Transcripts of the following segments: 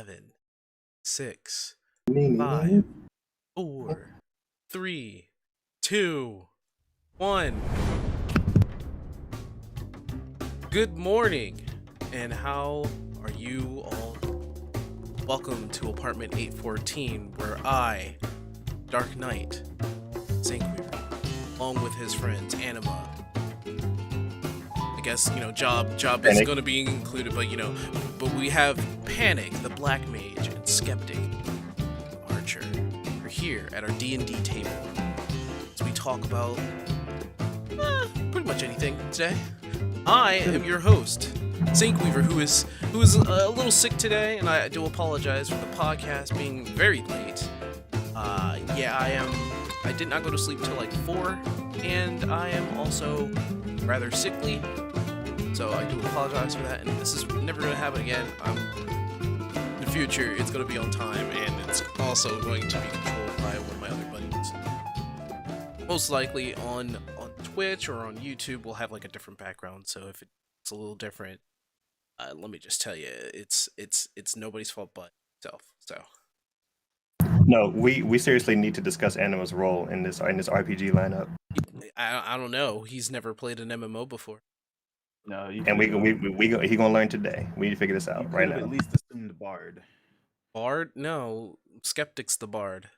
7, 6, Me, me, me, 5, me. 4, 3, 2, 1. Good morning, and how are you all? Welcome to apartment 814, where I, Dark Knight, Zinkweaver, along with his friends Anima. I guess Job is Panic. going to be included, but we have Panic, the Black Mage, and Skeptic, Archer. We're here at our D&D table as we talk about pretty much anything today. I am your host, Zinkweaver, who is a little sick today, and I do apologize for the podcast being very late. I am. I did not go to sleep till like 4, and I am also rather sickly, so I do apologize for that. And this is never going to happen again. In the future, it's going to be on time, and it's also going to be controlled by one of my other buddies. Most likely on Twitch or on YouTube, we'll have like a different background. So if it's a little different, let me just tell you, it's nobody's fault but itself. So No, we seriously need to discuss Anima's role in this RPG lineup, I don't know. He's never played an MMO before. No, you and he gonna learn today. We need to figure this you out could right have now. at least assumed Bard. Bard? No, Skeptic's the Bard.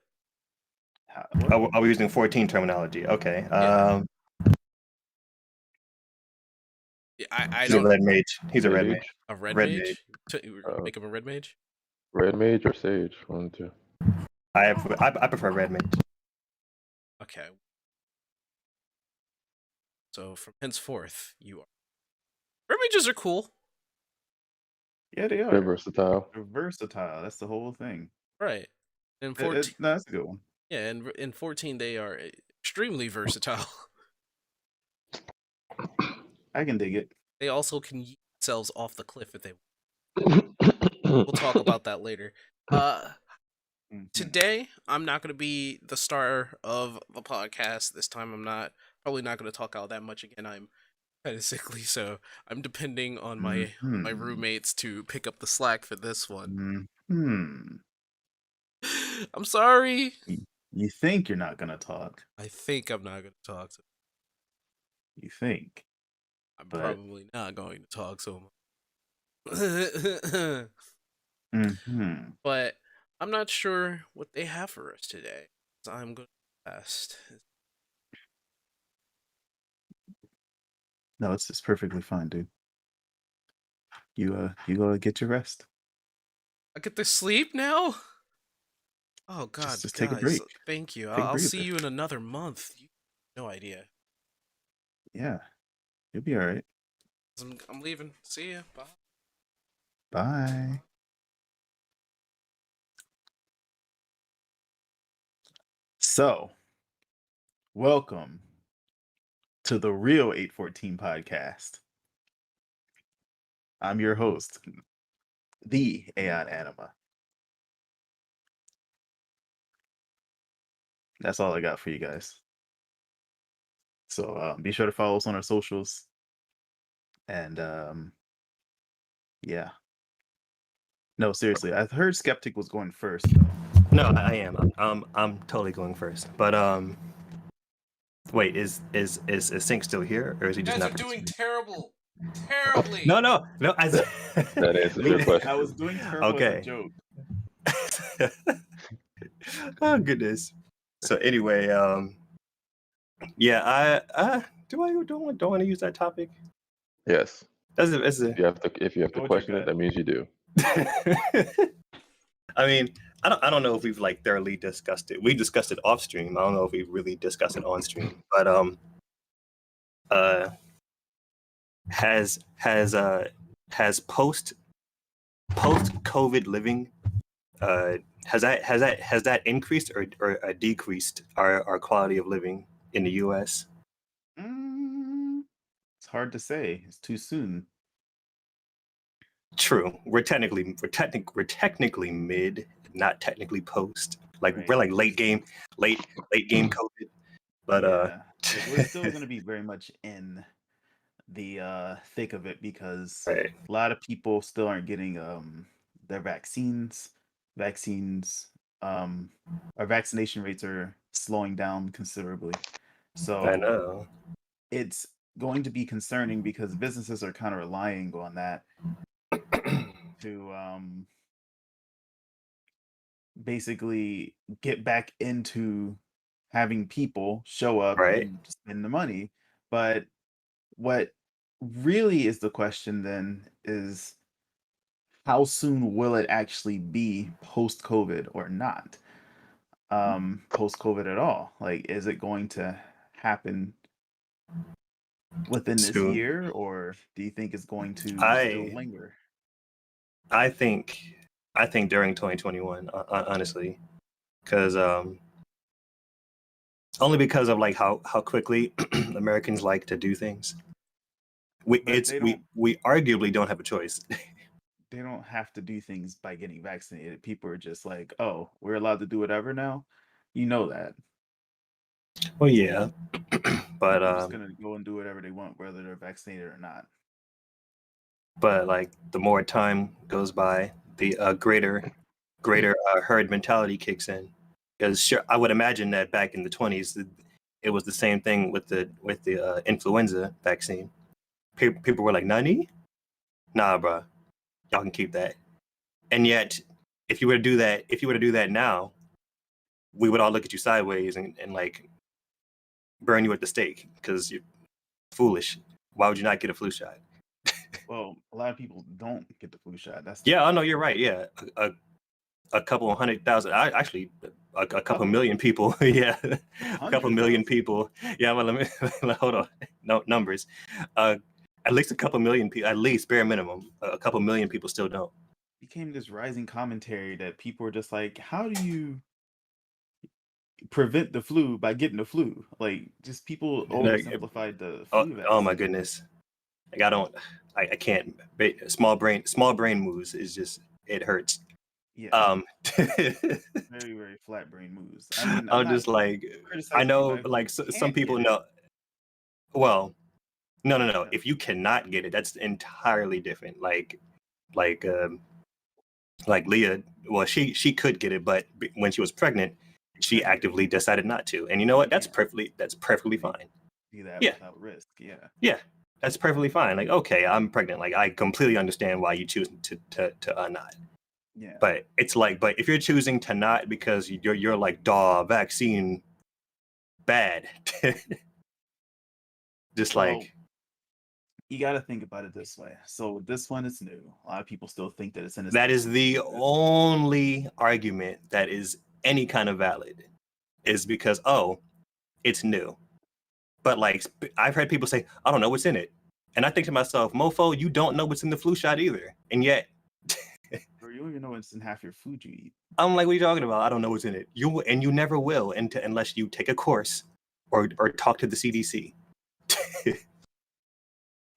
Are we using 14 terminology? Okay. Yeah. I He's a don't. red mage. He's a red mage. A red Red mage? Make him a red mage? Red mage or sage? One, two. I prefer red mage. Okay. So from henceforth, you are. Red mages are cool. Yeah, they are. They're versatile. They're versatile. That's the whole thing. Right. And No, that's a good one. Yeah, and in 14 they are extremely versatile. I can dig it. They also can yeet themselves off the cliff if they want. We'll talk about that later. Today, I'm not going to be the star of the podcast. This time, I'm probably not going to talk all that much again. I'm kind of sickly, so I'm depending on my roommates to pick up the slack for this one. I'm sorry. You think you're not gonna talk? I think I'm not going to talk. You think? I'm probably not going to talk so much. But I'm not sure what they have for us today. So I'm going to ask. No, it's perfectly fine, dude. You go get your rest. I get to sleep now? Oh God, just guys, take a break. Thank you. Take a I'll see breather. you in another month. No idea. Yeah, you'll be all right. I'm leaving. See ya. Bye. Bye. So, welcome to the Real 814 podcast. I'm your host, the Aeon Anima. That's all I got for you guys. So be sure to follow us on our socials. And yeah. No, seriously, I heard Skeptic was going first, though. No, I am. I'm totally going first. But wait, is Sync still here, or is he just not? You guys are doing terribly. No. That answers your question. I was doing terrible as a joke. Oh goodness. So anyway, yeah, I don't want to use that topic. Yes. If you have to question it, that means you do. I mean, I don't know if we've like thoroughly discussed it. We discussed it off stream. I don't know if we've really discussed it on stream. But has post COVID living has that increased or decreased our quality of living in the US? It's hard to say. It's too soon. True. We're technically mid, not technically post. Like Right. We're like late game COVID. But we're still going to be very much in the thick of it because right. a lot of people still aren't getting their vaccines. Vaccines, our vaccination rates are slowing down considerably. I So know. it's going to be concerning because businesses are kind of relying on that to basically get back into having people show up Right. and spend the money. But what really is the question then is how soon will it actually be post COVID or not? Post COVID at all? Like, is it going to happen within this Soon. year, or do you think it's going to still I linger? I think during 2021, honestly, because only because of like how quickly Americans like to do things. But We arguably don't have a choice. they don't have to do things by getting vaccinated. People are just like, oh, we're allowed to do whatever now. You know that. Well, yeah, but People are just gonna go and do whatever they want, whether they're vaccinated or not. like the more time goes by, the greater herd mentality kicks in. Because sure, I would imagine that back in the 20s, it was the same thing with the influenza vaccine. People were like, "Nani? Nah, bro, y'all can keep that." And yet, if you were to do that now, we would all look at you sideways and like burn you at the stake because you're foolish. Why would you not get a flu shot? Well, a lot of people don't get the flu shot. That's Yeah, I know you're right. Yeah, a couple 100,000. Actually, a couple million people. Yeah, a couple million 100,000. people. Yeah, well, let me hold on. No numbers. At least a couple million people. At least bare minimum, a couple million people still don't. Became this rising commentary that people are just like, how do you prevent the flu by getting the flu? Like, just people Like, oversimplified the oh, flu oh my vaccine. goodness. Like I can't. Small brain moves is just it hurts. Yeah, Very, very flat brain moves. I mean, I'm I'm not just like, I criticizing know, anybody like who some can't people get it. know. Well, no. Yeah. If you cannot get it, that's entirely different. Like, like Leah. Well, she could get it, but when she was pregnant, she Couldn't get it. actively decided not to. And you know what? That's Yeah. perfectly You fine. do that Yeah, without risk. Yeah. yeah, that's perfectly fine. Like, okay, I'm pregnant. Like, I completely understand why you choose to not. Yeah. But it's like, but if you're choosing to not because you're like, duh, vaccine bad. Just Well, like you got to think about it this way. So this one is new. A lot of people still think that it's in its that is infancy. the only argument that is any kind of valid, is because it's new. But like I've heard people say, I don't know what's in it. And I think to myself, mofo, you don't know what's in the flu shot either. And yet Or you don't even know what's in half your food you eat. I'm like, what are you talking about? I don't know what's in it. You never will unless you take a course or talk to the CDC.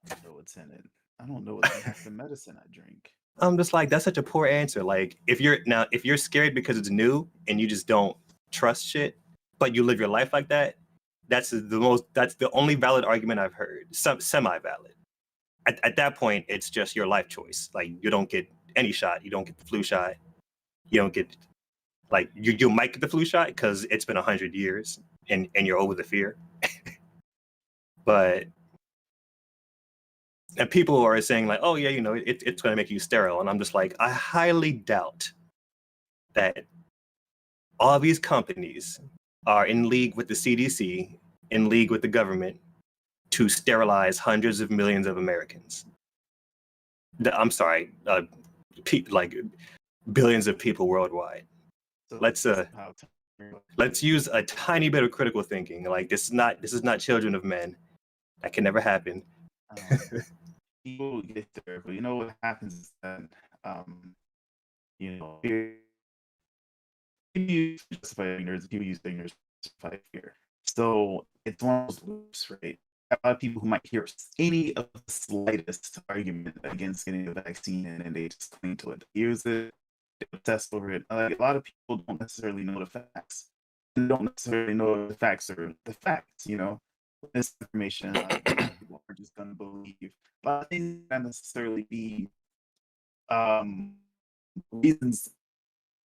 I don't know what's in it. I don't know what's in half the medicine I drink. I'm just like, that's such a poor answer. Like, if you're scared because it's new and you just don't trust shit, but you live your life like that, that's the only valid argument I've heard. Semi-valid. At that point, it's just your life choice. Like, you don't get any shot. You don't get the flu shot. You don't get, like, you might get the flu shot because it's been 100 years and you're over the fear. But and people are saying like, oh yeah, it's going to make you sterile, and I'm just like, I highly doubt that all these companies are in league with the CDC, in league with the government to sterilize hundreds of millions of Americans. I'm sorry, like billions of people worldwide. So Let's use a tiny bit of critical thinking. Like, this is not Children of Men. That can never happen. People get there, but you know what happens is that people use justify ignorance, people use ignorance to justify fear. So it's one of those loops, right? A lot of people who might hear any of the slightest argument against getting a vaccine and they just cling to it. They use it, they obsess over it. Like, a lot of people don't necessarily know the facts. They don't necessarily know the facts are the facts, This information, people are just going to believe. A lot of things not necessarily be reasons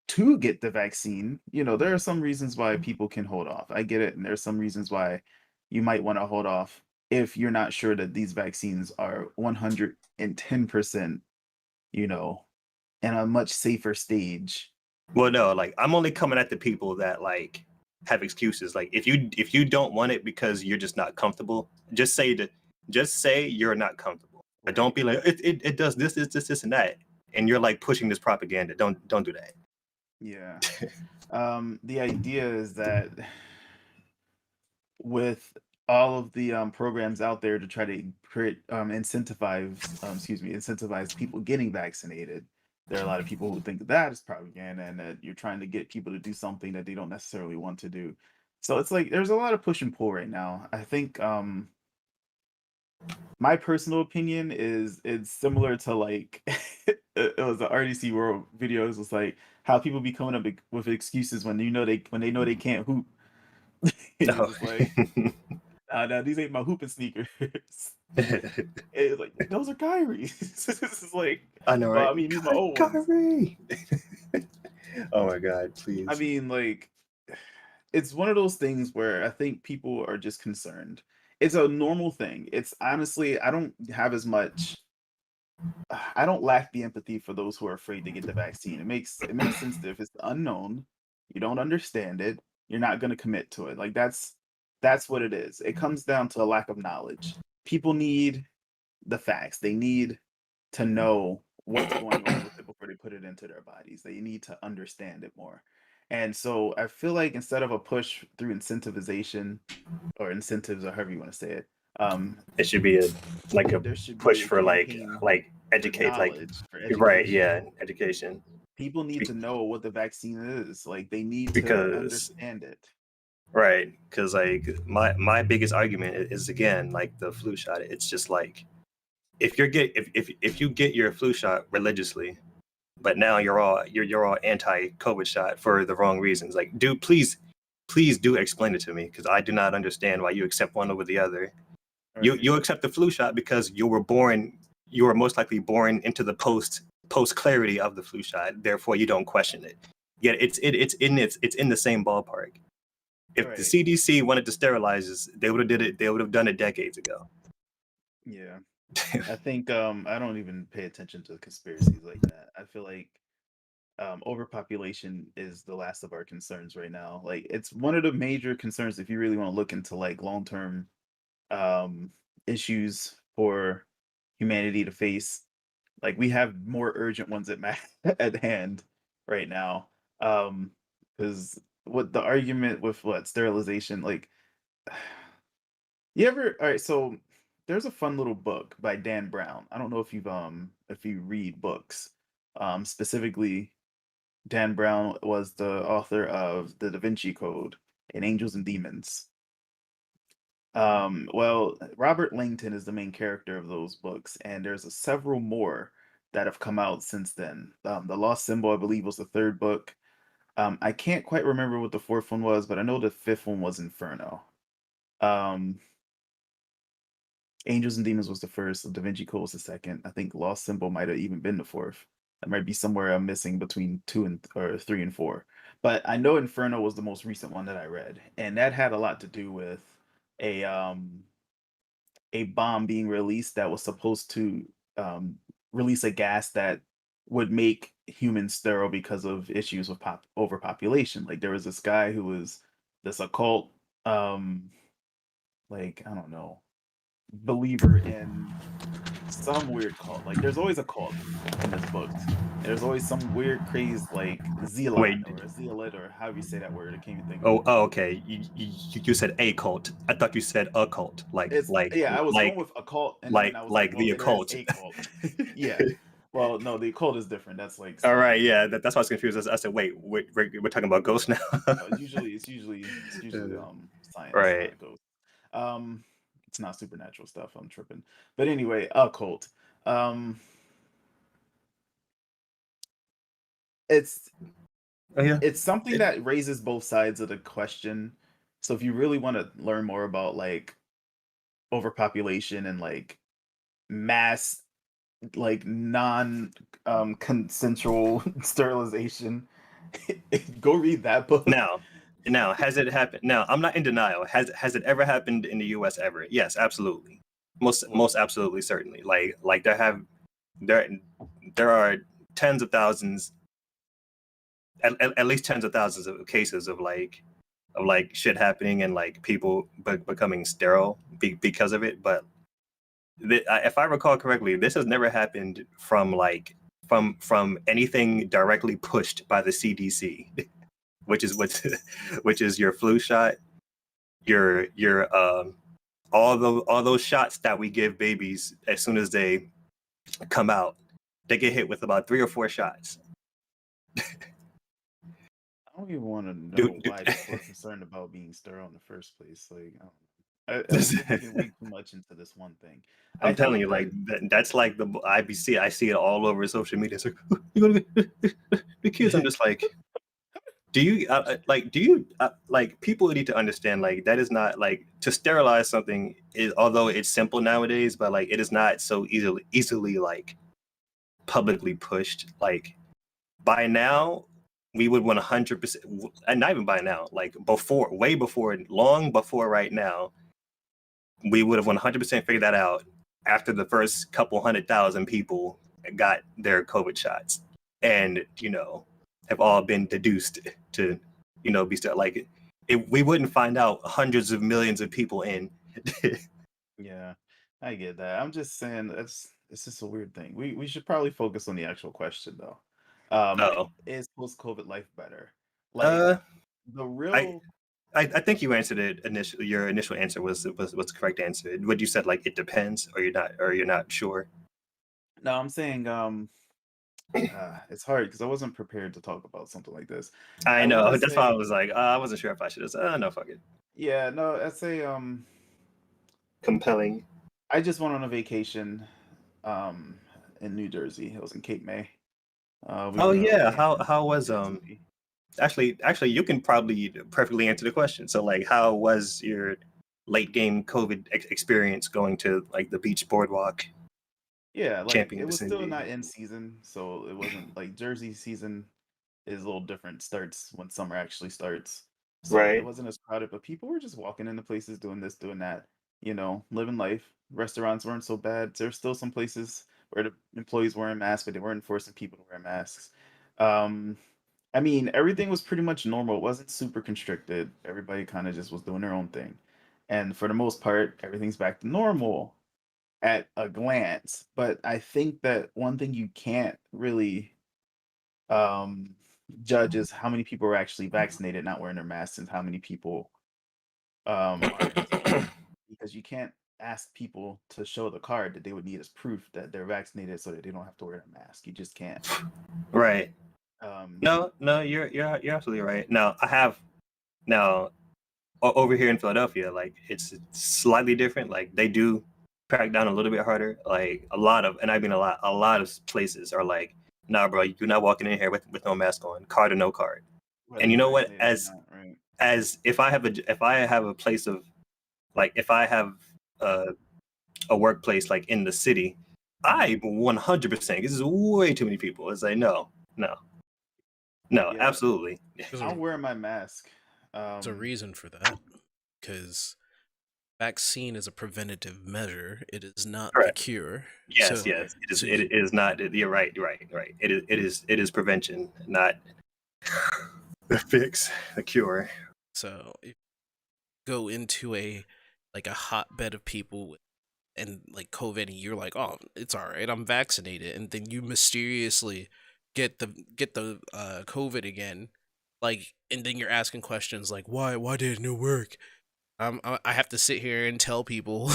to get the vaccine, there are some reasons why people can hold off. I get it. And there's some reasons why you might want to hold off if you're not sure that these vaccines are 110%, you know, in a much safer stage. Well, no, like I'm only coming at the people that like have excuses. Like if you don't want it because you're just not comfortable, just say you're not comfortable. But don't be like it does this and that, and you're like pushing this propaganda. Don't do that. Yeah. The idea is that with all of the programs out there to try to incentivize people getting vaccinated, there are a lot of people who think that is propaganda and that you're trying to get people to do something that they don't necessarily want to do. So it's like there's a lot of push and pull right now. I think my personal opinion is it's similar to like it was the RDC World videos. It's like how people be coming up with excuses when they know they can't hoop. It's No. just like, nah, these ain't my hooping sneakers. It's like those are Kyrie's. This is like, I know, well, right? I mean, these are my old ones. Kyrie. Oh my God, please. I mean, like, it's one of those things where I think people are just concerned. It's a normal thing. It's honestly, I don't have as much. I don't lack the empathy for those who are afraid to get the vaccine. It makes sense that if it's unknown, you don't understand it, you're not going to commit to it. Like that's what it is. It comes down to a lack of knowledge. People need the facts. They need to know what's going on with it before they put it into their bodies. They need to understand it more. And so I feel like instead of a push through incentivization or incentives or however you want to say it, It should be a there should be push a for campaign like for educate, like knowledge, for right, education. yeah, education. People need to know what the vaccine is. Like they need to Because understand it. right, because like my biggest argument is again like the flu shot. It's just like if you get your flu shot religiously, but now you're all anti-COVID shot for the wrong reasons. Like, dude, please do explain it to me because I do not understand why you accept one over the other. Right. You accept the flu shot because you were most likely born into the post clarity of the flu shot. Therefore, you don't question it. Yet it's in the same ballpark. If the Right. CDC wanted to sterilize us, they would have did it. They would have done it decades ago. Yeah. I think I don't even pay attention to conspiracies like that. I feel like overpopulation is the last of our concerns right now. Like it's one of the major concerns if you really want to look into like long-term um issues for humanity to face. Like we have more urgent ones at hand right now. Because what the argument with what sterilization, like you ever all right, so there's a fun little book by Dan Brown. I don't know if you read books. Specifically, Dan Brown was the author of The Da Vinci Code and Angels and Demons. Well, Robert Langton is the main character of those books, and there's several more that have come out since then. The Lost Symbol, I believe, was the third book. I can't quite remember what the fourth one was, but I know the fifth one was Inferno. Um, Angels and Demons was the first. Da Vinci Code was the second. I think Lost Symbol might have even been the fourth. That might be somewhere I'm missing between three and four. But I know Inferno was the most recent one that I read, and that had a lot to do with a um a bomb being released that was supposed to um release a gas that would make humans sterile because of issues with overpopulation. Like there was this guy who was this occult like I don't know believer in some weird cult. Like there's always a cult in this book. There's always some weird craze like zealot Wait. or a zealot or however you say that word. I can't even think of it. Oh, okay. You said a cult. I thought you said a cult. Yeah, I was going with a cult and then I was like, well, the it is occult. a cult. Yeah. Well, no, the occult is different. That's like All right, something. yeah, that's why I was confused. I said, wait, we're talking about ghosts now. It's usually science, Right. not ghosts. It's not supernatural stuff. I'm tripping. But anyway, occult. It's Oh yeah. it's something that raises both sides of the question. So if you really want to learn more about like overpopulation and like mass like non consensual sterilization. Go read that book. Now, has it happened? Now, I'm not in denial. Has it ever happened in the U.S. ever? Yes, absolutely. Most absolutely, certainly. Like there are tens of thousands, at least tens of thousands of cases of like shit happening and like people becoming sterile because of it. But if I recall correctly, this has never happened from from anything directly pushed by the CDC, which is which is your flu shot, your all those shots that we give babies as soon as they come out, they get hit with about 3 or 4 shots. I don't even want to know Dude, why people are concerned about being sterile in the first place. Like, I think we get way too much into this one thing. I'm I telling think you, like that that's like the IBC. I see it all over social media. It's like you're gonna get the kids. I'm just like, do you like people need to understand like that is not like to sterilize something is, although it's simple nowadays, but like it is not so easily like publicly pushed. Like by now we would 100%, and not even by now, like before, way before, long before right now, we would have 100% figured that out after the first couple 100,000 people got their COVID shots, and have all been deduced to be still like we wouldn't find out hundreds of millions of people in. yeah, I get that. I'm just saying it's just a weird thing. We should probably focus on the actual question though. Oh, Is post-COVID life better? Like uh, the I real I think you answered it initially. Your initial answer was the correct answer. What you said, like it depends, or you're not sure. No, I'm saying it's hard because I wasn't prepared to talk about something like this. I I would know. just That's why I say, was like, I wasn't sure if I should have said, no, fuck it. yeah, no, I'd say Compelling. I just went on a vacation um in New Jersey. It was in Cape May. We Oh were yeah. away How in was Italy. actually you can probably perfectly answer the question. So like, how was your late game COVID experience going to like the beach boardwalk Yeah, like champion it was still vicinity? not in season, so it wasn't like Jersey season is a little different. Starts when summer actually starts. So it Right. wasn't as crowded, but people were just walking into places doing this, doing that, living life. Restaurants weren't so bad. There's still some places where the employees wearing masks, but they weren't forcing people to wear masks. Um, I mean, everything was pretty much normal. It wasn't super constricted. Everybody kind of just was doing their own thing. And for the most part, everything's back to normal at a glance. But I think that one thing you can't really um, judge is how many people are actually vaccinated, not wearing their masks, and how many people aren't. Because you can't ask people to show the card that they would need as proof that they're vaccinated so that they don't have to wear a mask. You just can't. Right. Um, No, you're absolutely right. Now over here in Philadelphia, like it's slightly different. Like they do crack down a little bit harder. Like a lot of, and I mean a lot of places are like, nah, bro, you're not walking in here with no mask on, card or no card. whether And you you're know what? vaccinated or not, right? As if I have a place of like if I have a, a workplace like in the city, I 100%. This is way too many people. It's like no, Yeah, absolutely. There's I'm a, wearing my mask. there's a reason for that, because vaccine is a preventative measure. It is not the Correct. cure. Yes, So, yes. so It is not. You're right. You're right. Right. It is prevention, not the fix, the cure. so if you go into a hotbed of people and like COVID, and you're like, oh, it's all right, I'm vaccinated, and then you mysteriously get the COVID again, like, and then you're asking questions like, why didn't it work? I have to sit here and tell people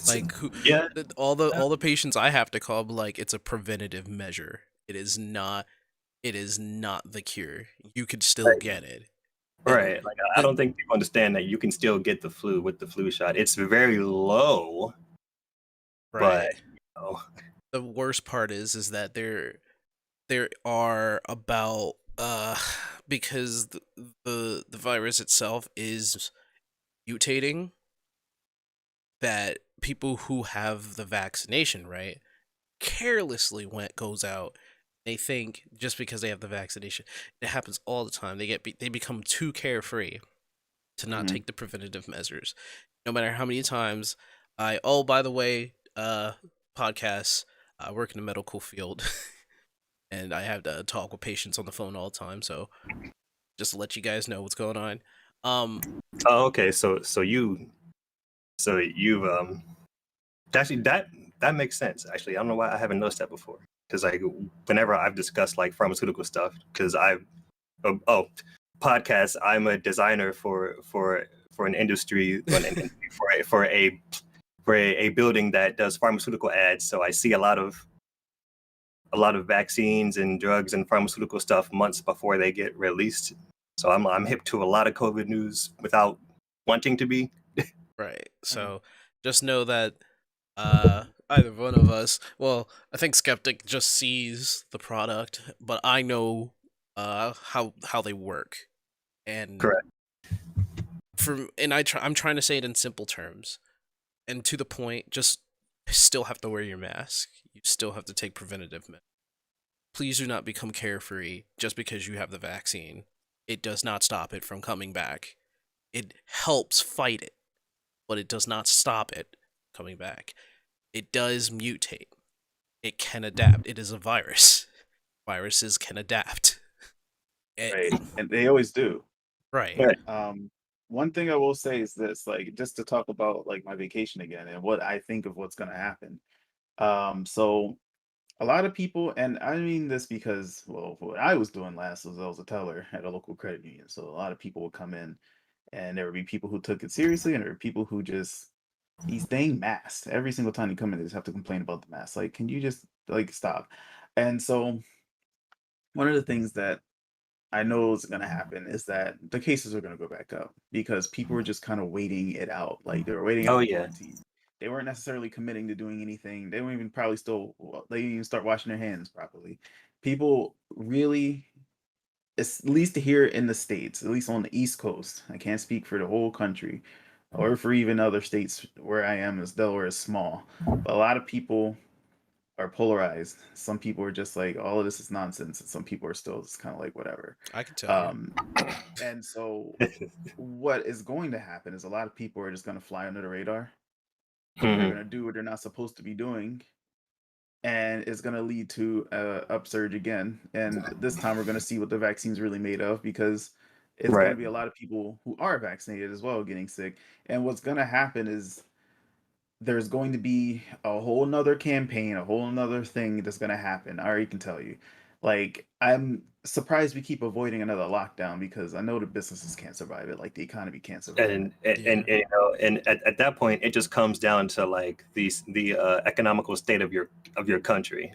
like Yeah. all the patients I have to call, like, it's a preventative measure. It is not the cure. You could still Right. get it. And Right. Like I don't think people understand that you can still get the flu with the flu shot. It's very low, but right. The worst part is that there are about because the virus itself is mutating, that people who have the vaccination, right, carelessly goes out. They think just because they have the vaccination, it happens all the time. They become too carefree to not Mhm. take the preventative measures. No matter how many times by the way, podcasts, I work in the medical field and I have to talk with patients on the phone all the time. So just to let you guys know what's going on. Oh, okay. So you've actually that makes sense. Actually, I don't know why I haven't noticed that before. Because like whenever I've discussed like pharmaceutical stuff, because I've podcasts. I'm a designer for an industry for a building that does pharmaceutical ads. So I see a lot of vaccines and drugs and pharmaceutical stuff months before they get released. So I'm hip to a lot of COVID news without wanting to be. Right. So just know that either one of us, well, I think Skeptic just sees the product, but I know how they work. And Correct. I'm trying to say it in simple terms and to the point, just still have to wear your mask. You still have to take preventative measures. Please do not become carefree just because you have the vaccine. It does not stop it from coming back. It helps fight it, but it does not stop it coming back. It does mutate. It can adapt. It is a virus. Viruses can adapt. Right, and they always do. Right. Right. One thing I will say is this, like, just to talk about like my vacation again and what I think of what's going to happen. So a lot of people, and I mean this because, well, what I was doing last was I was a teller at a local credit union. So a lot of people would come in, and there would be people who took it seriously, and there were people who just these dang masks. Every single time you come in, they just have to complain about the mask. Like, can you just like stop? And so one of the things that I know is going to happen is that the cases are going to go back up because people were just kind of waiting it out. Like they were waiting Oh out the yeah. quarantine. They weren't necessarily committing to doing anything. They weren't even probably still, they didn't even start washing their hands properly. People really, at least here in the States, at least on the East Coast, I can't speak for the whole country or for even other states where I am, as Delaware is small. But a lot of people are polarized. Some people are just like, all of this is nonsense. And some people are still just kind of like, whatever. I can tell you. And so what is going to happen is a lot of people are just going to fly under the radar. They're Mhm. going to do what they're not supposed to be doing. And it's going to lead to a upsurge again. And this time we're going to see what the vaccine's really made of because it's going Right. to be a lot of people who are vaccinated as well getting sick. And what's going to happen is there's going to be a whole nother campaign, a whole nother thing that's going to happen. I already can tell you. Like, I'm surprised we keep avoiding another lockdown because I know the businesses can't survive it, like the economy can't survive And it. and you know, and at that point, it just comes down to like the economical state of your country.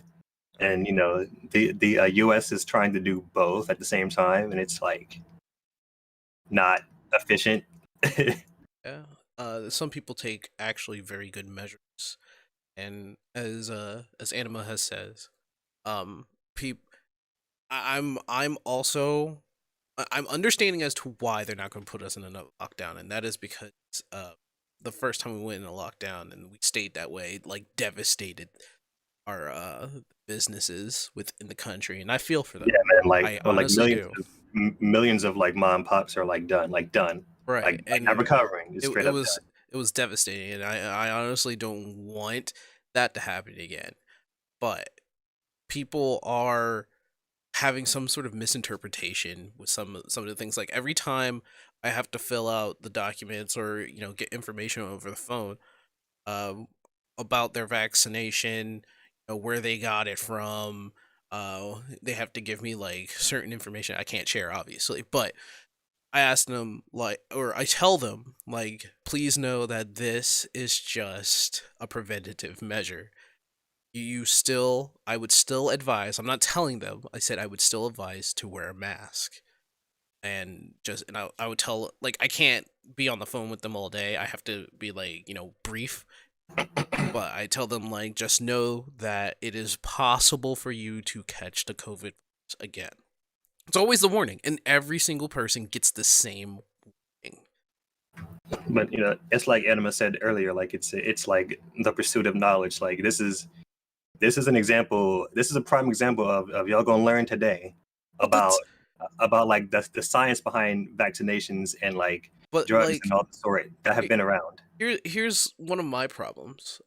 And you know, the U.S. is trying to do both at the same time, and it's like not efficient. Yeah. Some people take actually very good measures, and as Anima has says, peop I'm also I'm understanding as to why they're not going to put us in another lockdown, and that is because the first time we went in a lockdown and we stayed that way, like devastated our businesses within the country, and I feel for them. Yeah, man. I Like honestly do. millions of like mom and pops are like done, Right, like not and recovering. It's it straight it up was done. it was devastating, and I honestly don't want that to happen again. But people are having some sort of misinterpretation with some of the things. Like every time I have to fill out the documents or get information over the phone um, about their vaccination, where they got it from. They have to give me like certain information I can't share, obviously, but I ask them like, or I tell them like, please know that this is just a preventative measure. I would still advise. I'm not telling them. I said I would still advise to wear a mask, and I would tell like I can't be on the phone with them all day. I have to be like brief, but I tell them like just know that it is possible for you to catch the COVID again. It's always the warning, and every single person gets the same warning. But you know, it's like Anima said earlier. Like it's like the pursuit of knowledge. Like this is this is an example. This is a prime example of y'all gonna learn today about like the science behind vaccinations and like But drugs like, and all the sort that have been around. here's one of my problems.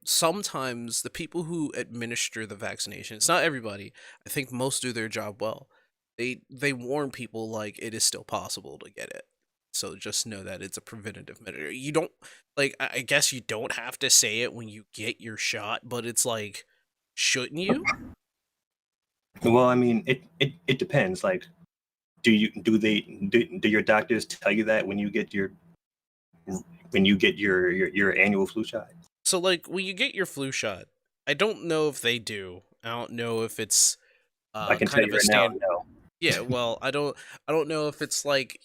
Sometimes the people who administer the vaccination, it's not everybody. I think most do their job well. They warn people like it is still possible to get it. So just know that it's a preventative measure. You don't like I guess you don't have to say it when you get your shot, but it's like, shouldn't you? Well, I mean, it depends. Like, do your doctors tell you that when you get your annual flu shot? So like when you get your flu shot, I don't know if they do. I don't know if it's I can tell kind of you a right now, stand. no. Yeah, well, I don't know if it's like,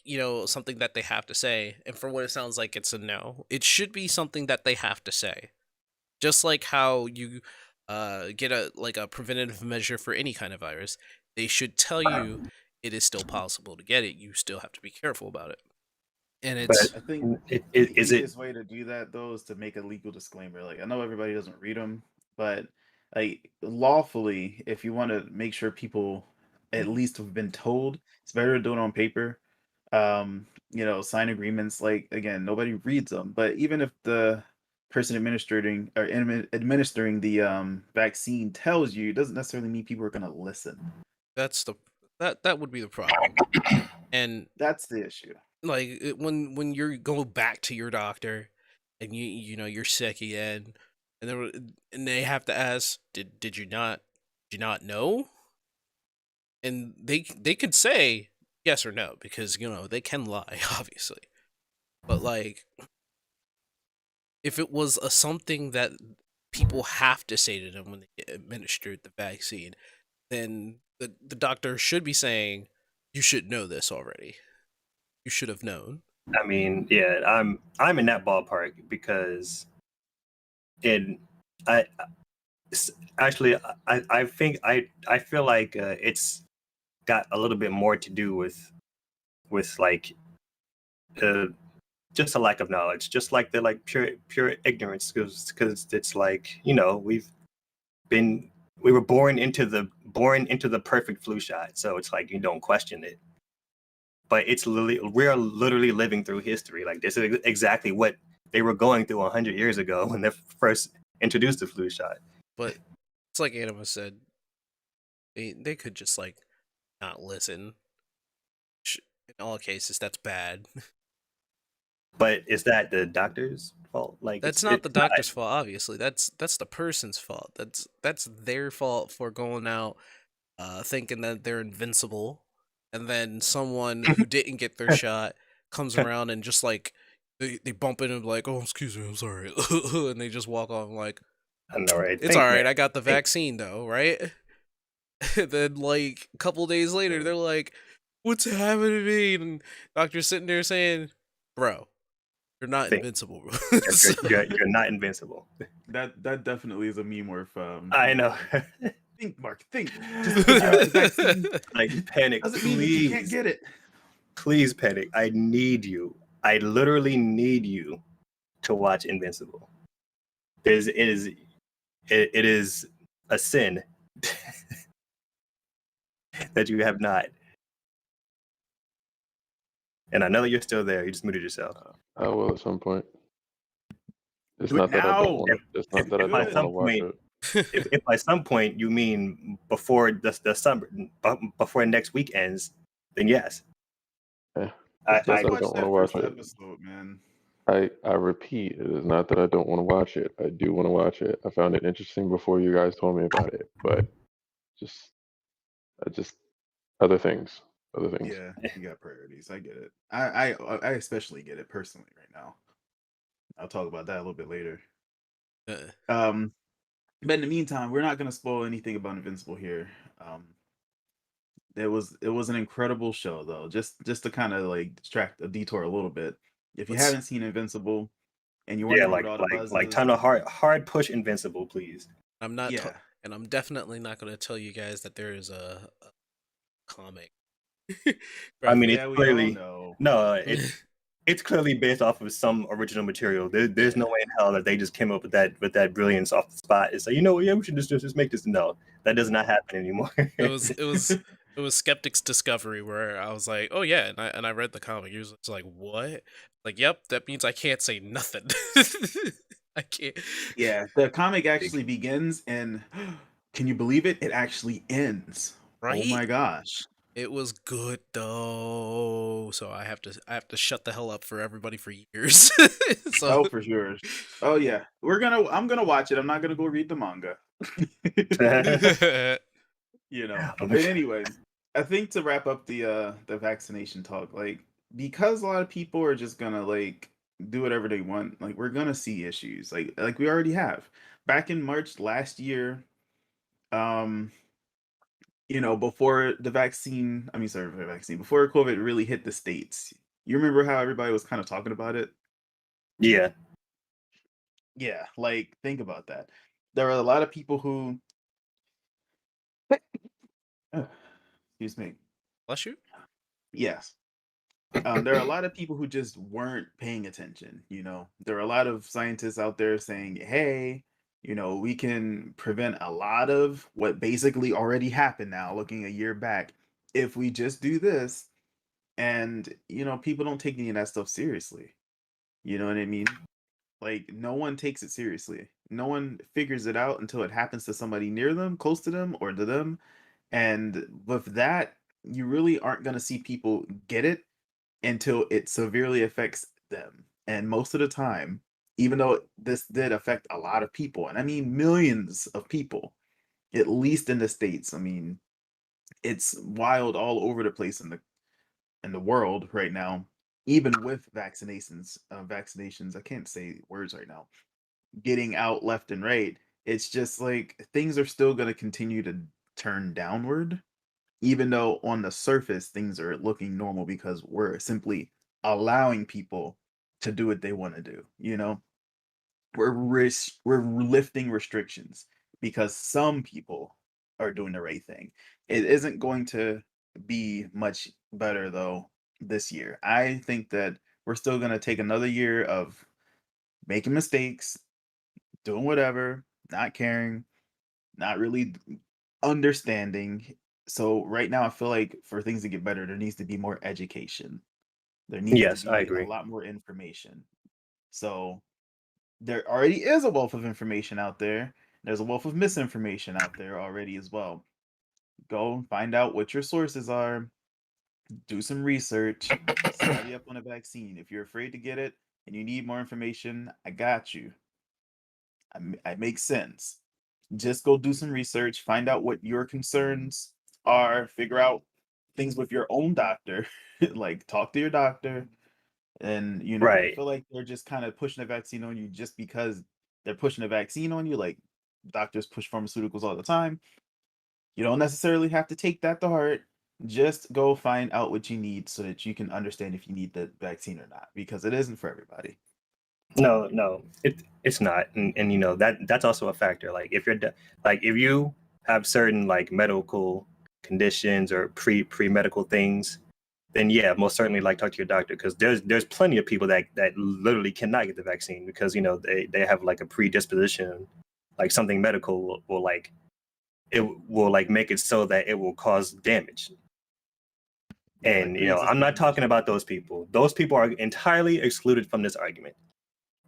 something that they have to say. And from what it sounds like, it's a no. It should be something that they have to say. Just like how you get a preventative measure for any kind of virus, they should tell you it is still possible to get it. You still have to be careful about it. And it's I think the Is it easiest way to do that though is to make a legal disclaimer. Like I know everybody doesn't read them, but like lawfully, if you want to make sure people at least have been told, it's better to do it on paper. Sign agreements. Like again, nobody reads them, but even if the person administering the vaccine tells you, it doesn't necessarily mean people are going to listen. that's the that would be the problem. And That's the issue. like when you go back to your doctor and you're sick again, and they have to ask, did you not know? And they could say yes or no, because they can lie obviously. But like, if it was something that people have to say to them when they get administered the vaccine, then the doctor should be saying, you should know this already. You should have known. I mean, yeah, I'm in that ballpark because in I actually I think I feel like it's got a little bit more to do with like just a lack of knowledge, just like the like pure ignorance, because it's like we were born into the perfect flu shot, so it's like you don't question it. But we're literally living through history. Like this is exactly what they were going through 100 years ago when they first introduced the flu shot. But it's like Anima said, they could just like not listen. In all cases, that's bad. But is that the doctor's fault? Like That's not the doctor's fault, obviously. That's the person's fault. That's their fault for going out thinking that they're invincible, and then someone who didn't get their shot comes around and just like they bump into them like, oh, excuse me, I'm sorry, and they just walk off like, I know, right? it's all right, I got the vaccine though, right? And then like a couple days later, they're like, what's happening to me? And doctor's sitting there saying, bro, you're not invincible, bro. You're not invincible. That definitely is a meme worth. I know. Think, Mark. Think. Like panic, Doesn't mean that you can't get it. Please, Panic. I need you. I literally need you to watch Invincible. It is a sin that you have not. And I know that you're still there. You just muted yourself. I will at some point. It's Do it not that I don't now. want to. It's not that I If don't at want some to watch point- it. If by some point you mean before the summer, before next week ends, then yes. Yeah. I It's not that I Watch don't that want to watch first it. episode, man. I repeat, it is not that I don't want to watch it. I do want to watch it. I found it interesting before you guys told me about it, but just other things. Yeah, you got priorities. I get it. I especially get it personally right now. I'll talk about that a little bit later. But in the meantime, we're not gonna spoil anything about Invincible here. It was an incredible show though. Just to kind of like distract a detour a little bit. If you haven't seen Invincible and you want yeah, to like all the buzz like is, time to hard push Invincible, please. I'm not, yeah. and I'm definitely not going to tell you guys that there is a comic. I mean, Yeah, it's we clearly all know. no. it's clearly based off of some original material. There's no way in hell that they just came up with that brilliance off the spot. It's like, yeah, we should just make this. No, that does not happen anymore. It was Skeptic's Discovery where I was like, oh yeah, and I read the comic. He was like, what? Like, yep, that means I can't say nothing. I can't. Yeah, the comic actually begins, and can you believe it? It actually ends. Oh Right? my gosh. It was good though, so I have to shut the hell up for everybody for years. So Oh, for sure. Oh yeah, I'm gonna watch it. I'm not gonna go read the manga. You know. But anyway, I think to wrap up the vaccination talk, like because a lot of people are just gonna like do whatever they want, like we're gonna see issues. Like we already have. Back in March last year, um, before the vaccine, I mean sorry, the vaccine, before COVID really hit the States. You remember how everybody was kind of talking about it? Yeah, Yeah, like think about that. There were a lot of people who excuse me. bless you. Yes. There are a lot of people who just weren't paying attention. There are a lot of scientists out there saying, hey, we can prevent a lot of what basically already happened now, looking a year back, if we just do this. And, people don't take any of that stuff seriously. You know what I mean? Like, no one takes it seriously. No one figures it out until it happens to somebody near them, close to them, or to them. And with that, you really aren't going to see people get it until it severely affects them. And most of the time, even though this did affect a lot of people, and I mean millions of people, at least in the States, I mean, it's wild all over the place in the world right now, even with vaccinations, I can't say words right now, getting out left and right. It's just like things are still going to continue to turn downward, even though on the surface things are looking normal because we're simply allowing people to do what they want to do. We're lifting restrictions because some people are doing the right thing. It isn't going to be much better though this year. I think that we're still going to take another year of making mistakes, doing whatever, not caring, not really understanding. So right now I feel like for things to get better, there needs to be more education. There needs to yes, I be a agree. lot more information. So there already is a wealth of information out there. There's a wealth of misinformation out there already as well. Go and find out what your sources are, do some research, study up on a vaccine. If you're afraid to get it and you need more information, I got you. I make sense. Just go do some research, find out what your concerns are, figure out things with your own doctor, like talk to your doctor. And I Right. feel like they're just kind of pushing a vaccine on you just because they're pushing a vaccine on you. Like doctors push pharmaceuticals all the time. You don't necessarily have to take that to heart. Just go find out what you need so that you can understand if you need the vaccine or not, because it isn't for everybody. No, it's not, and that's also a factor. Like if you have certain like medical conditions or pre medical things, then yeah, most certainly like talk to your doctor because there's plenty of people that literally cannot get the vaccine because they have like a predisposition, like something medical will like it will like make it so that it will cause damage. Yeah, like And I'm pre-existing not talking conditions. about those people. Those people are entirely excluded from this argument.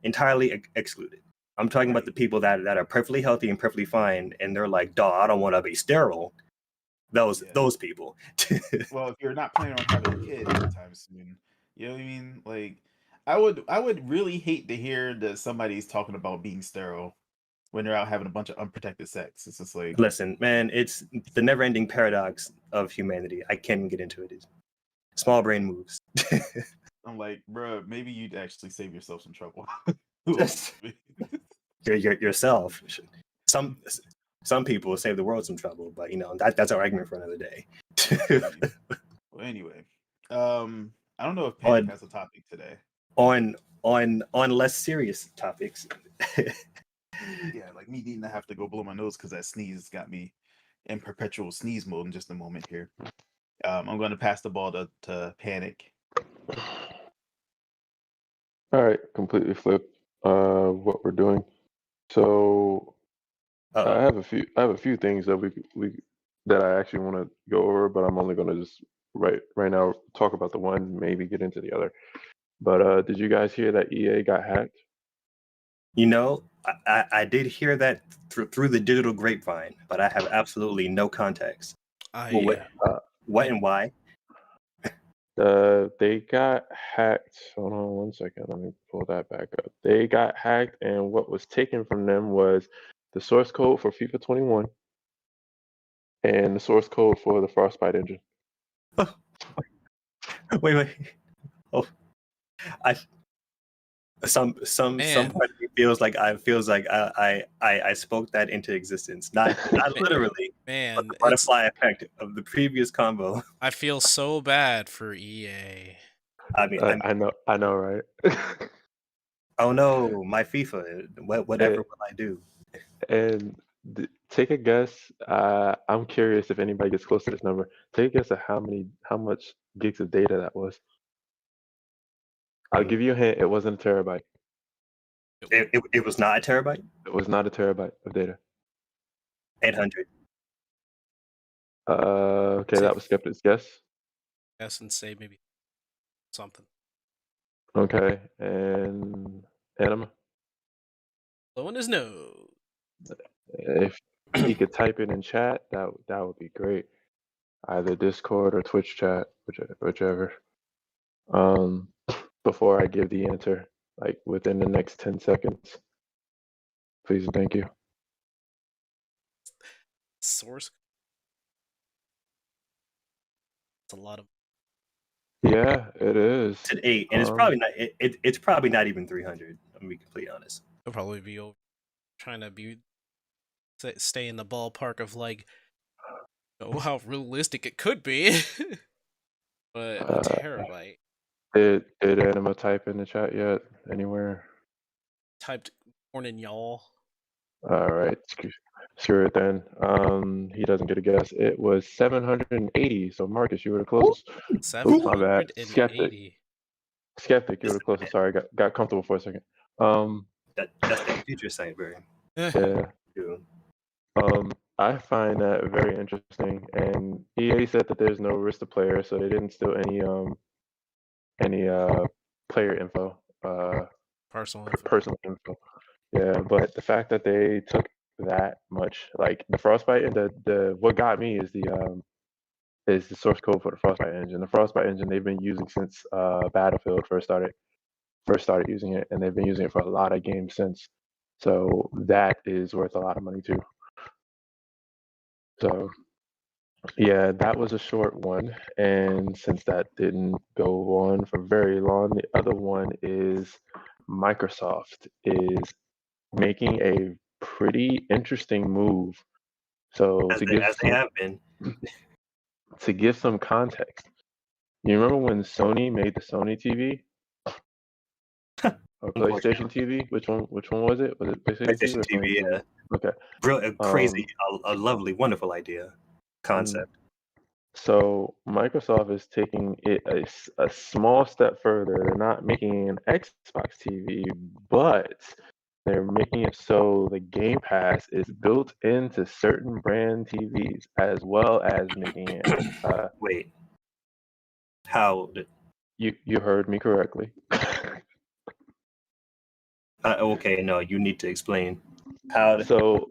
Entirely excluded. I'm talking about Right. the people that are perfectly healthy and perfectly fine, and they're like, "Dog, I don't want to be sterile." Those Yeah. those people. Well, if you're not planning on having a kid anytime soon, you know what I mean? Like, I would really hate to hear that somebody's talking about being sterile when they're out having a bunch of unprotected sex. It's just like, Listen, man, it's the never-ending paradox of humanity. I can't even get into it. It's small brain moves. I'm like, bro, maybe you'd actually save yourself some trouble. Just yourself. Some some people save the world some trouble, but that's our argument for another day. Maybe. Well, anyway, I don't know if Panic on has a topic today. on less serious topics. Yeah, like me needing to have to go blow my nose because that sneeze got me in perpetual sneeze mode in just a moment here. I'm going to pass the ball to Panic. All right, completely flip what we're doing. So I have a few things that we that I actually want to go over, but I'm only going to just right now talk about the one, maybe get into the other. But did you guys hear that EA got hacked? You know, I did hear that through the digital grapevine, but I have absolutely no context. Well, what and why? They got hacked. Hold on one second. Let me pull that back up. They got hacked, and what was taken from them was the source code for FIFA 21 and the source code for the Frostbite engine. Wait. Oh, I some Man. part of me feels like I spoke that into existence. Not literally, but Man, the butterfly effect of the previous combo. I feel so bad for EA. I mean, I know, right? oh no, my FIFA. Whatever will I do? And take a guess. I'm curious if anybody gets close to this number. Take a guess at how much gigs of data that was. I'll give you a hint. It wasn't a terabyte. It was not a terabyte. It was not a terabyte of data. 800. Okay, that was Skeptic's guess. Guess and say maybe something. Okay, and Anima, Blowing his nose. if he could type it in chat, that would be great. Either Discord or Twitch chat, whichever. Before I give the answer, like within the next 10 seconds, please and thank you. Source. It's a lot of. Yeah, it is. It's an 8, and it's probably not. It's probably not even 300. I'm gonna be completely honest. It'll probably be over. Trying to be stay in the ballpark of like, how realistic it could be. But a terabyte. Did Anima type in the chat yet? Anywhere? Typed morning y'all. All right, screw it then. He doesn't get a guess. It was 780. So Marcus, you were the closest. Oops, my bad. 780. Skeptic, you were the closest. Sorry, got comfortable for a second. That's the future sight, very. Yeah. I find that very interesting. And EA said that there's no risk to player, so they didn't steal any player info, personal info. Yeah, but the fact that they took that much, like the Frostbite, and the what got me is the source code for the Frostbite engine. The Frostbite engine they've been using since Battlefield first started using it, and they've been using it for a lot of games since. So that is worth a lot of money too. So yeah, that was a short one, and since that didn't go on for very long, the other one is Microsoft is making a pretty interesting move. So as they have been. To give some context, you remember when Sony made the Sony TV or PlayStation TV? Which one was it? Was it PlayStation TV? Yeah. Okay. Brilliant, crazy, a lovely, wonderful idea, concept. So Microsoft is taking it a small step further. They're not making an Xbox TV, but they're making it so the Game Pass is built into certain brand TVs, as well as making it. Wait, how? You heard me correctly. Okay, no, you need to explain how. So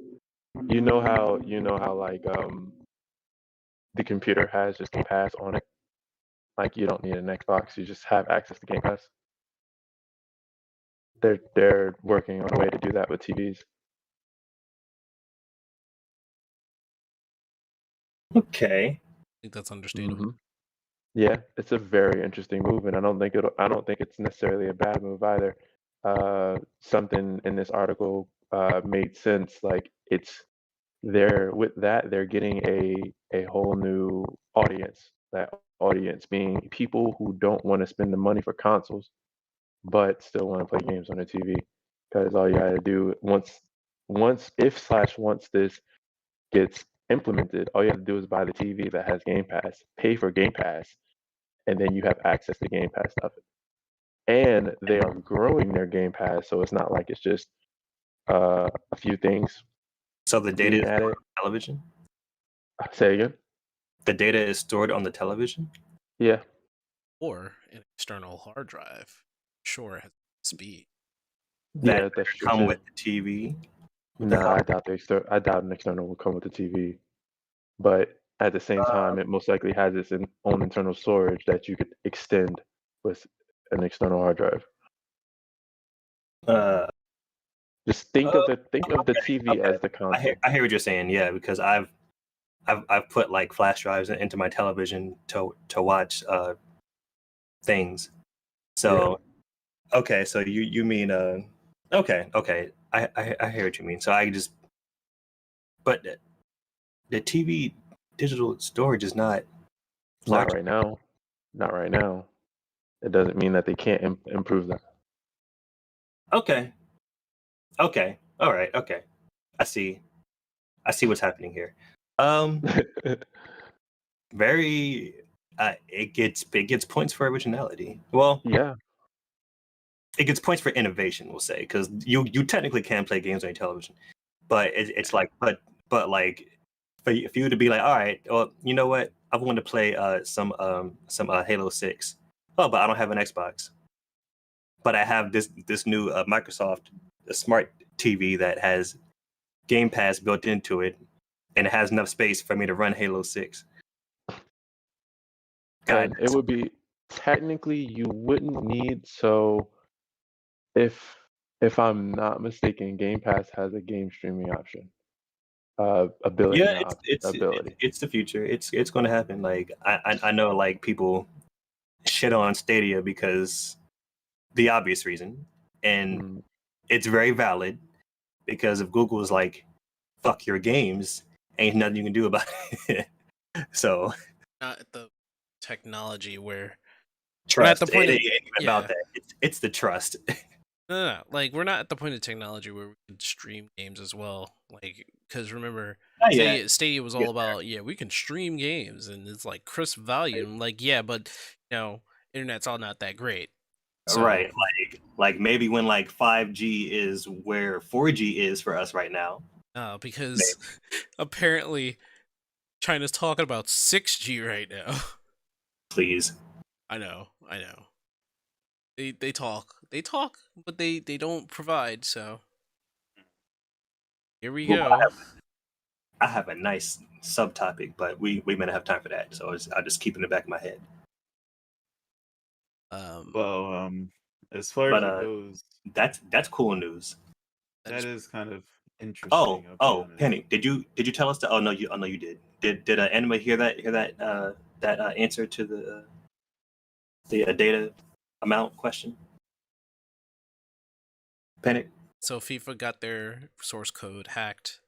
you know how like the computer has just Game Pass on it. Like you don't need an Xbox, you just have access to Game Pass. They're working on a way to do that with TVs. Okay. I think that's understandable. Mm-hmm. Yeah, it's a very interesting move, and I don't think it's necessarily a bad move either. Something in this article made sense. Like they're getting a whole new audience. That audience being people who don't want to spend the money for consoles, but still want to play games on their TV. Because all you gotta do once this gets implemented, all you have to do is buy the TV that has Game Pass, pay for Game Pass, and then you have access to Game Pass stuff. and they are growing their Game Pass, so it's not like it's just a few things So the data being is added. stored on television. Say again? The data is stored on the television. Yeah. Or an external hard drive. Sure, it has speed. That Yeah, that's true come too. with the TV. No, I doubt I doubt an external will come with the TV. But at the same time, it most likely has its own internal storage that you could extend with an external hard drive. Uh, Just think of the okay, TV as the console. I hear what you're saying. Yeah, because I've put like flash drives into my television to watch things. So okay, so you mean okay. I hear what you mean. So I just but the TV digital storage is not large. Not right now. Not right now. It doesn't mean that they can't improve that. Okay. Okay. All right. Okay. I see what's happening here. Very it gets points for originality. Well, Yeah. it gets points for innovation, we'll say, because you technically can play games on your television, but it's like but like for you to be like, all right, well, you know what, I want to play some Halo 6. Oh, but I don't have an Xbox, but I have this new Microsoft smart TV that has Game Pass built into it, and it has enough space for me to run Halo 6. God, And it would be technically you wouldn't need, so if I'm not mistaken, Game Pass has a game streaming option. Ability, yeah, not ability. it's the future. It's going to happen. Like I know like people shit on Stadia because the obvious reason, and it's very valid, because if Google is like, fuck your games, ain't nothing you can do about it. So Not the technology where trust. at the point it of- ain't even about that. It's the trust. no, like we're not at the point of technology where we can stream games as well. Like, because remember, Not yet. Stadia was all about we can stream games and it's like crisp volume. Like, yeah, but internet's all not that great. So, Right, like maybe when like 5G is where 4G is for us right now. because apparently China's talking about 6G right now. Please. I know. They talk, but they don't provide. So here we Well, go. I have a nice subtopic, but we may not have time for that, so I'll just keep it in the back of my head. Well, as far as it goes, that's cool news. That is kind of interesting. Oh, Penny, did you tell us that? Oh no, you did. Did Anima hear that answer to the data amount question? Penny. So FIFA got their source code hacked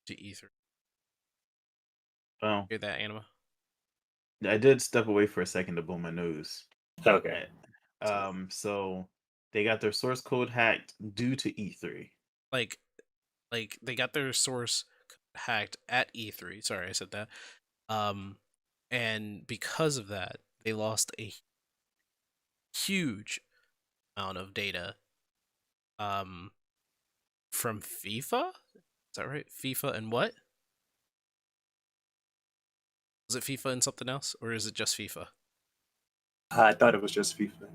to E3. Oh, Hear that, Anima? I did step away for a second to blow my nose. Okay. So they got their source code hacked due to E3. Like they got their source code hacked at E3. Sorry, I said that. And because of that, they lost a huge amount of data. From FIFA? Is that right? FIFA and what? Was it FIFA and something else, or is it just FIFA? I thought it was just FIFA.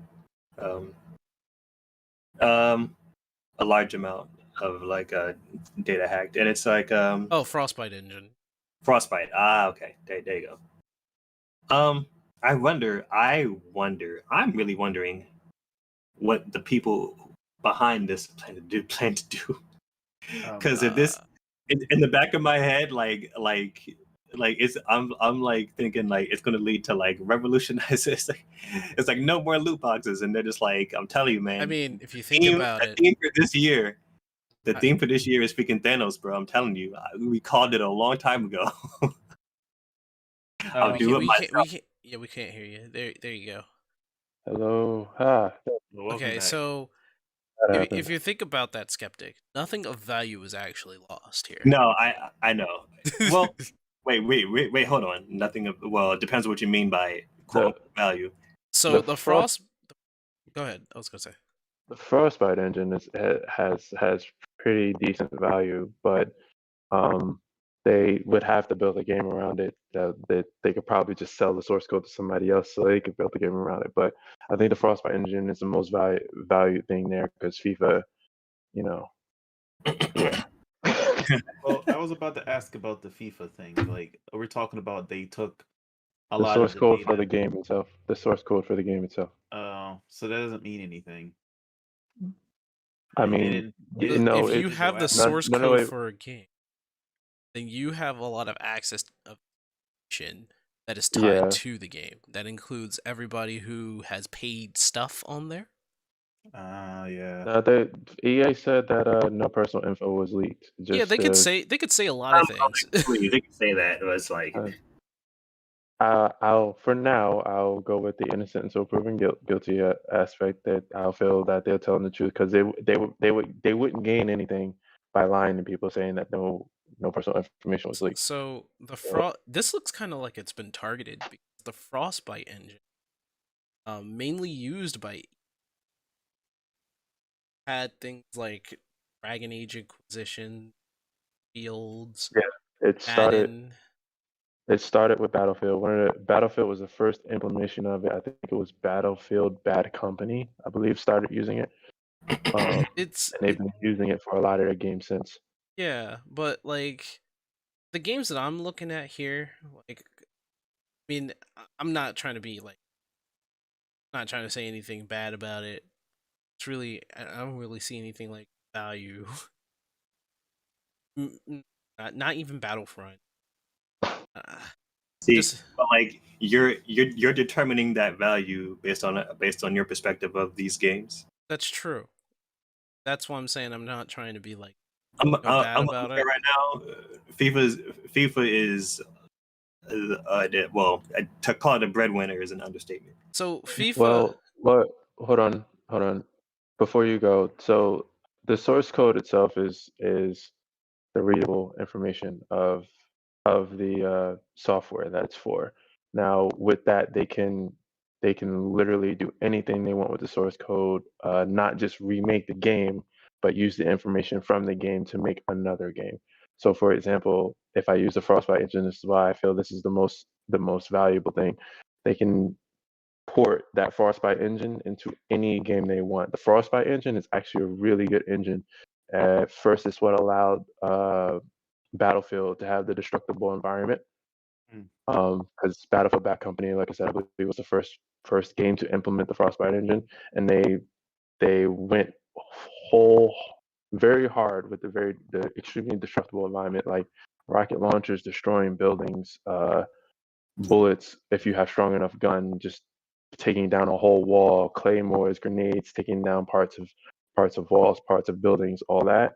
A large amount of like data hacked, and it's like Frostbite engine. Frostbite. Okay, there you go. I wonder. I'm really wondering what the people behind this plan to do. Because if this in the back of my head, like it's I'm like thinking like it's gonna lead to like revolutionize it. It's like no more loot boxes, and they're just like, I'm telling you, man. I mean, if you think about it, the theme for this year is freaking Thanos, bro. I'm telling you, we called it a long time ago. I'll do it myself. We can't hear you. There you go. Hello. Okay, back. so if you think about that, skeptic, nothing of value is actually lost here. No, I know. Well, wait, hold on. Nothing of, well, it depends what you mean by quote value. So the frost. Go ahead. I was gonna say. The Frostbite engine has pretty decent value, but they would have to build a game around it that they could probably just sell the source code to somebody else so they could build a game around it. But I think the Frostbite engine is the most valued thing there because FIFA, you know, yeah. Well, I was about to ask about the FIFA thing. Like, we're talking about they took a The lot source of the code for data. the game itself. The source code for the game itself. So that doesn't mean anything. I Like, mean, they didn't no, If get you to have go the after source no, code wait. for a game, then you have a lot of access of information that is tied Yeah. to the game. That includes everybody who has paid stuff on there. Yeah. EA said that no personal info was leaked. Yeah, they could say a lot of things. Please, they can say that. It was like, For now, I'll go with the innocent until proven guilty aspect. That I'll feel that they're telling the truth because they wouldn't gain anything by lying to people saying that no personal information was leaked. So this looks kind of like it's been targeted because the Frostbite engine, mainly used by, had things like Dragon Age Inquisition, Fields, Yeah, it started. Madden. It started with Battlefield. Battlefield was the first implementation of it. I think it was Battlefield Bad Company, I believe, started using it. And they've been using it for a lot of their games since. Yeah, but like the games that I'm looking at here, like, I mean, I'm not trying to be like, not trying to say anything bad about it. It's really, I don't really see anything like value. Not even Battlefront. see, but like you're determining that value based on your perspective of these games. That's true. That's why I'm saying I'm not trying to be like I'm bad about it right now. FIFA is well, to call it a breadwinner is an understatement. So FIFA. Well, but hold on. Before you go, so the source code itself is the readable information of the software that it's for. Now, with that, they can literally do anything they want with the source code, not just remake the game, but use the information from the game to make another game. So, for example, if I use the Frostbite engine, this is why I feel this is the most valuable thing. They can port that Frostbite engine into any game they want. The Frostbite engine is actually a really good engine. At first, it's what allowed Battlefield to have the destructible environment. Because Battlefield Bad Company, like I said, I believe it was the first game to implement the Frostbite engine, and they went very hard with the extremely destructible environment, like rocket launchers destroying buildings, bullets if you have strong enough gun, just taking down a whole wall, claymores, grenades, taking down parts of walls, parts of buildings, all that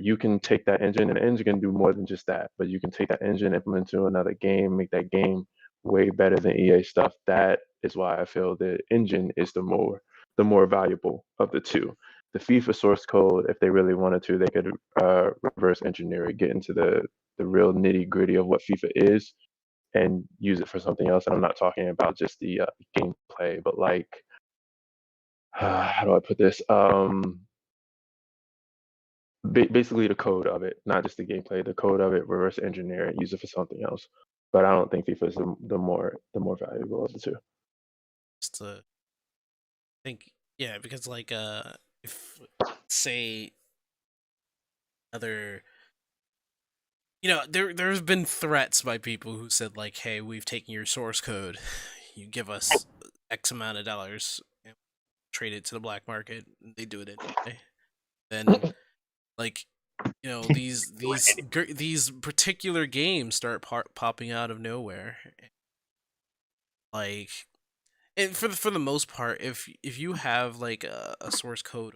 you can take that engine, and the engine can do more than just that, but you can take that engine, implement it to another game, make that game way better than EA stuff. That is why I feel the engine is the more valuable of the two. The FIFA source code, if they really wanted to, they could reverse engineer it, get into the real nitty gritty of what FIFA is, and use it for something else. And I'm not talking about just the gameplay, but like, how do I put this? Basically the code of it, not just the gameplay, the code of it, reverse engineer it, use it for something else. But I don't think FIFA is the more valuable of the two. Just to think, yeah, because like if say other, there's been threats by people who said like, hey, we've taken your source code, you give us X amount of dollars and trade it to the black market, and they do it anyway. Then like, these particular games start popping out of nowhere. Like, and for the most part, if you have like a source code,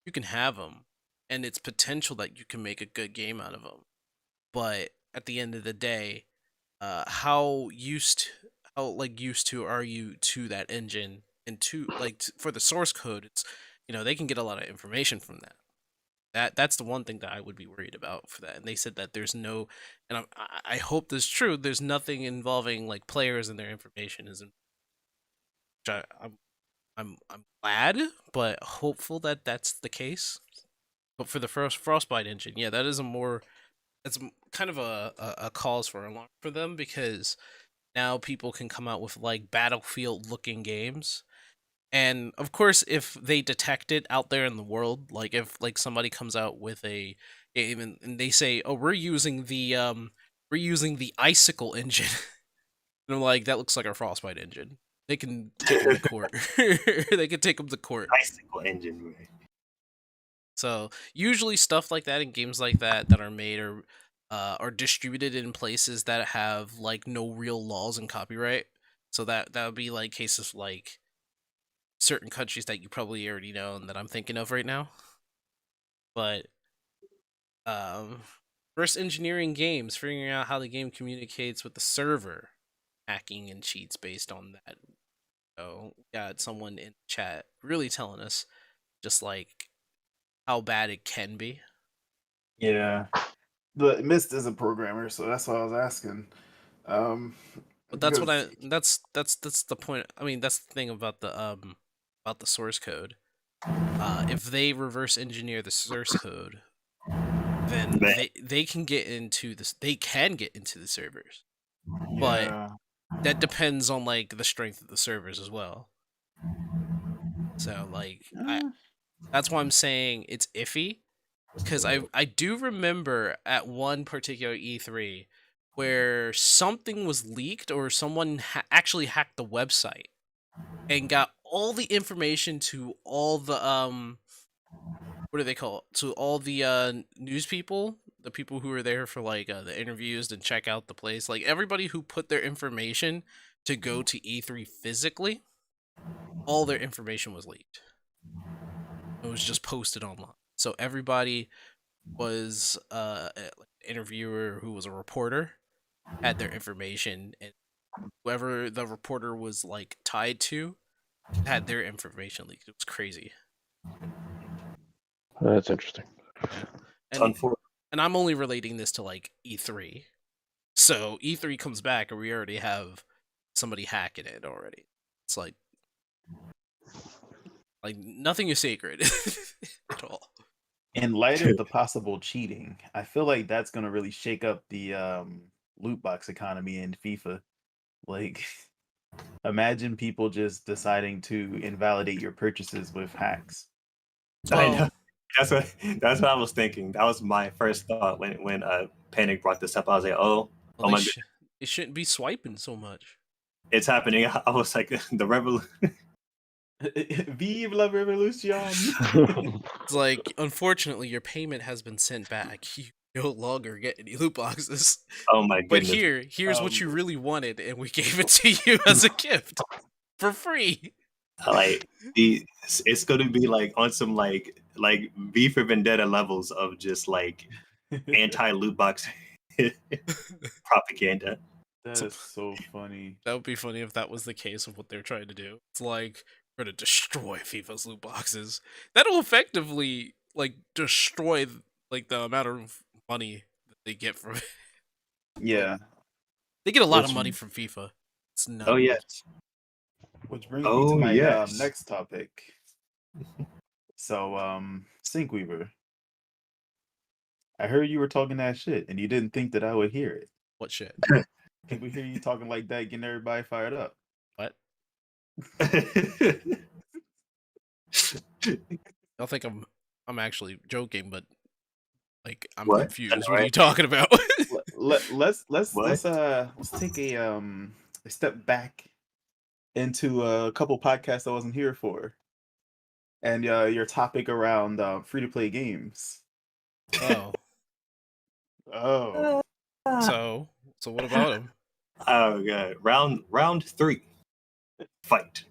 you can have them, and it's potential that you can make a good game out of them. But at the end of the day, how used to are you to that engine, and to like for the source code, it's they can get a lot of information from that. That's the one thing that I would be worried about for that. And they said that there's no, and I hope this is true. There's nothing involving like players and their information I'm I'm glad, but hopeful that that's the case. But for the first Frostbite engine, yeah, that is it's kind of a cause for alarm for them, because now people can come out with like Battlefield looking games. And of course, if they detect it out there in the world, like if like somebody comes out with a game and they say, "Oh, we're using the Icicle engine," and I'm like, "That looks like our Frostbite engine." They can take them to court. They can take them to court. Icicle engine, man. So usually stuff like that in games like that are made or are distributed in places that have like no real laws and copyright. So that would be like cases like certain countries that you probably already know and that I'm thinking of right now. But first engineering games, figuring out how the game communicates with the server, hacking and cheats based on that. So we got someone in chat really telling us just like how bad it can be. Yeah. The Mist is a programmer, so that's why I was asking. But that's what because that's the point. I mean, that's the thing about the source code. If they reverse engineer the source code, then they can get into this. They can get into the servers, but yeah. that depends on like the strength of the servers as well. So like, that's why I'm saying it's iffy, because I do remember at one particular E3 where something was leaked or someone actually hacked the website and got all the information to all the what do they call it? To all the news people, the people who were there for like the interviews and check out the place, like everybody who put their information to go to E3 physically, all their information was leaked. It was just posted online. So everybody was an interviewer who was a reporter had their information, and whoever the reporter was like tied to had their information leaked. It was crazy. That's interesting. Yeah. And I'm only relating this to like E3. So E3 comes back and we already have somebody hacking it already. It's like nothing is sacred at all. In light of the possible cheating, I feel like that's gonna really shake up the loot box economy in FIFA. Like, imagine people just deciding to invalidate your purchases with hacks. I know. That's what I was thinking. That was my first thought when Panic brought this up. I was like, oh my god, it shouldn't be swiping so much. It's happening. I was like, the revolution. Vive la revolution! It's like, unfortunately, your payment has been sent back. You no longer get any loot boxes. Oh my goodness! But here's what you really wanted, and we gave it to you as a gift for free. Like it's gonna be like on some like V for Vendetta levels of just like anti loot box propaganda. That is so funny. That would be funny if that was the case of what they're trying to do. It's like, we're gonna destroy FIFA's loot boxes. That'll effectively like destroy like the amount of money that they get from it. Yeah, they get a lot of money from FIFA. It's nuts. Oh yes. Which brings me to my next topic. So, Syncweaver, I heard you were talking that shit, and you didn't think that I would hear it. What shit? Can we hear you talking like that, getting everybody fired up? What? I think I'm actually joking, but like I'm confused. What are you talking about? Let's take a step back into a couple podcasts I wasn't here for, and your topic around free-to-play games. Oh. So what about him? Oh god, round 3, fight.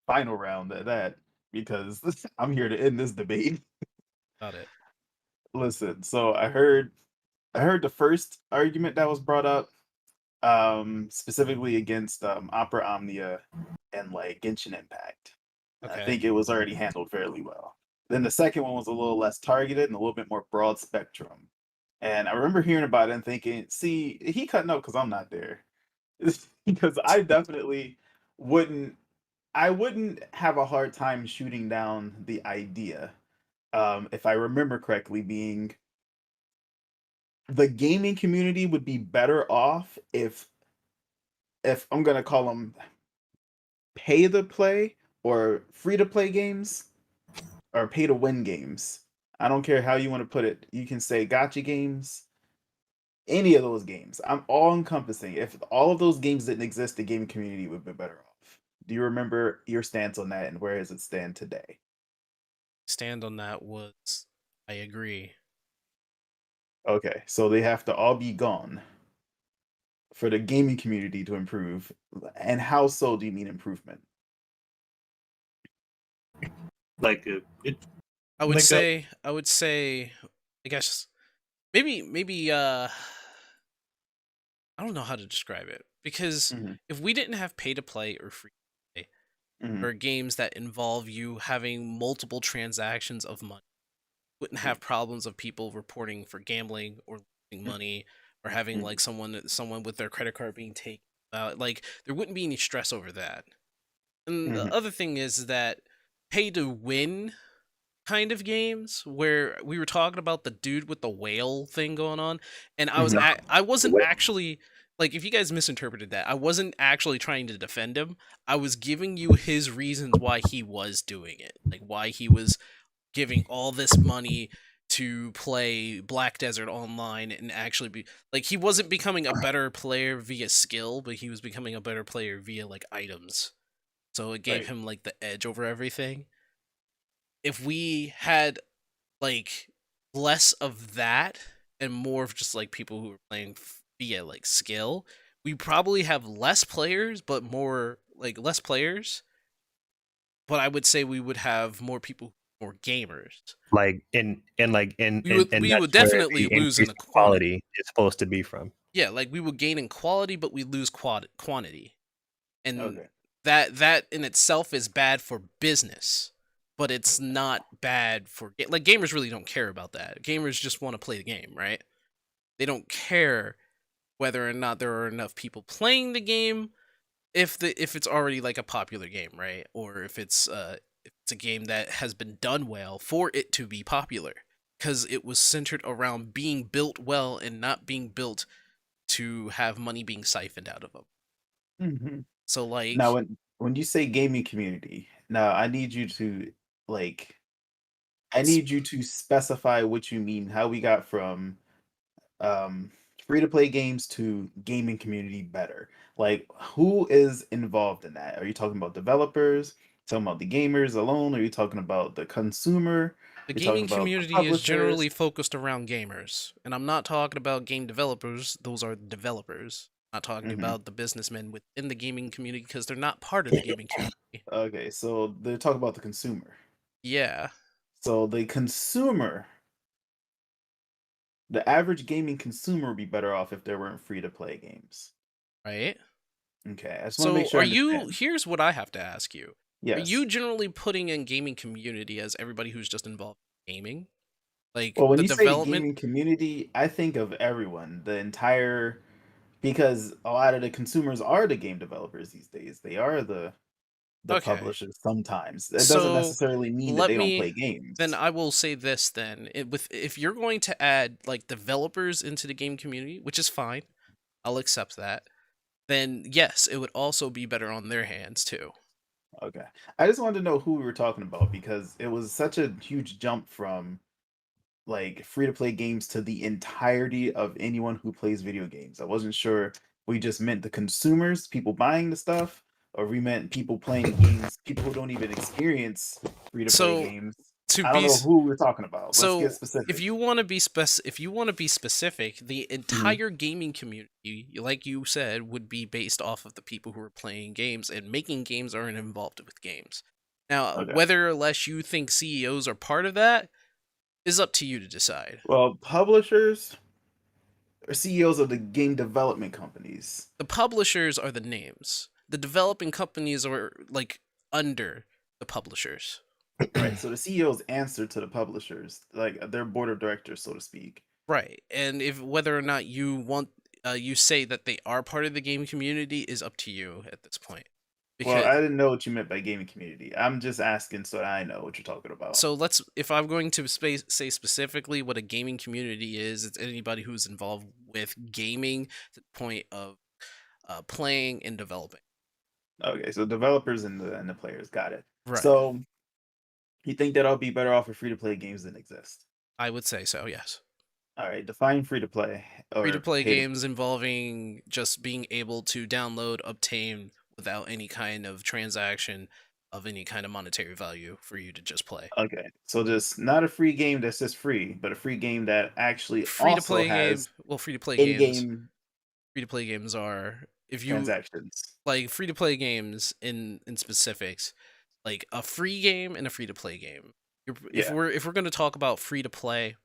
Final round at that, because I'm here to end this debate. Got it. Listen, so I heard the first argument that was brought up, specifically against Opera Omnia and like Genshin Impact. Okay. I think it was already handled fairly well. Then the second one was a little less targeted and a little bit more broad spectrum. And I remember hearing about it and thinking, see, he cutting up because I'm not there. Because I definitely wouldn't I wouldn't have a hard time shooting down the idea, if I remember correctly, being the gaming community would be better off if I'm gonna call them pay to play or free to play games or pay to win games. I don't care how you want to put it. You can say gotcha games, any of those games. I'm all encompassing. If all of those games didn't exist, the gaming community would be better off. Do you remember your stance on that, and where does it stand today? Stand on that was I agree. Okay, so they have to all be gone for the gaming community to improve. And how so do you mean improvement? Like it, I would like say I guess maybe I don't know how to describe it, because Mhm, if we didn't have pay to play or free to play, mhm, or games that involve you having multiple transactions of money, wouldn't have problems of people reporting for gambling or losing money, or having mhm, like someone with their credit card being taken out. Like there wouldn't be any stress over that. And the mhm, other thing is that pay to win kind of games, where we were talking about the dude with the whale thing going on, and mhm, I wasn't well, actually, like, if you guys misinterpreted that, I wasn't actually trying to defend him. I was giving you his reasons why he was doing it, like why he was giving all this money to play Black Desert online and actually be like, he wasn't becoming a better player via skill, but he was becoming a better player via like items. So it gave right. him like the edge over everything. If we had like less of that and more of just like people who are playing via like skill, we probably have less players, but more like less players. But I would say we would have more people, more gamers. like and like and We would that's where definitely the lose in increased the quantity. quality is supposed to be from. Yeah, like we would gain in quality, but we lose quantity, and Okay. that in itself is bad for business. But it's not bad for like gamers really don't care about that. Gamers just want to play the game, right? They don't care whether or not there are enough people playing the game, if it's already like a popular game, right? Or if it's a game that has been done well for it to be popular, because it was centered around being built well and not being built to have money being siphoned out of them. Mhm. So Now, like, when you say gaming community, now I need you to like I s- need you to specify what you mean. How we got from um free to play games to gaming community better. Like who is involved in that? Are you talking about developers? Talking about the gamers alone? Are you talking about the consumer? the You're talking gaming about the community is publishers? generally focused around gamers, and I'm not talking about game developers. Those are developers. I'm not talking Hmm. about the businessmen within the gaming community, because they're not part of the gaming community. Okay, so they're talking about the consumer. Yeah, So the average gaming consumer would be better off if there weren't free to play games. right. Okay, I just want to make So sure are I you, understand. here's what I have to ask you. Are Yes. you generally putting in gaming community as everybody who's just involved in gaming? Like Well, when the you say development? gaming community, I think of everyone, the entire because a lot of the consumers are the game developers these days. They are the Okay. publishers sometimes. It doesn't So necessarily mean that let they don't me play then games. I will say this then. If you're going to add like developers into the game community, which is fine, I'll accept that. Then yes, it would also be better on their hands too. Okay. I just wanted to know who we were talking about because it was such a huge jump from like free to play games to the entirety of anyone who plays video games. I wasn't sure we just meant the consumers, people buying the stuff, or we meant people playing games, people who don't even experience free to play So games. to I don't be know who we're talking about. Let's get So specific. if you want to be specific, the Mhm. entire gaming community, like you said, would be based off of the people who are playing games and making games or involved with games. Now, Okay. whether or less you think CEOs are part of that is up to you to decide. Well, publishers or CEOs of the game development companies. The publishers are the names. The developing companies are like under the publishers. Right. So the CEOs answer to the publishers, like their board of directors, so to speak. Right. And if whether or not you want you say that they are part of the game community is up to you at this point. Well, Because I didn't know what you meant by gaming community. I'm just asking so that I know what you're talking about. so if I'm going to say specifically what a gaming community is, it's anybody who's involved with gaming to the point of playing and developing. Okay, so developers and the players, got it. Right. So you think that I'll be better off if free to play games didn't exist? I would say so, yes. All right, define free to play or Free to play pay games involving just being able to download, obtain without any kind of transaction of any kind of monetary value for you to just play. Okay, so just not a free game that's just free, but a free game that actually Free to also play game. has Well, free to play games. in-game Free to play games are if you transactions. like free to play games in specifics, like a free game and a free to play game. If Yeah. we're going to talk about free to play,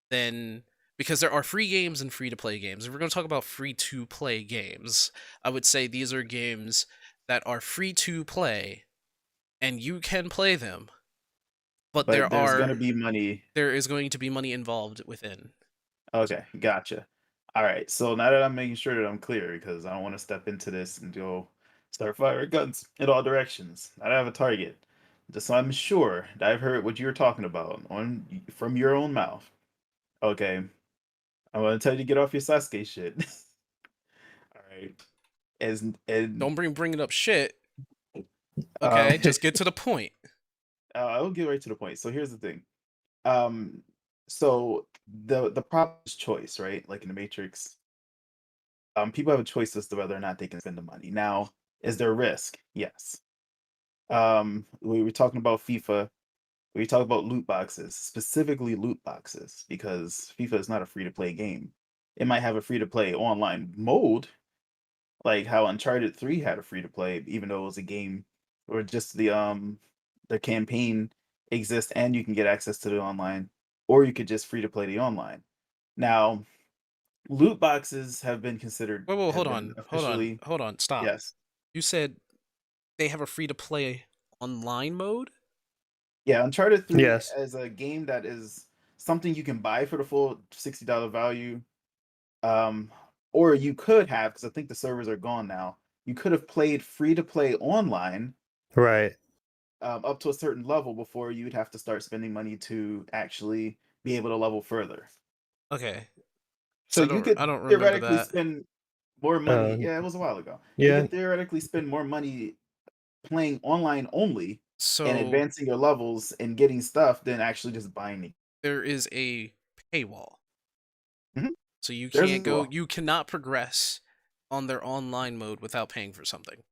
then because there are free games and free to play games, if we're going to talk about free to play games, I would say these are games that are free to play and you can play them, but But there's going to be money. there is going to be money involved within. Okay, gotcha. All right, so now that I'm making sure that I'm clear, because I don't want to step into this and go start firing guns in all directions. Now that I have a target, just so I'm sure that I've heard what you were talking about from your own mouth. Okay, I'm gonna tell you to get off your Sasuke shit. All right, and Don't bring up shit. Okay, just get to the point. I'll get right to the point. So here's the thing. Um, so the problem is choice, right? Like in the Matrix, people have a choice as to whether or not they can spend the money. Now, is there risk? Yes. We were talking about FIFA. We talk about loot boxes, specifically loot boxes, because FIFA is not a free to play game. It might have a free to play online mode, like how Uncharted 3 had a free to play, even though it was a game or just the campaign exists and you can get access to the online, or you could just free to play the online. Now, loot boxes have been considered. Whoa, have hold been on, officially, hold on, stop. Yes. You said they have a free to play online mode? Yeah, Uncharted 3 Yes. is a game that is something you can buy for the full $60 value. Or you could have, because I think the servers are gone now, you could have played free to play online Right. up to a certain level before you'd have to start spending money to actually be able to level further. Okay. So I you could don't remember theoretically that. spend more money. Yeah, it was a while ago. You Yeah. could theoretically spend more money playing online only and So advancing your levels and getting stuff than actually just buying it. there is a paywall. Mhm. So you There's can't a go. paywall. You cannot progress on their online mode without paying for something.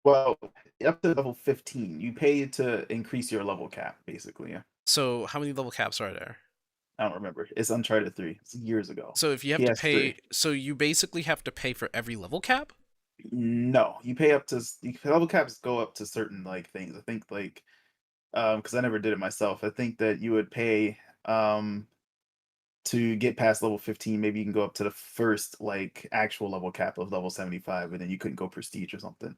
Well, up to level 15, you pay to increase your level cap, basically. Yeah. So how many level caps are there? I don't remember. It's Uncharted 3. It's years ago. So if you have to PS3. pay, so you basically have to pay for every level cap? No, you pay up to level caps go up to certain like things. I think like because I never did it myself. I think that you would pay to get past level 15. Maybe you can go up to the first like actual level cap of level 75, and then you couldn't go prestige or something.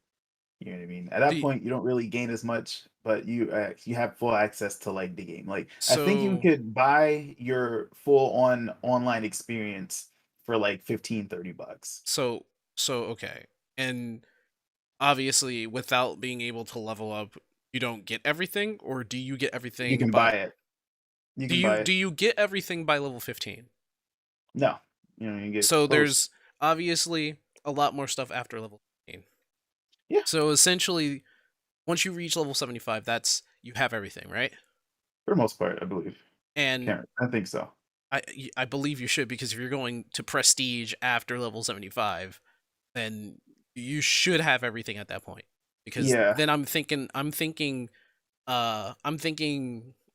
You know what I mean? At that point, you don't really gain as much, but you have full access to like the game. Like I think you So could buy your full on online experience for like $15-$30. so okay. And obviously without being able to level up, you don't get everything, or do you get everything You can buy it. You can buy it. do you get everything by level 15? No, you get So close. there's obviously a lot more stuff after level 15. Yeah. So essentially, once you reach level 75, that's you have everything, right? For the most part, I believe. And I think so. I believe you should, because if you're going to prestige after level 75, then you should have everything at that point. Because Yeah. then I'm thinking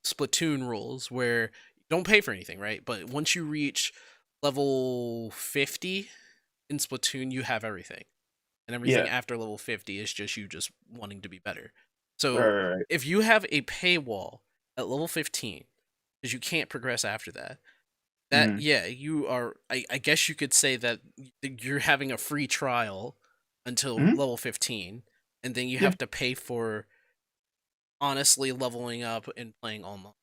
Splatoon rules where you don't pay for anything, right? But once you reach level 50 in Splatoon, you have everything. And everything Yeah. after level 50 is just you just wanting to be better. So Right. if you have a paywall at level 15, because you can't progress after that, Mhm. yeah, you are. I guess you could say that you're having a free trial until Mhm. level 15, and then you Yeah. have to pay for honestly leveling up and playing online.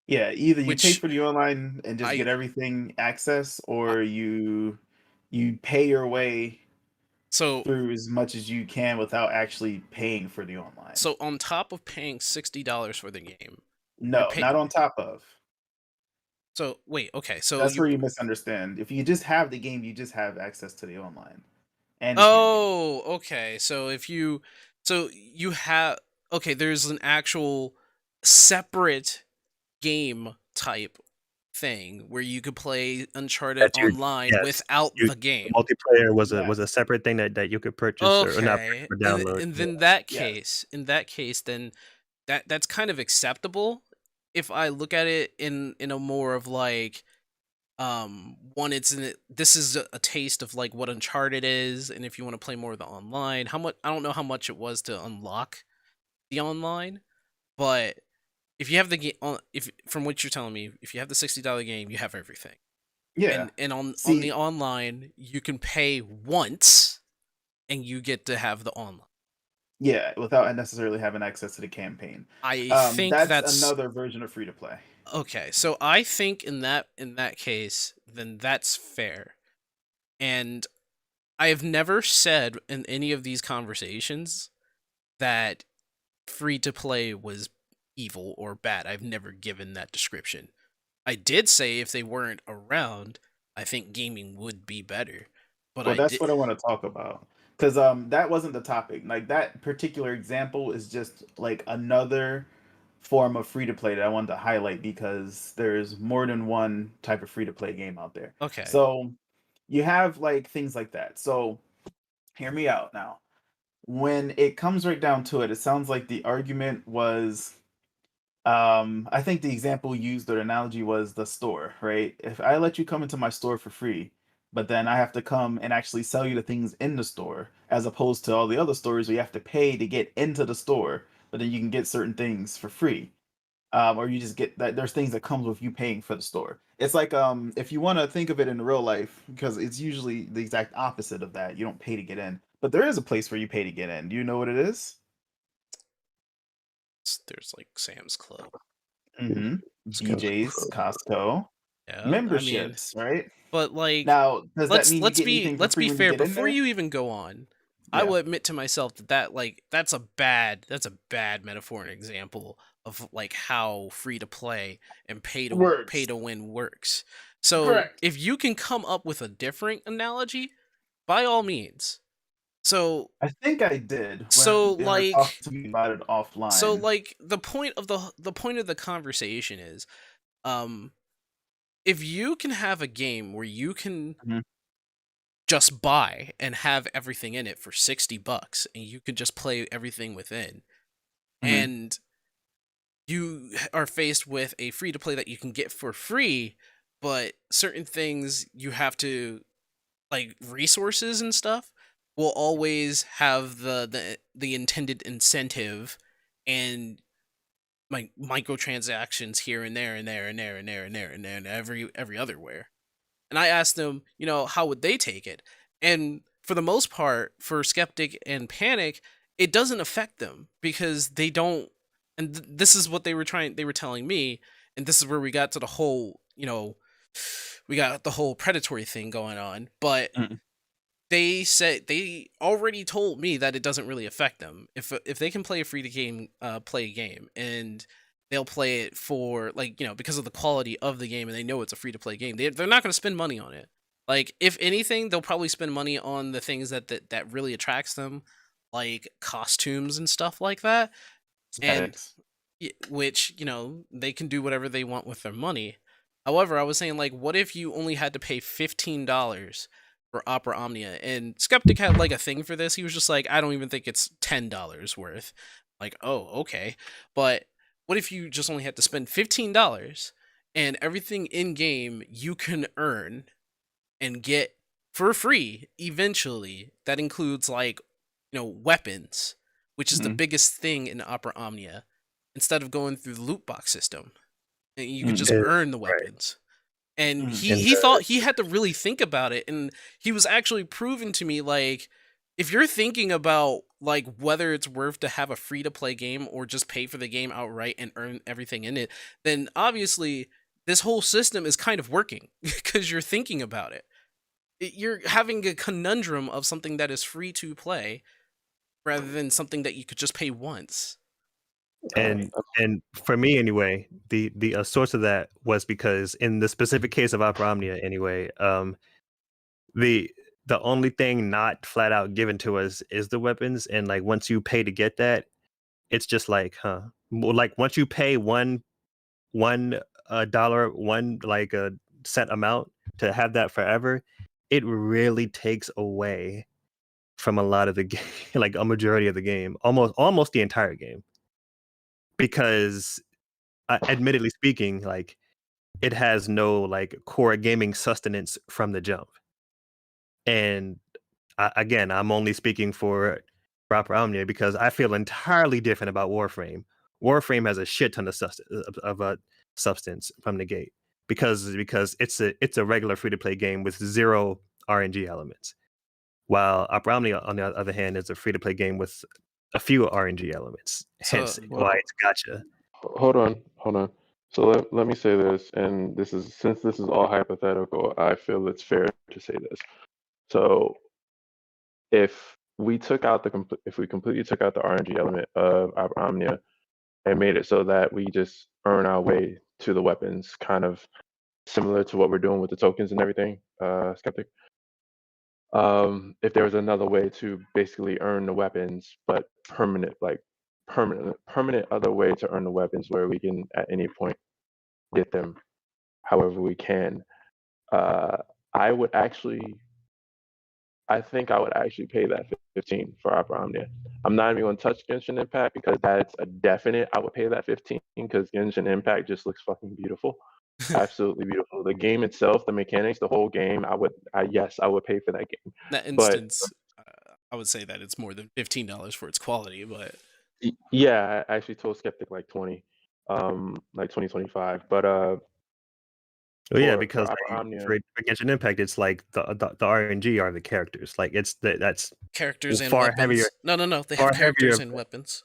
Yeah, either you pay Which for the online and just I get everything access, or you pay your way So through as much as you can without actually paying for the online. So on top of paying $60 for the game, no, not on top of. So wait, okay. So that's where you misunderstand. If you just have the game, you just have access to the online. And okay. So you have there's an actual separate game type thing where you could play Uncharted online without the game. The multiplayer was a separate thing that you could purchase or not or download. And then in that case, then that's kind of acceptable if I look at it in a more of like this is a taste of like what Uncharted is, and if you want to play more of the online, I don't know how much it was to unlock the online, but if you have the game if from what you're telling me, if you have the $60 game, you have everything. Yeah. And on the online, you can pay once and you get to have the online. Yeah, without necessarily having access to the campaign. I think that's another version of free to play. Okay, so I think in that case, then that's fair. And I have never said in any of these conversations that free to play was evil or bad. I've never given that description. I did say if they weren't around, I think gaming would be better. But that's what I want to talk about. Because that wasn't the topic. Like that particular example is just like another form of free to play that I wanted to highlight because there's more than one type of free to play game out there. Okay. So you have like things like that. So hear me out now. When it comes right down to it, it sounds like the argument was I think the example used or analogy was the store, right? If I let you come into my store for free, but then I have to come and actually sell you the things in the store, as opposed to all the other stores where you have to pay to get into the store, but then you can get certain things for free. Or you just get that there's things that comes with you paying for the store. It's like if you want to think of it in real life, because it's usually the exact opposite of that. You don't pay to get in, but there is a place where you pay to get in. Do you know what it is? There's like Sam's Club, BJ's, Costco, memberships, right? But like now, let's be fair. Before you even go on, I will admit to myself that that's a bad metaphor and example of like how free to play and pay to win works. So if you can come up with a different analogy, by all means. So I think I did. So like to me about it offline. So like the point of the conversation is, if you can have a game where you can just buy and have everything in it for $60 and you can just play everything within, and you are faced with a free to play that you can get for free, but certain things you have to, like resources and stuff, will always have the intended incentive and like microtransactions here and there and there and there and there and there and there and every other where. And I asked them, how would they take it? And for the most part, for Skeptic and Panic, it doesn't affect them because they don't. And this is what they were telling me, and this is where we got to the whole, we got the whole predatory thing going on. But they said they already told me that it doesn't really affect them if they can play a free to game, play a game, and they'll play it for because of the quality of the game, and they know it's a free to play game. They're not going to spend money on it. Like if anything, they'll probably spend money on the things that really attracts them, like costumes and stuff like that, and which they can do whatever they want with their money. However, I was saying what if you only had to pay $15 for Opera Omnia? And Skeptic had a thing for this. He was just like, I don't even think it's $10 worth. Like, oh, okay. But what if you just only had to spend $15 and everything in game you can earn and get for free eventually? That includes weapons, which is the biggest thing in Opera Omnia, instead of going through the loot box system. And you can just earn the weapons. And he thought he had to really think about it, and he was actually proving to me if you're thinking about whether it's worth to have a free to play game or just pay for the game outright and earn everything in it, then obviously this whole system is kind of working because you're thinking about it. you're having a conundrum of something that is free to play rather than something that you could just pay once. And for me anyway, the source of that was because in the specific case of Opera Omnia anyway, the only thing not flat out given to us is the weapons, and like once you pay to get that, it's just like, like once you pay one dollar, one like a set amount to have that forever, it really takes away from a lot of the game, like a majority of the game, almost the entire game. Because admittedly speaking, like it has no like core gaming sustenance from the jump. And again, I'm only speaking for Opera Omnia because I feel entirely different about Warframe. Warframe has a shit ton of substance from the gate because it's a regular free to play game with zero RNG elements, while Opera Omnia on the other hand is a free to play game with a few RNG elements. Hence why it's gotcha. Hold on. So let me say this, and since this is all hypothetical, I feel it's fair to say this. So if we completely took out the RNG element of Opera Omnia and made it so that we just earn our way to the weapons, kind of similar to what we're doing with the tokens and everything, Skeptic. If there was another way to basically earn the weapons, but permanent other way to earn the weapons where we can at any point get them however we can, I think I would actually pay that 15 for Opera Omnia. I'm not even going to touch Genshin Impact because that's a definite. I would pay that 15 because Genshin Impact just looks fucking beautiful, absolutely beautiful. The game itself, the mechanics, the whole game. I would pay for that game. That instance, I would say that it's more than $15 for its quality, but yeah, I actually told Skeptic like 20, like 2025, but well, yeah, because for Genshin Impact, it's like the RNG are the characters. Like that's characters and far weapons. Heavier. No, they have characters and weapons.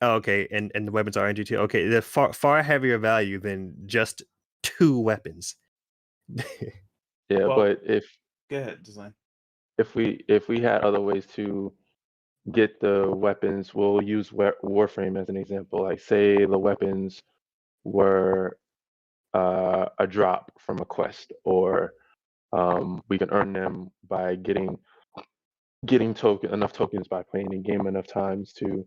Oh, okay, and the weapons are RNG too. Okay, they're far heavier value than just 2 weapons. Yeah, well, but go ahead, Design. If we had other ways to get the weapons, we'll use Warframe as an example. Like say the weapons were a drop from a quest, or we can earn them by getting enough tokens by playing the game enough times to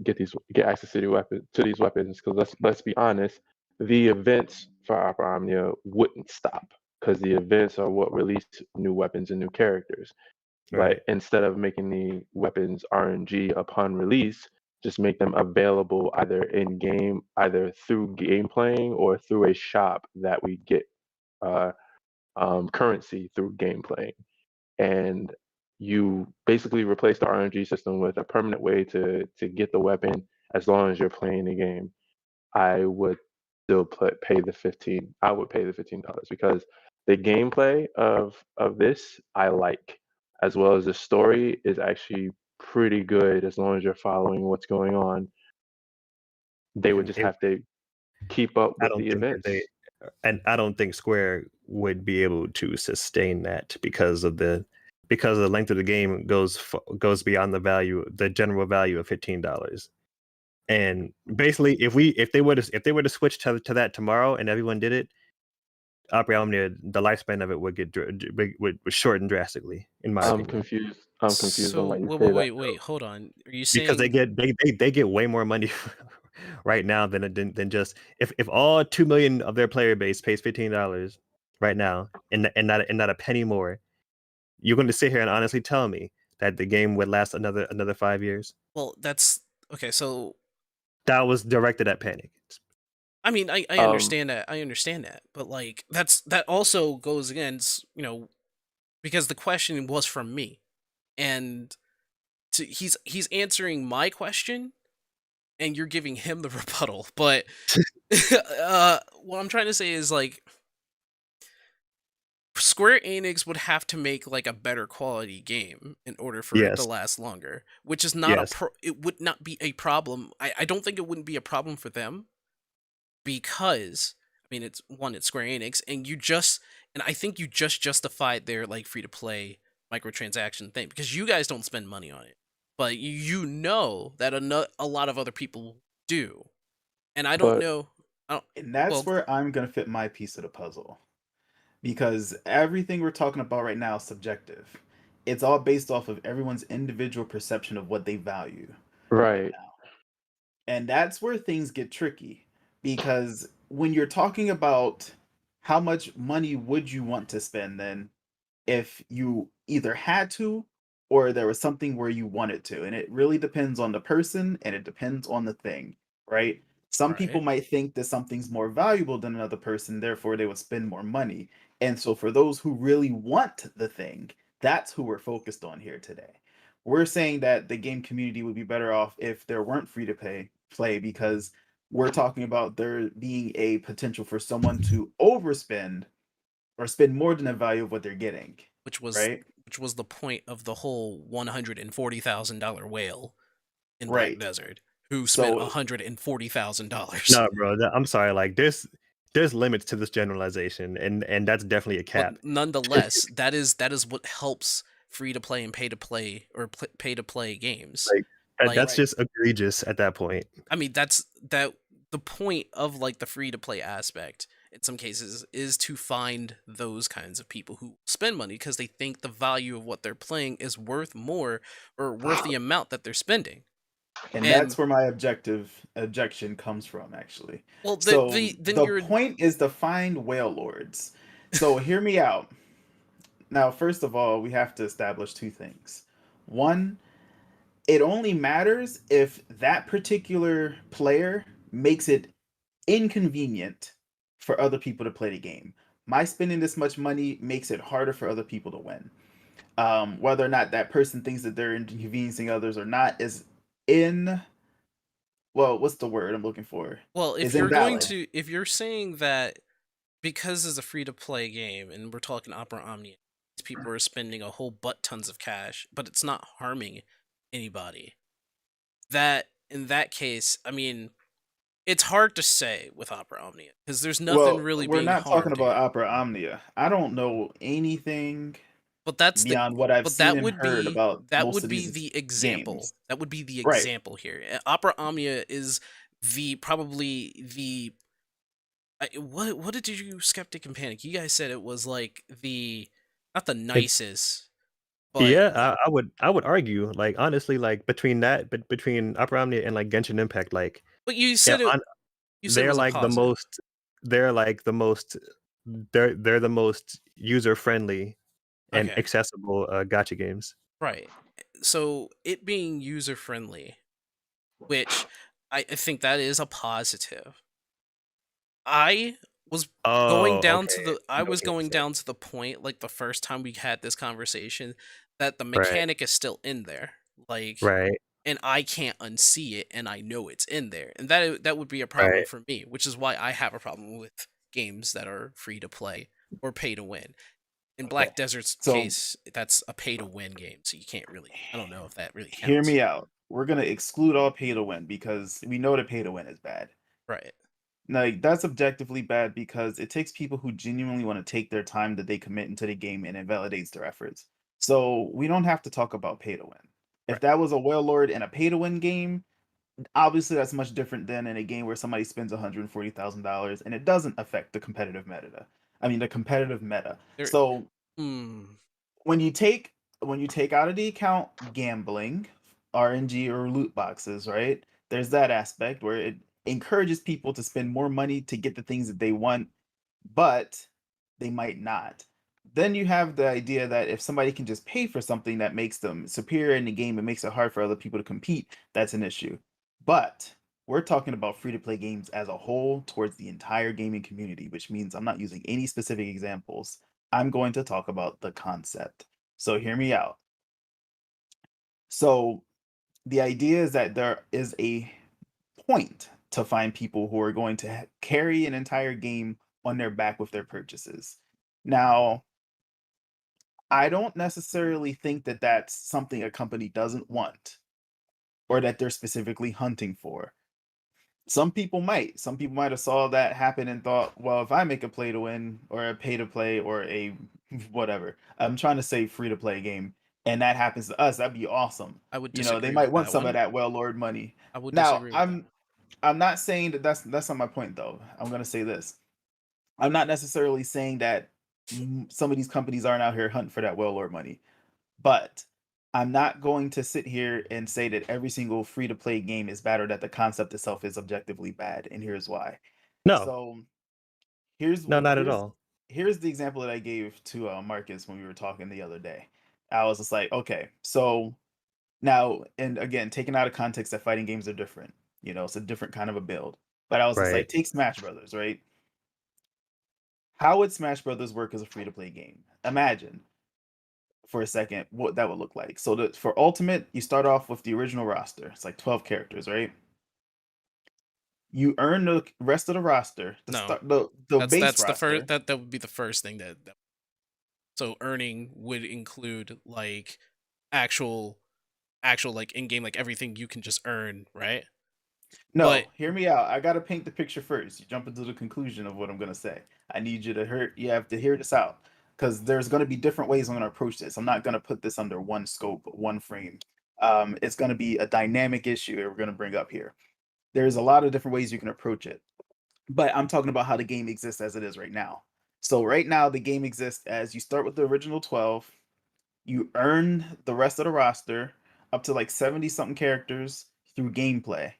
get access to these weapons. Because let's be honest, the events for Opera Omnia wouldn't stop because the events are what release new weapons and new characters. Right. But instead of making the weapons RNG upon release, just make them available either in game, either through game playing or through a shop that we get currency through game playing. And you basically replace the RNG system with a permanent way to get the weapon as long as you're playing the game. I would still pay the 15. I would pay the $15 because the gameplay of this I like, as well as the story is actually pretty good as long as you're following what's going on. They would just have to keep up with the events. And I don't think Square would be able to sustain that because the length of the game goes beyond the general value of $15. And basically, if they were to switch to that tomorrow and everyone did it, Opera Omnia, the lifespan of it would shorten drastically. In my opinion, I'm confused. So wait, hold on. Are you saying because they get way more money right now than just if all 2 million of their player base pays $15 right now and not a penny more, you're going to sit here and honestly tell me that the game would last another 5 years? Well, that's okay. So that was directed at Panic. I mean, I understand that. I understand that, but like that also goes against, because the question was from me, and he's answering my question, and you're giving him the rebuttal. But what I'm trying to say is like Square Enix would have to make like a better quality game in order for it to last longer, which is not it would not be a problem. I don't think it wouldn't be a problem for them. Because I mean, it's Square Enix, and And I think you just justified their like free to play microtransaction thing because you guys don't spend money on it, but you know that a lot of other people do, and I don't But know. I don't, And that's well, where I'm gonna fit my piece of the puzzle. Because everything we're talking about right now is subjective. It's all based off of everyone's individual perception of what they value right right, now. And that's where things get tricky because when you're talking about how much money would you want to spend then if you either had to or there was something where you wanted to. And it really depends on the person and it depends on the thing, right? Some people right. might think that something's more valuable than another person, therefore they would spend more money. And so for those who really want the thing, that's who we're focused on here today. We're saying that the game community would be better off if there weren't free to play because we're talking about there being a potential for someone to overspend or spend more than the value of what they're getting, which was right? which was the point of the whole $140,000 whale in Black Right. Desert, who spent So $140,000. No, bro. I'm sorry. Like there's limits to this generalization, and that's definitely a But cap. nonetheless, that is what helps free to play and pay to play or pay to play games. Like Like, that's just egregious at that point. I mean, that's the point of like the free to play aspect in some cases is to find those kinds of people who spend money because they think the value of what they're playing is worth more or worth the amount that they're spending. and And that's where my objection comes from actually. well, So then the you're point is to find whale lords. So hear me out. Now, first of all, we have to establish two things. One, it only matters if that particular player makes it inconvenient for other people to play the game. My spending this much money makes it harder for other people to win. Whether or not that person thinks that they're inconveniencing others or not is in well, what's the word I'm looking for? well, Is invalid. if you're saying that because it's a free to play game and we're talking Opera Omnia, these people are spending a whole butt tons of cash, but it's not harming anybody. That in that case, I mean, it's hard to say with Opera Omnia because there's nothing Well, really we're being not talking harmed about here. Opera Omnia. I don't know anything But that's the beyond what I've but seen and heard about that most would of be these the example. games. That would be the Right. example here. Opera Omnia is the probably the what did you Skeptic and Panic? You guys said it was like the not the nicest, but Yeah, I would argue, like honestly, like between that, but between Upper Omnia and like Genshin Impact, like you yeah, said it you said it they're was a like the positive. most, they're like the most, they're the most user friendly and Okay. accessible gacha games. Right. So it being user friendly, which I think that is a positive. I was going Oh, down okay. to the I know what you're saying. point like the first time we had this conversation that the Right, mechanic is still in there. Like right, and I can't unsee it and I know it's in there. And that would be a problem right, for me, which is why I have a problem with games that are free to play or pay to win. In Okay. Black Desert's So case, that's a pay to win game, so you can't really I don't know if that really hear counts. me out. We're gonna exclude all pay to win because we know that pay to win is bad. Right. Like that's objectively bad because it takes people who genuinely want to take their time that they commit into the game and it validates their efforts. So we don't have to talk about pay to win. If Right. that was a whale lord in a pay to win game, obviously that's much different than in a game where somebody spends $140,000 and it doesn't affect the competitive meta. I mean the competitive meta. There So hmm. when you take out of the account gambling, RNG or loot boxes, right? There's that aspect where it encourages people to spend more money to get the things that they want, but they might not. Then you have the idea that if somebody can just pay for something that makes them superior in the game and makes it hard for other people to compete, that's an issue. But we're talking about free to play games as a whole towards the entire gaming community, which means I'm not using any specific examples. I'm going to talk about the concept. So hear me out. So the idea is that there is a point to find people who are going to carry an entire game on their back with their purchases. Now, I don't necessarily think that that's something a company doesn't want or that they're specifically hunting for. Some people might. Some people might have saw that happen and thought, well, if I make a play to win or a pay to play or a whatever, I'm trying to say free to play game, and that happens to us, that'd be awesome. I would You know, they disagree might with want that some of one. that well-lord money. I would Now, disagree with that. I'm not saying that that's not my point though. I'm gonna say this. I'm not necessarily saying that some of these companies aren't out here hunting for that well-lord money. But I'm not going to sit here and say that every single free to play game is bad or that the concept itself is objectively bad, and here's why. No, So here's no, not at here's all. here's the example that I gave to Marcus when we were talking the other day. I was just like, okay, so now, and again, taking out of context that fighting games are different. You know, it's a different kind of a build. But I was just Right. like, take Smash Brothers, right? How would Smash Brothers work as a free to play game? Imagine for a second what that would look like. So for Ultimate, you start off with the original roster. It's like 12 characters, right? You earn the rest of the roster. No, The base that's the first. roster. That would be the first thing that. So earning would include like actual like in game, like everything you can just earn, right? No, But hear me out. I gotta paint the picture first. You jump into the conclusion of what I'm gonna say. I need you to hear. You have to hear this out because there's gonna be different ways I'm gonna approach this. I'm not gonna put this under one scope, one frame. It's gonna be a dynamic issue that we're gonna bring up here. There's a lot of different ways you can approach it, but I'm talking about how the game exists as it is right now. So right now the game exists as you start with the original 12, you earn the rest of the roster up to like 70 something characters through gameplay.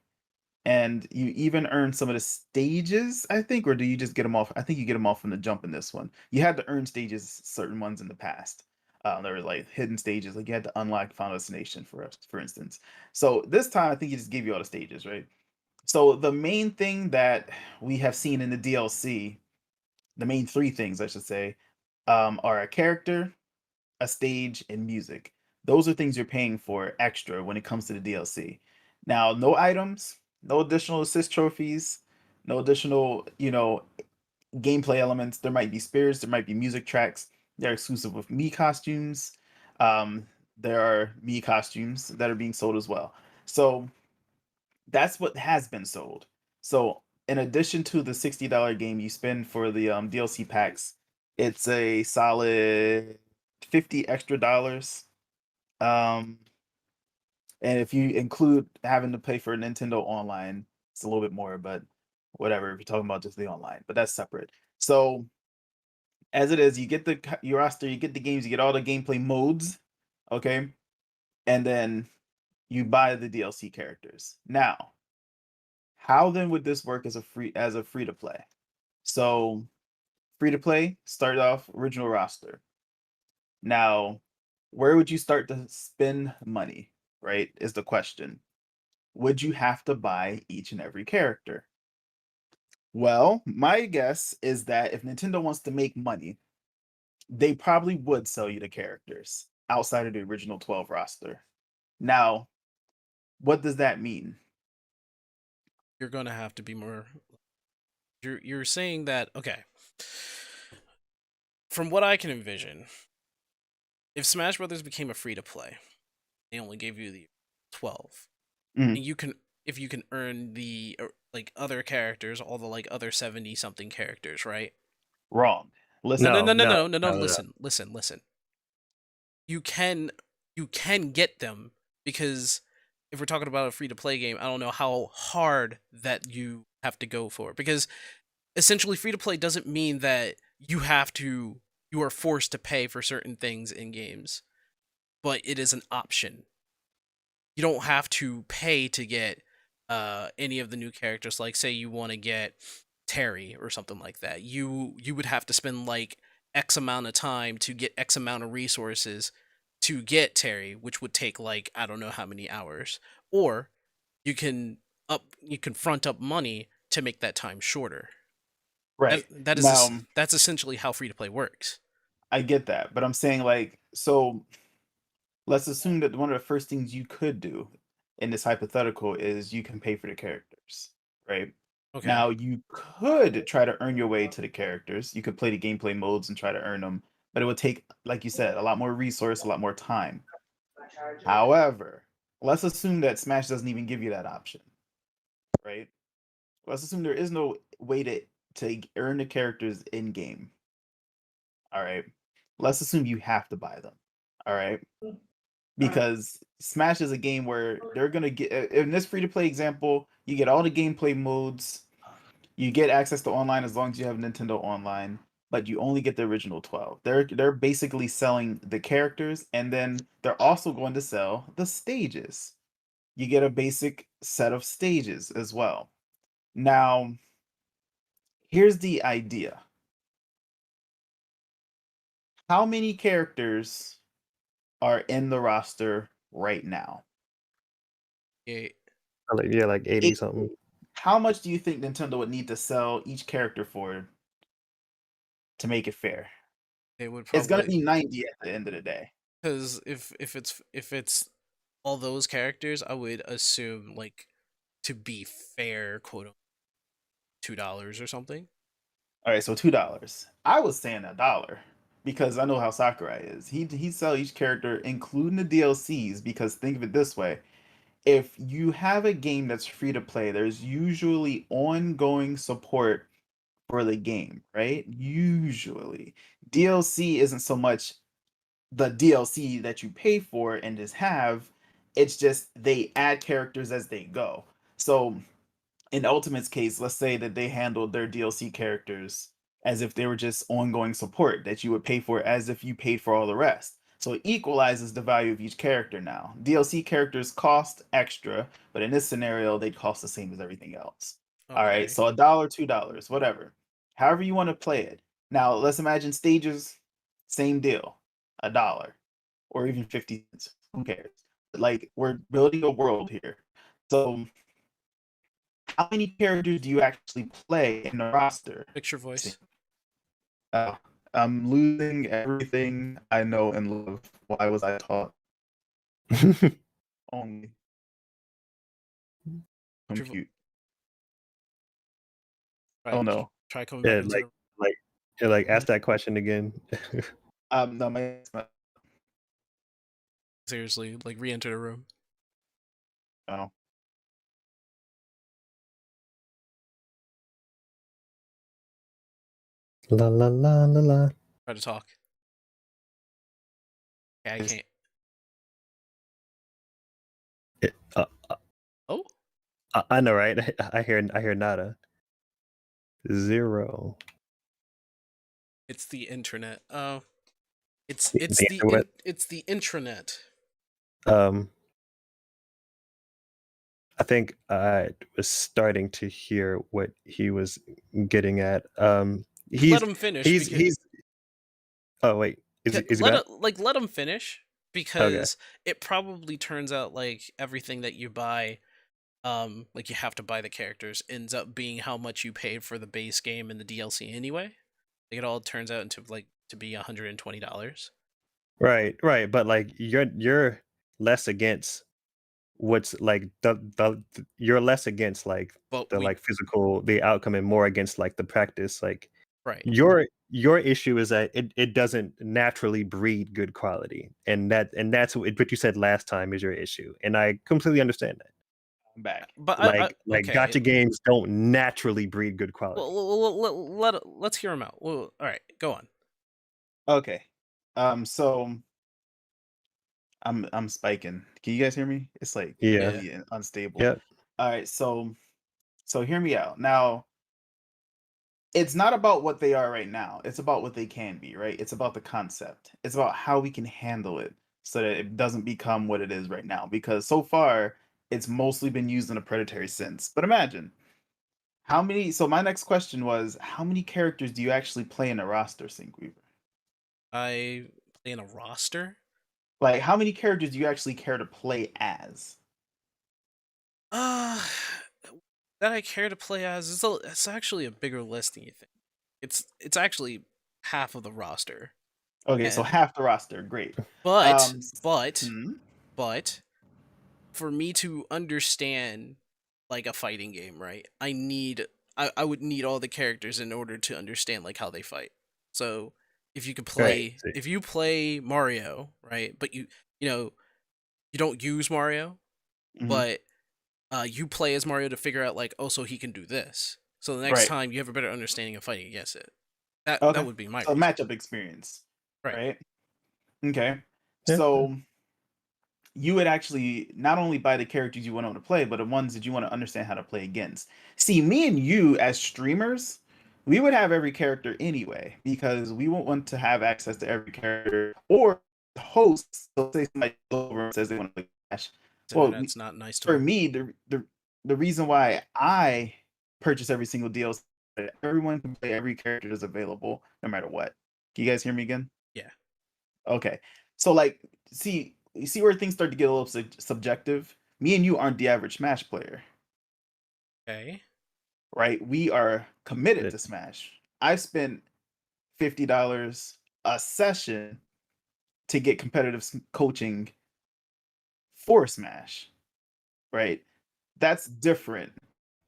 And you even earn some of the stages, I think, or do you just get them off? I think you get them off from the jump in this one. You had to earn stages, certain ones in the past. There were like hidden stages, like you had to unlock Final Destination for instance. So this time, I think he just gave you all the stages, right? So the main thing that we have seen in the DLC, the main three things I should say, are a character, a stage, and music. Those are things you're paying for extra when it comes to the DLC. Now, no items, no additional assist trophies, no additional, gameplay elements. There might be spirits, there might be music tracks. They're exclusive with Mii costumes. Um, there are Mii costumes that are being sold as well. So that's what has been sold. So in addition to the $60 game you spend for the DLC packs, it's a solid 50 extra dollars. Um, and if you include having to pay for Nintendo Online, it's a little bit more, but whatever. If you're talking about just the online, but that's separate. So as it is, you get your roster, you get the games, you get all the gameplay modes, okay, and then you buy the DLC characters. Now, how then would this work as a free to play? So free to play, start off original roster. Now, where would you start to spend money, right? Is the question. Would you have to buy each and every character? Well, my guess is that if Nintendo wants to make money, they probably would sell you the characters outside of the original 12 roster. Now, what does that mean? you're going to have to be more. You're saying that, okay. From what I can envision, if Smash Brothers became a free to play, they only gave you the 12. Mhm. And you can, if you can earn the like other characters, all the like other 70 something characters, right? Wrong. Listen. No. Listen. You can get them, because if we're talking about a free to play game, I don't know how hard that you have to go for, because essentially free to play doesn't mean that you are forced to pay for certain things in games, but it is an option. You don't have to pay to get any of the new characters. Like, say you want to get Terry or something like that, you would have to spend like X amount of time to get X amount of resources to get Terry, which would take like I don't know how many hours. Or you can front up money to make that time shorter. Right. That's Now, essentially how free to play works. I get that, but I'm saying like, so let's assume that one of the first things you could do in this hypothetical is you can pay for the characters, right? Okay. Now you could try to earn your way to the characters. You could play the gameplay modes and try to earn them, but it would take, like you said, a lot more resource, a lot more time. However, let's assume that Smash doesn't even give you that option, right? Let's assume there is no way to earn the characters in game. All right. Let's assume you have to buy them. All right. Because Smash is a game where they're gonna get in this free to play example, you get all the gameplay modes, you get access to online as long as you have Nintendo Online, but you only get the original 12. They're basically selling the characters, and then they're also going to sell the stages. You get a basic set of stages as well. Now, here's the idea. How many characters are in the roster right now? Yeah, Yeah, like 80 something. How much do you think Nintendo would need to sell each character for to make it fair? it would It's gonna probably be 90 at the end of the day. because if it's all those characters, I would assume like to be fair, quote unquote, $2 or something. All right, so $2. I was saying $1 because I know how Sakurai is. He sell each character, including the DLCs. Because think of it this way: if you have a game that's free to play, there's usually ongoing support for the game, right? Usually, DLC isn't so much the DLC that you pay for and just have. It's just they add characters as they go. So in Ultimate's case, let's say that they handled their DLC characters as if they were just ongoing support that you would pay for as if you paid for all the rest. So it equalizes the value of each character now. DLC characters cost extra, but in this scenario, they cost the same as everything else. All right, so $1, $2, whatever. However you want to play it. Now let's imagine stages, same deal, $1 or even 50 cents. Who cares? Like we're building a world here. So how many characters do you actually play in the roster? Fix your voice. I'm losing everything I know and love. Why was I taught? Only compute. Oh no. Try coming back into like ask that question again. No, seriously, like re-enter the room. Oh. La la la la la. Try to talk. Okay, I can't. Oh, I know, right? I hear nada. 0. it's the internet. It's The internet. it's the intranet. I think I was starting to hear what he was getting at. Let him finish. He's. Oh wait, is he back? Let him finish because it probably turns out like everything that you buy, like you have to buy the characters ends up being how much you paid for the base game and the DLC anyway. Like it all turns out into like to be $120. Right, but like you're less against what's like the you're less against like like physical the outcome and more against like the practice. Like right. Your issue is that it doesn't naturally breed good quality, and that's what you said last time is your issue, and I completely understand that. I'm back. But gotcha games don't naturally breed good quality. Well, let's hear him out. Well, all right, go on. Okay. So I'm spiking. Can you guys hear me? It's like really unstable. Yep. All right, so hear me out. Now, it's not about what they are right now. It's about what they can be, right? It's about the concept. It's about how we can handle it so that it doesn't become what it is right now. Because so far, it's mostly been used in a predatory sense. But imagine how many. So my next question was, how many characters do you actually play in a roster, Syncweaver? I play in a roster. Like, how many characters do you actually care to play as? That I care to play as it's actually a bigger list than you think. It's actually half of the roster. Okay, so half the roster, great. But for me to understand like a fighting game, right? I would need all the characters in order to understand like how they fight. So if you could play if you play Mario, right? But you don't use Mario, but you play as Mario to figure out like, oh, so he can do this. So the next Right. time you have a better understanding of fighting against it. That Okay. would be my So reason. matchup experience. Right. Right. Okay. Yeah. So you would actually not only buy the characters you want to play, but the ones that you want to understand how to play against. See, me and you as streamers, we would have every character anyway, because we won't want to have access to every character, or the hosts. So say somebody over says they want to play Smash. So Well, that's not nice to for me, the reason why I purchase every single DLC, that everyone can play every character that's available, no matter what. Can you guys hear me again? Yeah. Okay. So like, you see where things start to get a little subjective. Me and you aren't the average Smash player, Okay. right? We are committed Good. to Smash. I spent $50 a session to get competitive coaching for Smash, right? That's different.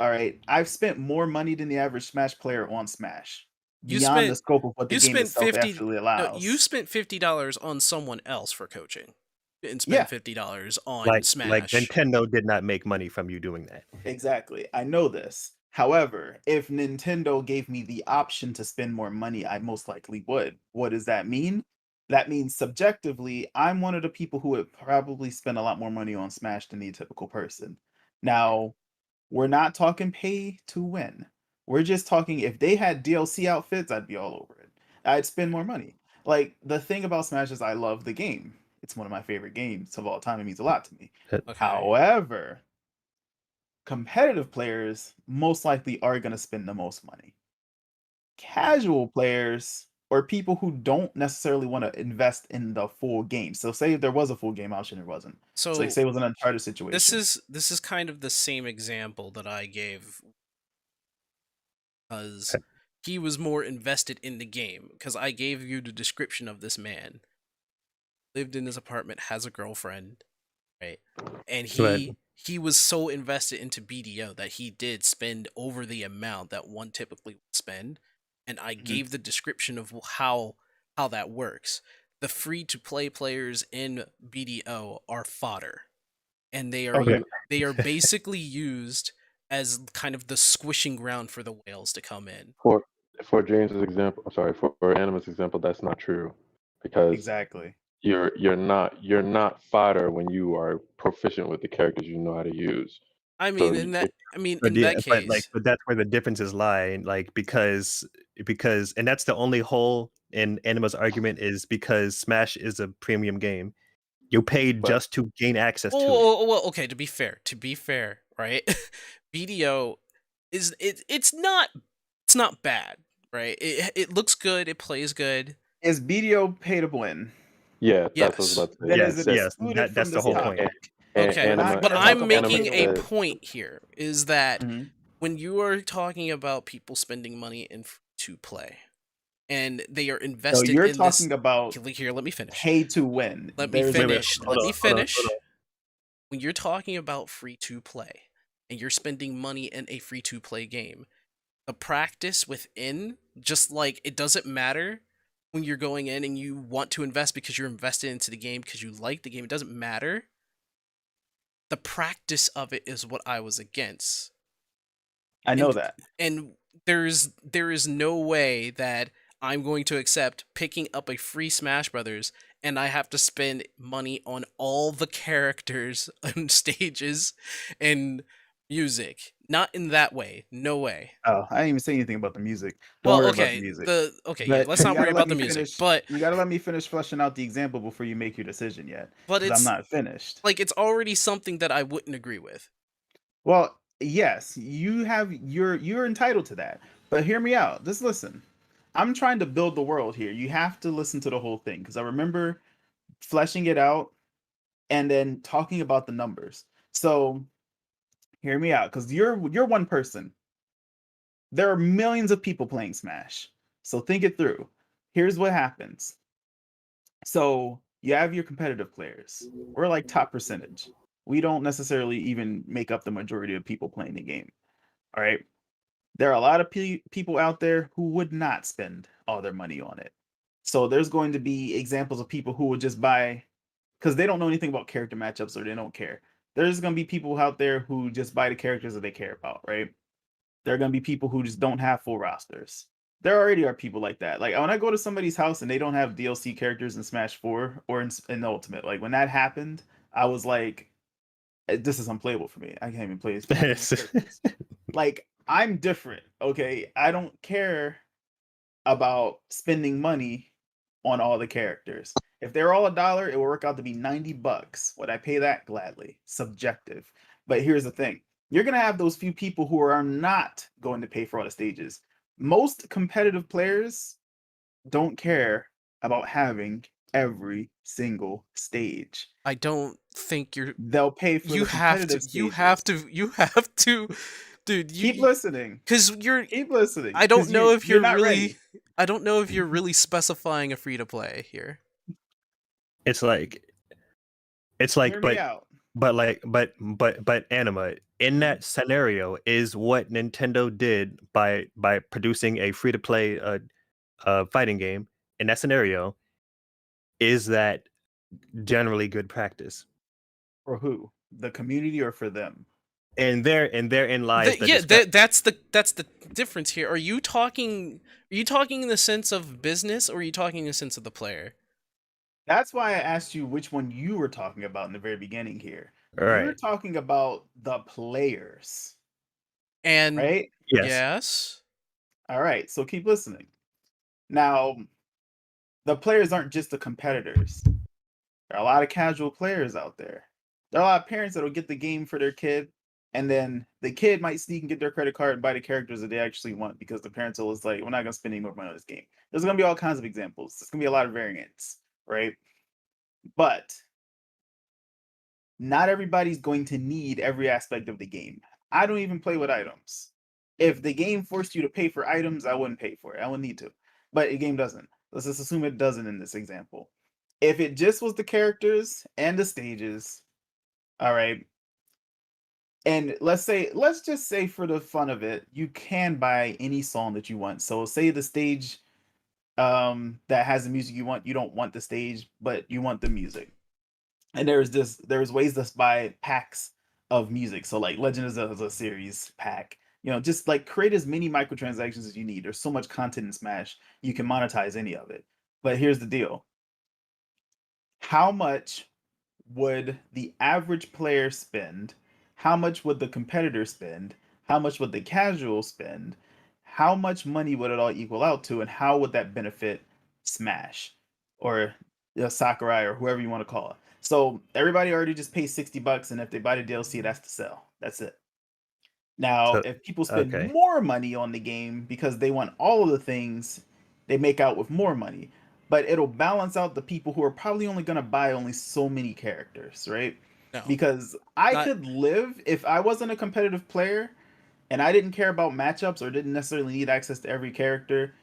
All right. I've spent more money than the average Smash player on Smash. You Beyond the spent scope of what the you game spent itself 50 actually no, allows. you spent $50 on someone else for coaching. And Yeah. spend $50 on Like Smash. Nintendo did not make money from you doing that. Exactly. I know this. However, if Nintendo gave me the option to spend more money, I most likely would. What does that mean? That means subjectively, I'm one of the people who would probably spend a lot more money on Smash than the typical person. Now, we're not talking pay to win. We're just talking if they had DLC outfits, I'd be all over it. I'd spend more money. Like, the thing about Smash is I love the game. It's one of my favorite games of all time. It means a lot to me. Okay. However, competitive players most likely are going to spend the most money. Casual players or people who don't necessarily want to invest in the full game. So say if there was a full game option, there wasn't. So like say it was an Uncharted situation. This is kind of the same example that I gave, because he was more invested in the game. Because I gave you the description of this man. Lived in his apartment, has a girlfriend, right? And he was so invested into BDO that he did spend over the amount that one typically would spend. And I gave the description of how that works. The free to play players in BDO are fodder, and they are basically used as kind of the squishing ground for the whales to come in. For James's example, for Animus' example, that's not true, because exactly you're not fodder when you are proficient with the characters you know how to use. I mean, in that case, but that's where the differences lie. Like because and that's the only hole in Anima's argument, is because Smash is a premium game. You paid just to gain access to it. Well, okay. To be fair, right? BDO it's not bad, right? It looks good. It plays good. Is BDO pay to win? Yeah, yes. That's what I was about to say. Yes. That's the whole point. Okay, but I'm making a point here, is that when you are talking about people spending money in to play, and they are invested in this... So you're talking about... Here, let me finish. Pay to win. Let me finish. Let me finish. When you're talking about free to play, and you're spending money in a free to play game, the practice within, just like it doesn't matter when you're going in and you want to invest because you're invested into the game because you like the game, it doesn't matter. The practice of it is what I was against. I know that. And there is no way that I'm going to accept picking up a free Smash Brothers and I have to spend money on all the characters and stages and music. Not in that way. No way. Oh, I didn't even say anything about the music. Don't worry about the music. Let's not worry about the music. But you gotta let me finish fleshing out the example before you make your decision yet. But I'm not finished. Like, it's already something that I wouldn't agree with. Well, yes, you're entitled to that. But hear me out. Just listen. I'm trying to build the world here. You have to listen to the whole thing, because I remember fleshing it out and then talking about the numbers. So hear me out, because you're one person. There are millions of people playing Smash. So think it through. Here's what happens. So you have your competitive players. We're like top percentage. We don't necessarily even make up the majority of people playing the game. All right. There are a lot of people out there who would not spend all their money on it. So there's going to be examples of people who would just buy, because they don't know anything about character matchups or they don't care. there's going to be people out there who just buy the characters that they care about, right? There are going to be people who just don't have full rosters. There already are people like that. Like when I go to somebody's house and they don't have DLC characters in Smash 4 or in Ultimate, like when that happened, I was like, this is unplayable for me. I can't even play this. Like, I'm different, okay? I don't care about spending money on all the characters. If they're all $1, it will work out to be $90. Would I pay that? Gladly. Subjective. But here's the thing. You're going to have those few people who are not going to pay for all the stages. Most competitive players don't care about having every single stage. I don't think they'll pay for you the have to competitive you have to dude, keep listening. Cuz keep listening. I don't know if you're not really ready. I don't know if you're really specifying a free to play here. It's like Hear me out. but Anima, in that scenario is what Nintendo did by producing a free to play fighting game. In that scenario, is that generally good practice? For who? The community or for them? And therein lies that's the difference here. Are you talking in the sense of business, or are you talking in the sense of the player? That's why I asked you which one you were talking about in the very beginning here. Right. You're talking about the players. And right? Yes. All right, so keep listening. Now, the players aren't just the competitors. There are a lot of casual players out there. There are a lot of parents that'll get the game for their kid, and then the kid might sneak and get their credit card and buy the characters that they actually want because the parents are like, we're not going to spend any more money on this game. There's going to be all kinds of examples. There's going to be a lot of variants, right? But not everybody's going to need every aspect of the game. I don't even play with items. If the game forced you to pay for items, I wouldn't pay for it. I wouldn't need to. But the game doesn't. Let's just assume it doesn't in this example. If it just was the characters and the stages, all right. And let's just say for the fun of it, you can buy any song that you want. So say the stage that has the music you want, you don't want the stage, but you want the music. And there's ways to buy packs of music. So like Legend of Zelda series pack, just like create as many microtransactions as you need. There's so much content in Smash, you can monetize any of it. But here's the deal. How much would the average player spend? How much would the competitor spend? How much would the casual spend? How much money would it all equal out to? And how would that benefit Smash or Sakurai or whoever you want to call it? So everybody already just pays $60, and if they buy the DLC, that's the sell. That's it. Now, if people spend more money on the game because they want all of the things, they make out with more money. But it'll balance out the people who are probably only going to buy only so many characters, right? No, because I could live if I wasn't a competitive player and I didn't care about matchups or didn't necessarily need access to every character.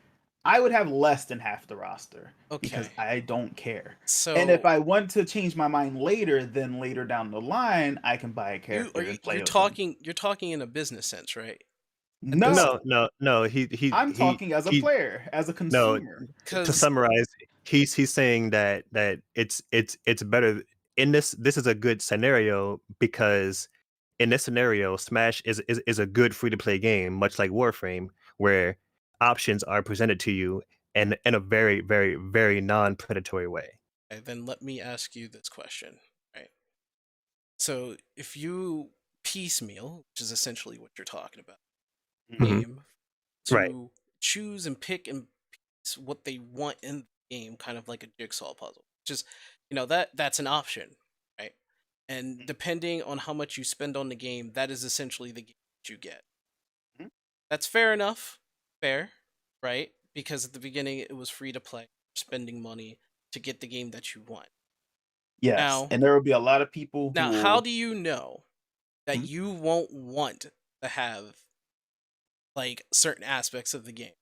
I would have less than half the roster because I don't care. So, and if I want to change my mind later, then later down the line, I can buy a character and play. You're talking in a business sense, right? No. I'm talking as a player, as a consumer. No, to summarize, he's saying that it's better in this. This is a good scenario because in this scenario, Smash is a good free to play game, much like Warframe, where options are presented to you in a very, very, very non-predatory way. Okay, then let me ask you this question, right? So if you piecemeal, which is essentially what you're talking about, game to choose and pick and piece what they want in the game, kind of like a jigsaw puzzle. Just that's an option, right? And depending on how much you spend on the game, that is essentially the game that you get. That's fair enough. Fair, right? Because at the beginning it was free to play, spending money to get the game that you want. Yes, now, and there will be a lot of people now, how do you know that you won't want to have like certain aspects of the game?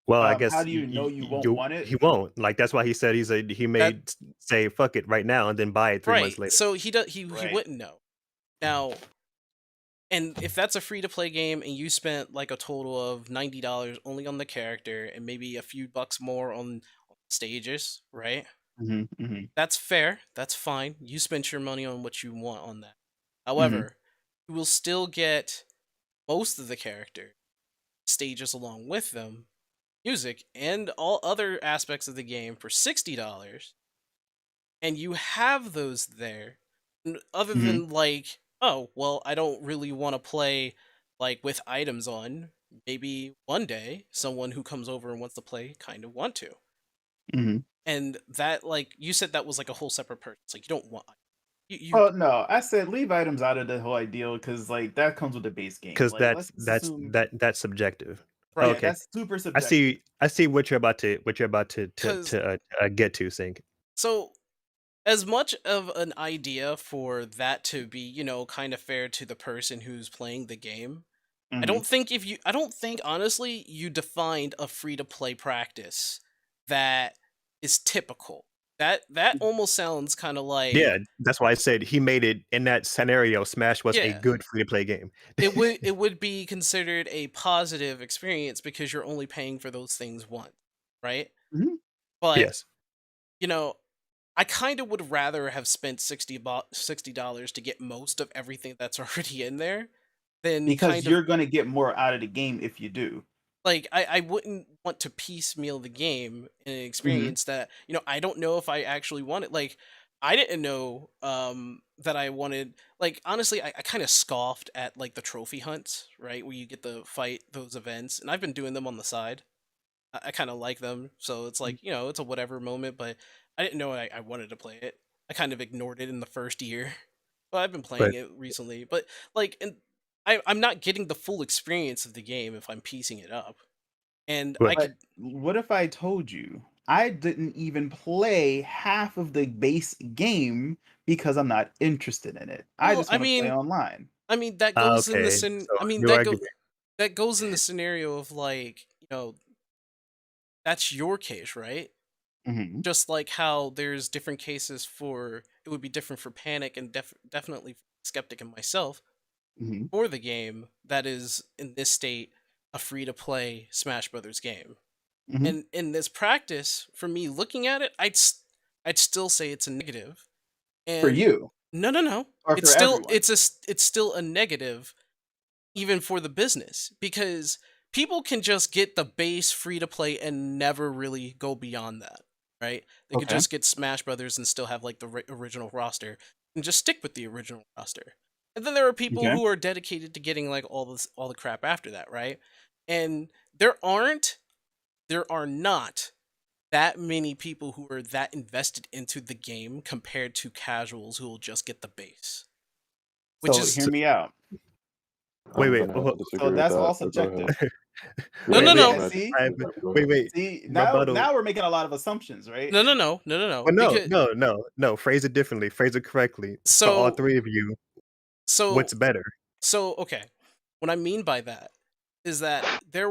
Well, I guess how do you know you won't want it? He won't. Like that's why he said he may say fuck it right now and then buy it 3 months later. So he wouldn't know. Now, and if that's a free to play game and you spent like a total of $90 only on the character and maybe a few bucks more on stages, right? That's fair. That's fine. You spent your money on what you want on that. Mm-hmm. However, you will still get most of the character stages along with them, music, and all other aspects of the game for $60, and you have those there. Other Mhm. than like, oh well, I don't really want to play like with items on. Maybe one day someone who comes over and wants to play kind of want to. Mhm. And that, like you said, that was like a whole separate purchase. Like you don't want you Oh no, I said leave items out of the whole ideal because like that comes with the base game. Because Like let's assume, that's subjective. yeah, right. Okay, that's super I subjective. see what you're about to Because get to, Sync. so as much of an idea for that to be, kind of fair to the person who's playing the game, I Mhm. don't think honestly you defined a free to play practice that is typical. That almost sounds kind of like, Yeah, that's why I said he made it in that scenario. Smash was a yeah, good free to play game. it would be considered a positive experience because you're only paying for those things once, right? Mhm. But Yes, I kind of would rather have spent $60 to get most of everything that's already in there than Because kind of you're gonna get more out of the game if you do. like I wouldn't want to piecemeal the game in an Mhm. experience that I don't know if I actually want it. Like I didn't know that I wanted, like, honestly I kind of scoffed at like the trophy hunts, right, where you get to fight those events, and I've been doing them on the side. I kind of like them, so it's like it's a whatever moment, but I didn't know I wanted to play it. I kind of ignored it in the first year. Well, I've been playing but it recently, but like, and I'm not getting the full experience of the game if I'm piecing it up. And I but But could, what if I told you I didn't even play half of the base game because I'm not interested in it. I well, just want to play online. that goes in the okay. So I mean new argument. that goes in the scenario of like, that's your case, right? Mhm. Just like how there's different cases for, it would be different for Panic and definitely for Skeptic and myself Mhm. for the game that is in this state a free to play Smash Brothers game. Mhm. And in this practice, for me looking at it, I'd still say it's a negative. For And you no, or for everyone. it's still a negative even for the business, because people can just get the base free to play and never really go beyond that, right? They could Okay. just get Smash Brothers and still have like the original roster and just stick with the original roster. And then there are people Okay. who are dedicated to getting like all the crap after that, right? And there are not that many people who are that invested into the game compared to casuals who will just get the base. Which So is hear me out. Wait, I'm wait. gonna have to So disagree with that's that. all But go ahead. subjective. no, Yeah, no, Wait, no, Smash. see? Go ahead. Wait. See, Rebuttal. now we're making a lot of assumptions, right? no. Well, Because no. Phrase it differently. Phrase it correctly. For all so three of you, so what's better? so okay. What I mean by that is that there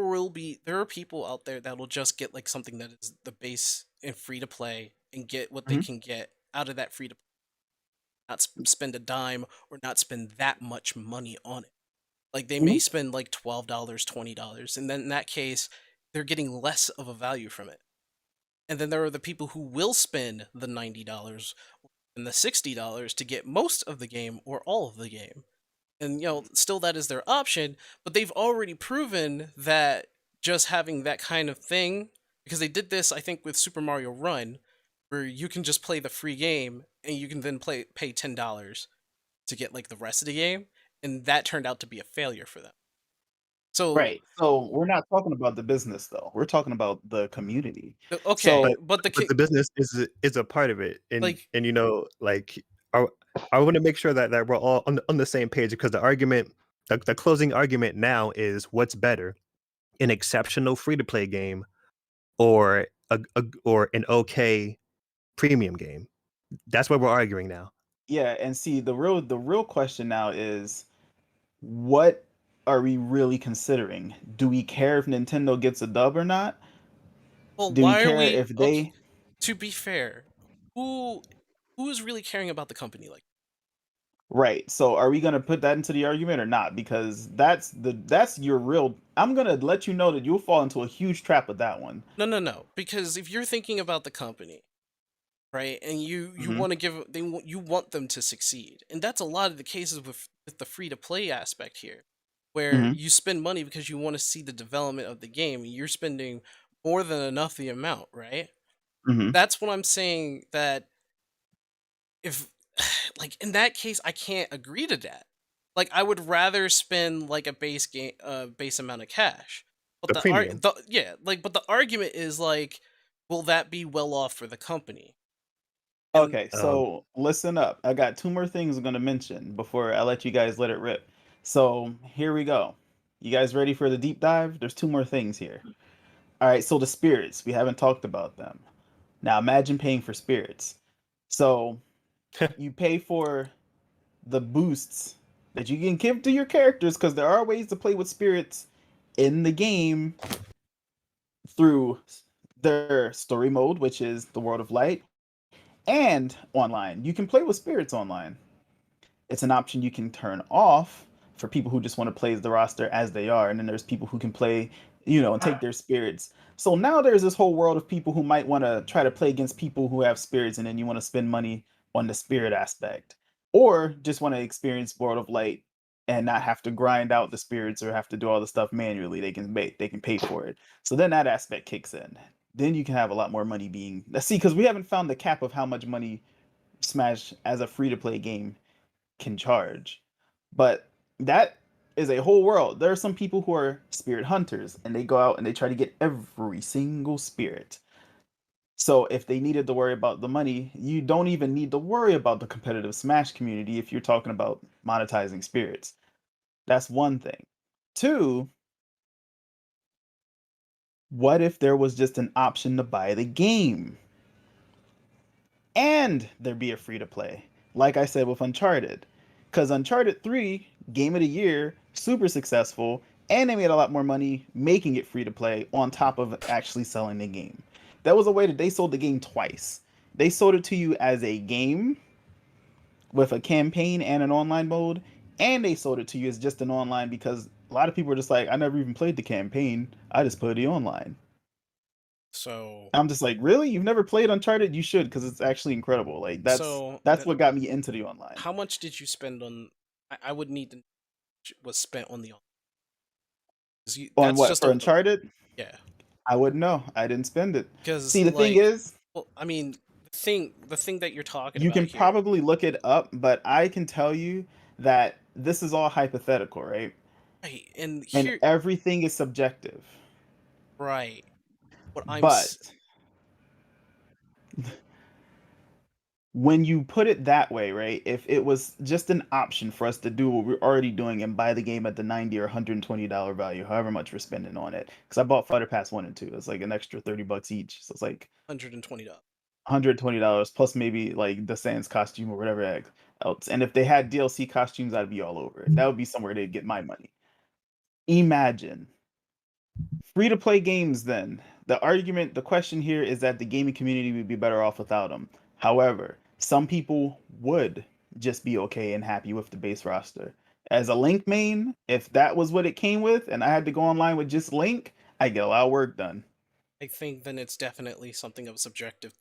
are people out there that will just get like something that is the base and free to play and get what they Mhm. can get out of that free to play, not spend a dime or not spend that much money on it. Like they may Mhm. spend like $12, $20, and then in that case, they're getting less of a value from it. And then there are the people who will spend the $90 and the $60 to get most of the game or all of the game. And still that is their option, but they've already proven that just having that kind of thing, because they did this I think with Super Mario Run, where you can just play the free game and you can then pay $10 to get like the rest of the game, and that turned out to be a failure for them. So Right. So we're not talking about the business though. We're talking about the community. okay, So but But the business is a part of it, like and like I want to make sure that we're all on the same page, because the closing argument now is what's better, an exceptional free to play game or or an okay premium game. That's what we're arguing now. yeah, and see the real question now is what are we really considering? Do we care if Nintendo gets a dub or not? well, Do we why are care we if okay? they To be fair, who who is really caring about the company? Like, right. So are we gonna put that into the argument or not? Because that's your real I'm gonna let you know that you'll fall into a huge trap with that one. no, because if you're thinking about the company, right? And you Mhm. want to you want them to succeed, and that's a lot of the cases with the free to play aspect here, where Mhm. you spend money because you want to see the development of the game. And you're spending more than enough the amount, right? Mhm. That's what I'm saying. That if like in that case, I can't agree to that. Like I would rather spend like a base amount of cash. But The premium. but the argument is like, will that be well off for the company? And Okay, Um, so listen up. I got two more things I'm gonna mention before I let you guys let it rip. So here we go. You guys ready for the deep dive? There's two more things here. All right, so the spirits, we haven't talked about them. Now imagine paying for spirits. So you pay for the boosts that you can give to your characters because there are ways to play with spirits in the game through their story mode, which is the World of Light, and online. You can play with spirits online. It's an option you can turn off for people who just want to play the roster as they are, and then there's people who can play, and take their spirits. So now there's this whole world of people who might want to try to play against people who have spirits, and then you want to spend money on the spirit aspect, or just want to experience World of Light and not have to grind out the spirits or have to do all the stuff manually. They can pay for it. So then that aspect kicks in. Then you can have a lot more money being, let's see, because we haven't found the cap of how much money Smash as a free to play game can charge. But that is a whole world. There are some people who are spirit hunters and they go out and they try to get every single spirit. So if they needed to worry about the money, you don't even need to worry about the competitive Smash community if you're talking about monetizing spirits. That's one thing. Two, what if there was just an option to buy the game and there be a free to play? Like I said with Uncharted. Because Uncharted 3, game of the year, super successful, and they made a lot more money making it free to play on top of actually selling the game. That was a way that they sold the game twice. They sold it to you as a game with a campaign and an online mode, and they sold it to you as just an online because a lot of people are just like, I never even played the campaign. I just played the online. so I'm just like, really? You've never played Uncharted? You should, because it's actually incredible. Like so that's that what got me into the online. how much did you spend on? I would need to know how much was spent on the 'cause On that's what just for a Uncharted? yeah. I wouldn't know. I didn't spend it. Because See, the thing is, well, I mean, the thing that you're talking you about can here, probably look it up, but I can tell you that this is all hypothetical, right? right? And And here, everything is subjective. right? What But when you put it that way, right? If it was just an option for us to do what we're already doing and buy the game at the $90 or $120 value, however much we're spending on it, because I bought Fighter Pass 1 and 2, it's like an extra $30 each, so it's like $120. $120 plus maybe like the Sans costume or whatever else. And if they had DLC costumes, I'd be all over it. That would be somewhere they'd get my money. Imagine free to play games then. The question here is that the gaming community would be better off without them. However, some people would just be okay and happy with the base roster. As a Link main, if that was what it came with and I had to go online with just Link, I get a lot of work done. I think then it's definitely something of a subjective.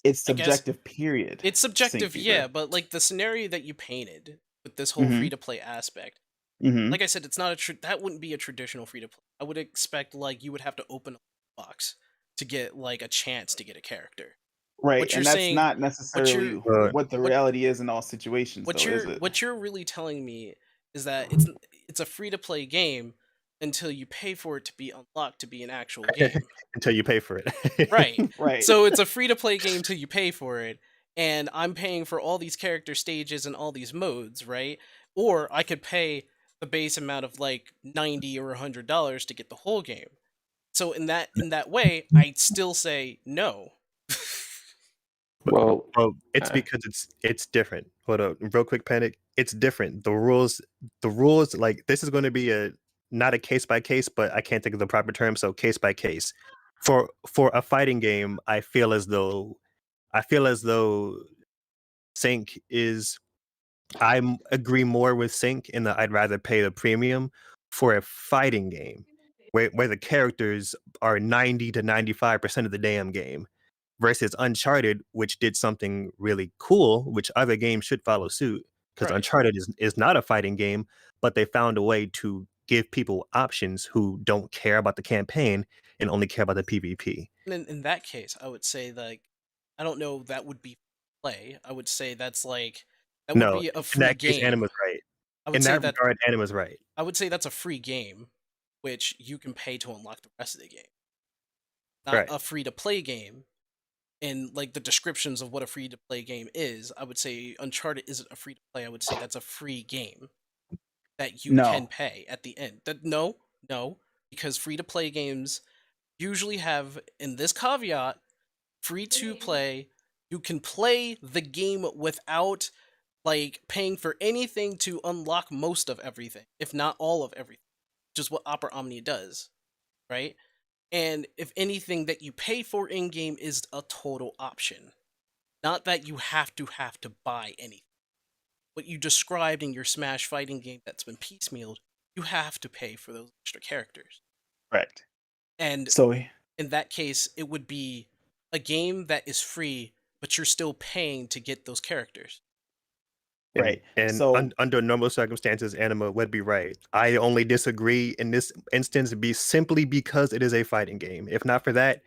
It's I guess subjective, period. it's subjective, yeah, Synckeeper. but like the scenario that you painted with this whole Mm-hmm. free to play aspect, Mm-hmm. like I said, it's not that wouldn't be a traditional free to play. I would expect like you would have to open a box to get like a chance to get a character. Right, What you're and that's saying, not what necessarily you're what the what reality is in all situations, though, is it? what you're really telling me is that it's a free to play game until you pay for it to be unlocked to be an actual game. until you pay for Right. it. Right. So it's a free to play game till you pay for it, and I'm paying for all these character stages and all these modes, right? Or I could pay the base amount of like $90 or $100 to get the whole game. So in that way, I'd still say no. Well, Well, it's uh, because it's different. Hold up, real quick, panic. It's different. The rules, like this is going to be a not a case by case, but I can't think of the proper term. So case by case. For a fighting game, I feel as though Sync is. Agree more with Sync in that I'd rather pay the premium for a fighting game where the characters are 90 to 95% of the damn game. versus Uncharted, which did something really cool, which other games should follow suit. Because Right. Uncharted is not a fighting game, but they found a way to give people options who don't care about the campaign and only care about the PvP. And in that case, I would say like I don't know that would be play. I would say that's like that would No, be a in free that case, game. Anima's right. I would In say that that regard, Anima's right. I would say that's a free game, which you can pay to unlock the rest of the game. Not Right. a free to play game. And like the descriptions of what a free to play game is, I would say Uncharted isn't a free to play. I would say that's a free game that you can No. pay at the end. No, because free to play games usually have in this caveat free to play. You can play the game without like paying for anything to unlock most of everything, if not all of everything, which is what Opera Omnia does, right? And if anything that you pay for in game is a total option, not that you have to buy anything. What you described in your Smash fighting game that's been piecemealed, you have to pay for those extra characters. Correct. And So in that case, it would be a game that is free, but you're still paying to get those characters. Right. And So under normal circumstances, Anima would be right. I only disagree in this instance simply because it is a fighting game. If not for that,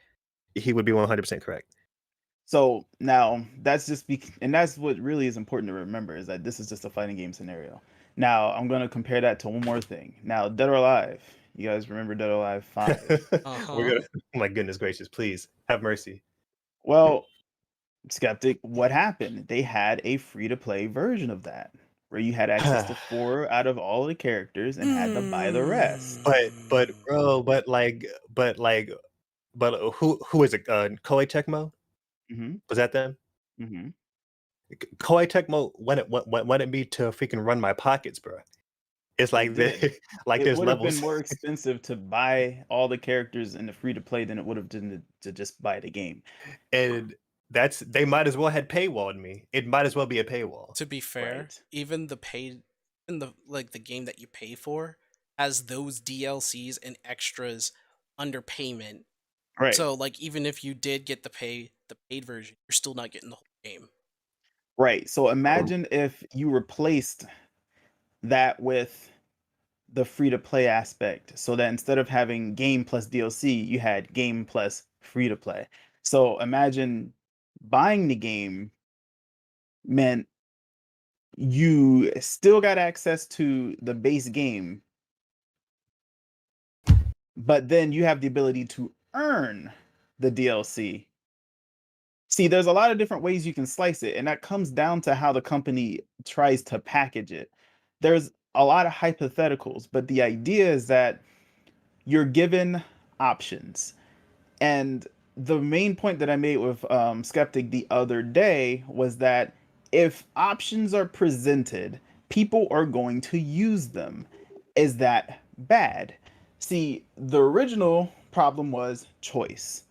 he would be 100% correct. So now that's just and that's what really is important to remember is that this is just a fighting game scenario. Now I'm going to compare that to one more thing. Now, Dead or Alive. You guys remember Dead or Alive 5? We're gonna, oh my goodness gracious, please have mercy. Well, Skeptic, what happened? They had a free to play version of that where you had access to 4 out of all the characters and had to buy the rest. But bro, but who is it? Koei Tecmo? Mhm. Was that them? Mhm. Koei Tecmo wanted me to freaking run my pockets, bro. It's like like it there's would have levels. been more expensive to buy all the characters in the free to play than it would have been to just buy the game. And they might as well had paywalled me. It might as well be a paywall. To be fair, Right. even the paid in the like the game that you pay for has those DLCs and extras under payment. Right. So like even if you did get the paid version, you're still not getting the whole game. Right. So imagine if you replaced that with the free to play aspect so that instead of having game plus DLC, you had game plus free to play. So imagine buying the game meant you still got access to the base game, but then you have the ability to earn the DLC. See, there's a lot of different ways you can slice it, and that comes down to how the company tries to package it. There's a lot of hypotheticals, but the idea is that you're given options. And the main point that I made with Skeptic the other day was that if options are presented, people are going to use them. Is that bad? See, the original problem was choice.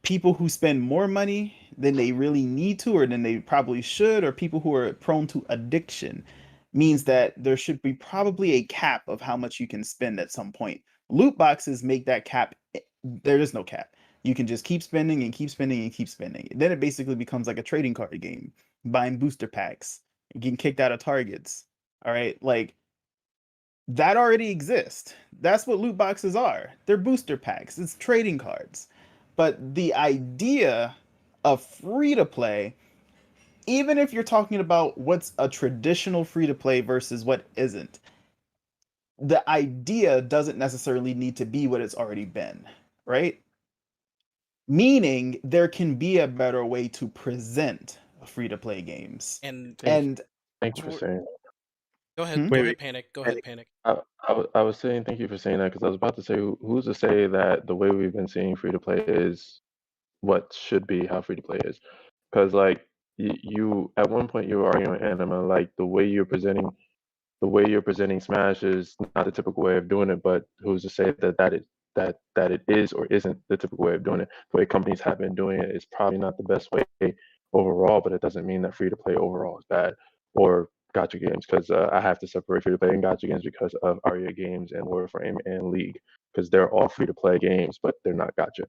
People who spend more money than they really need to or than they probably should, or people who are prone to addiction, means that there should be probably a cap of how much you can spend at some point. Loot boxes make that cap. There is no cap. You can just keep spending and keep spending and keep spending. Then it basically becomes like a trading card game, buying booster packs, getting kicked out of targets. All right, like that already exists. That's what loot boxes are. They're booster packs. It's trading cards. But the idea of free to play, even if you're talking about what's a traditional free to play versus what isn't, the idea doesn't necessarily need to be what it's already been, right? Meaning there can be a better way to present free to play games. And Thank you for saying. Go ahead. Go ahead, Panic. Go ahead, Panic. I was saying thank you for saying that because I was about to say who's to say that the way we've been seeing free to play is what should be how free to play is, because like you at one point you were arguing Anima like the way you're presenting Smash is not the typical way of doing it, but who's to say that it is or isn't the typical way of doing it? The way companies have been doing it is probably not the best way overall, but it doesn't mean that free to play overall is bad or gacha games, because I have to separate free to play and gacha games because of Aria Games and Warframe and League, because they're all free to play games, but they're not gacha.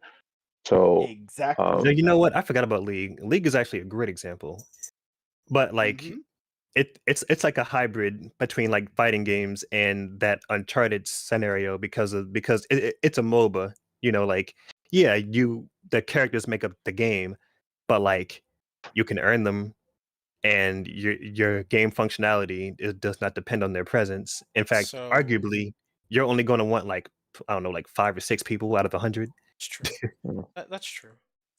So Exactly. So you know what? I forgot about League. League is actually a great example, but like Mhm. it's like a hybrid between like fighting games and that Uncharted scenario because it's a MOBA. You know, like yeah, the characters make up the game, but like you can earn them, and your game functionality does not depend on their presence. In fact, So arguably, you're only going to want like I don't know, like 5 or 6 people out of 100. it's true. That's true.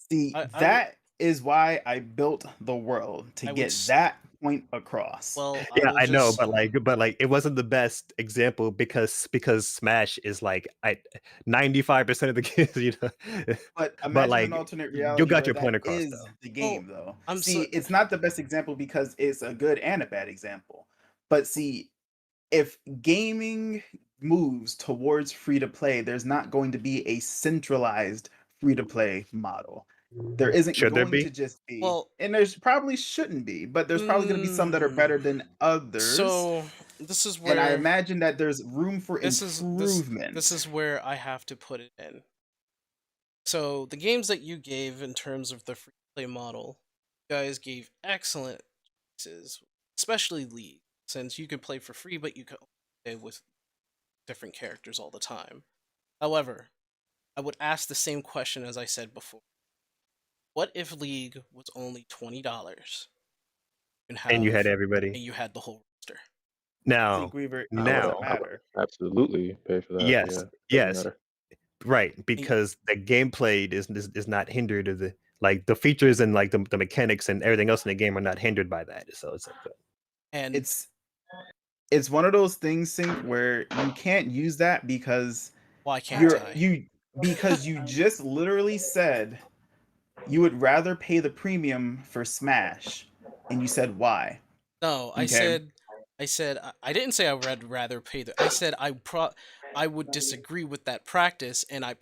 See, I would- that is why I built the world to I would get s- that point across. Well, Yeah, will I know, just- but like it wasn't the best example because Smash is like 95% of the kids, you know. But But imagine like an alternate you reality got where your that point across is though. the game, though. I'm See, so- it's not the best example because it's a good and a bad example. But see, if gaming moves towards free to play, there's not going to be a centralized free to play model. There isn't Should there going be? to just be, Well- and there's probably shouldn't be, but there's probably going to be some that are better than others. So this is where and I imagine that there's room for this improvement. this is where I have to put it in. So the games that you gave in terms of the free play model, you guys gave excellent choices, especially League, since you could play for free, but you could play with different characters all the time. However, I would ask the same question as I said before. What if League was only $20? And you had everybody. And you had the whole roster. Now, Zeke Weaver, it now- doesn't matter. absolutely pay for that. Yes, yeah, doesn't yes. matter. Right, because the gameplay is not hindered of the like the features and like the mechanics and everything else in the game are not hindered by that. So it's like And It's one of those things, Sync, where you can't use that because why can't I? because you just literally said you would rather pay the premium for Smash, and you said why. No, I Okay. said I didn't say I would rather pay the. I said I would disagree with that practice, and I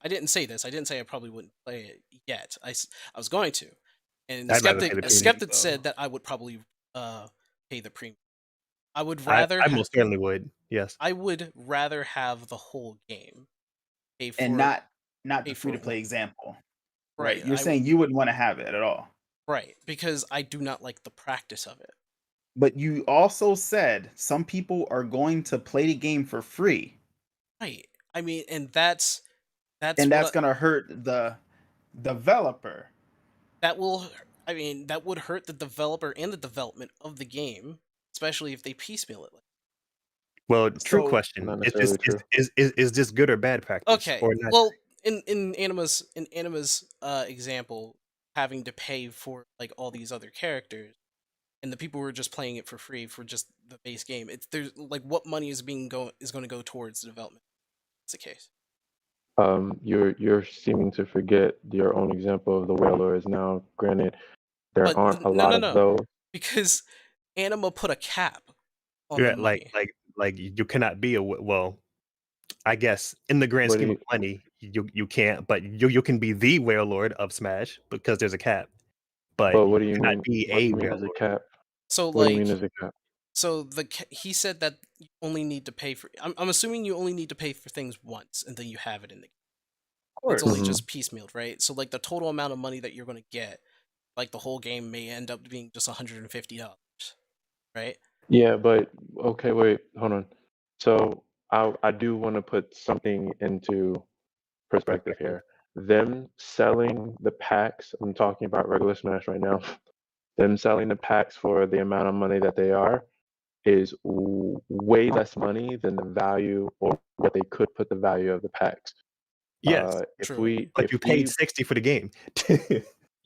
didn't say this. I didn't say I probably wouldn't play it yet. I was going to, and I'd rather pay the premium, skeptic though. said that I would probably pay the premium. I would rather I most certainly would. Yes. I would rather have the whole game, pay for And not pay the for free to play example. right. You're saying you wouldn't want to have it at all. right because I do not like the practice of it. But you also said some people are going to play the game for free. Right. I mean, and that's And that's going to hurt the developer. that will. I mean, that would hurt the developer and the development of the game, especially if they piecemeal it. Well, true So- question. Not Is necessarily this is this good or bad practice? Okay. Or not? Well, in Anima's example, having to pay for like all these other characters, and the people who are just playing it for free for just the base game, there's like what money is going to go towards the development. That's the case. You're seeming to forget your own example of the Wailers. Now, granted, there But aren't a no, lot no, of no. those. Because Anima put a cap on Yeah, the money. like you cannot be well. I guess in the grand What do scheme you- of money, you can't. But you can be the Warlord of Smash because there's a cap. But But what do you you cannot mean? be What do a you mean as a Warlord. cap? So What do you like, mean as a cap? so he said that you only need to pay for. I'm assuming you only need to pay for things once, and then you have it in the. It's only Mhm. just piecemealed, right? So like the total amount of money that you're going to get, like the whole game may end up being just $150, right? Yeah, but okay, wait, hold on. So I do want to put something into perspective here. Them selling the packs, I'm talking about regular Smash right now. Them selling the packs for the amount of money that they are is way less money than the value or what they could put the value of the packs. Yes, True. but you paid 60 for the game.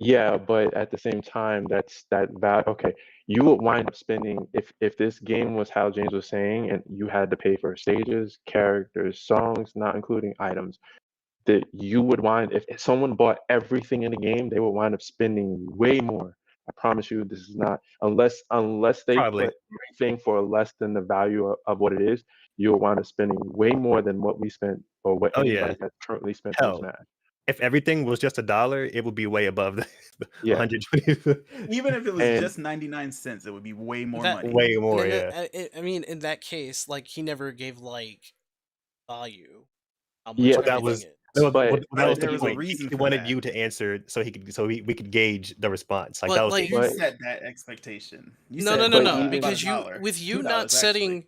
Yeah, but at the same time, that's that value. Okay, you would wind up spending if this game was how James was saying, and you had to pay for stages, characters, songs, not including items. That you would wind if someone bought everything in the game, they would wind up spending way more. I promise you, this is not unless they Probably. put everything for less than the value of what it is. You'll wind up spending way more than what we spent or what Oh, yeah. anybody has currently spent on Hell. Smash. If everything was just $1, it would be way above the Yeah. 120. Even if it was And- just 99 cents, it would be way more That- money. Way more, And yeah. I mean, in that case, like he never gave like value. How much Yeah, that everything was- is. No, But- that but was the there was a point. reason He for wanted that. you to answer we could gauge the response. Like But, that was like- You But- set that expectation. You No, said, no, no, but no. even- Because you, $1, with you $2 not actually.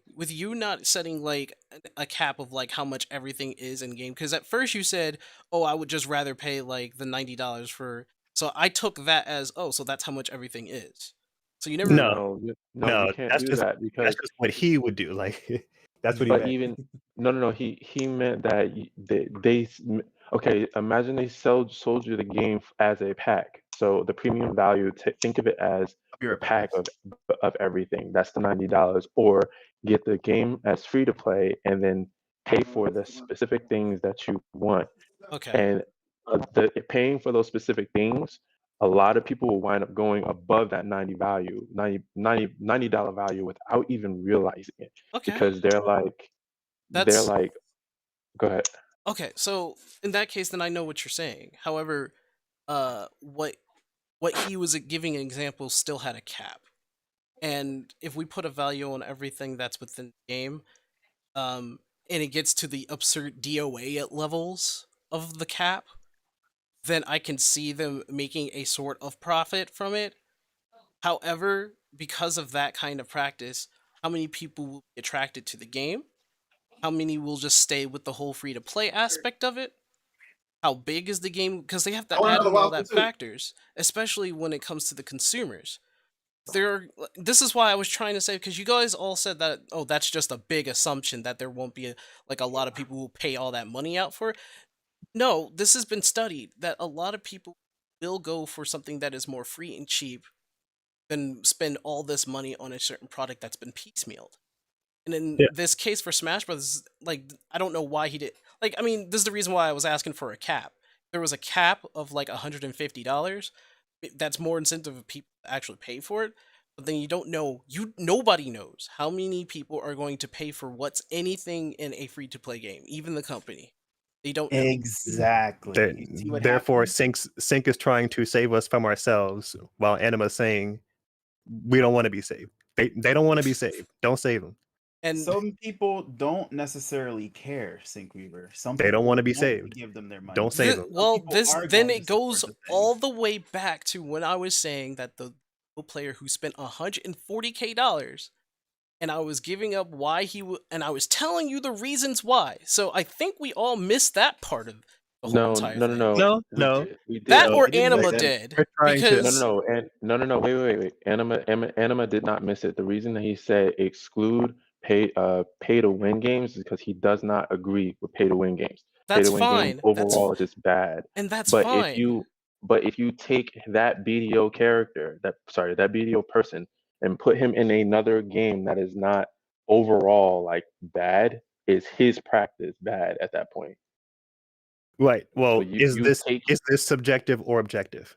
setting, like a cap of like how much everything is in game. Because at first you said, "Oh, I would just rather pay like the $90 for." So I took that as, "Oh, so that's how much everything is." So you never. No. No, you can't that's do just that because that's just what he would do. Like that's what he but meant. even no, he meant that okay. Imagine they sold you the game as a pack. So the premium value, think of it as You're a pack of everything. That's the $90, or get the game as free to play and then pay for the specific things that you want. Okay. And paying for those specific things, a lot of people will wind up going above that $90 value without even realizing it. Okay. Because they're like, go ahead. Okay, so in that case, then I know what you're saying. However, what he was giving an example still had a cap, and if we put a value on everything that's within the game, and it gets to the absurd DOA levels of the cap, then I can see them making a sort of profit from it. However, because of that kind of practice, how many people will be attracted to the game? How many will just stay with the whole free-to-play aspect of it? How big is the game? Because they have to add in all that factors, especially when it comes to the consumers. This is why I was trying to say, because you guys all said that, oh, that's just a big assumption that there won't be a lot of people who pay all that money out for it. No, this has been studied that a lot of people will go for something that is more free and cheap than spend all this money on a certain product that's been piecemealed. And in this case for Smash Brothers, like, I don't know why he did. Like, I mean, this is the reason why I was asking for a cap. There was a cap of like $150. That's more incentive of people to actually pay for it. But then you don't know. Nobody knows how many people are going to pay for what's anything in a free-to-play game, even the company. They don't know. Exactly. See what Therefore, happens? Sync is trying to save us from ourselves, while Anima's saying we don't want to be saved. They don't want to be saved. Don't save them. And some people don't necessarily care, Syncweaver. Some They don't people want to be want saved. give them their money. Don't save them. well, people this are then going it to support goes the thing. all the way back to when I was saying that the player who spent $140K, and I was giving up why he would, and I was telling you the reasons why. So I think we all missed that part of the whole entire thing. No. We did. That No, or we didn't Anima miss that. did. We're trying to- Because Wait. Anima did not miss it. The reason that he said exclude pay to win games is because he does not agree with pay to win games. That's pay to win fine. games overall is just bad. And that's But fine. if you take that BDO character, that BDO person, and put him in another game that is not overall like bad, is his practice bad at that point? Right. Well, So is this subjective or objective?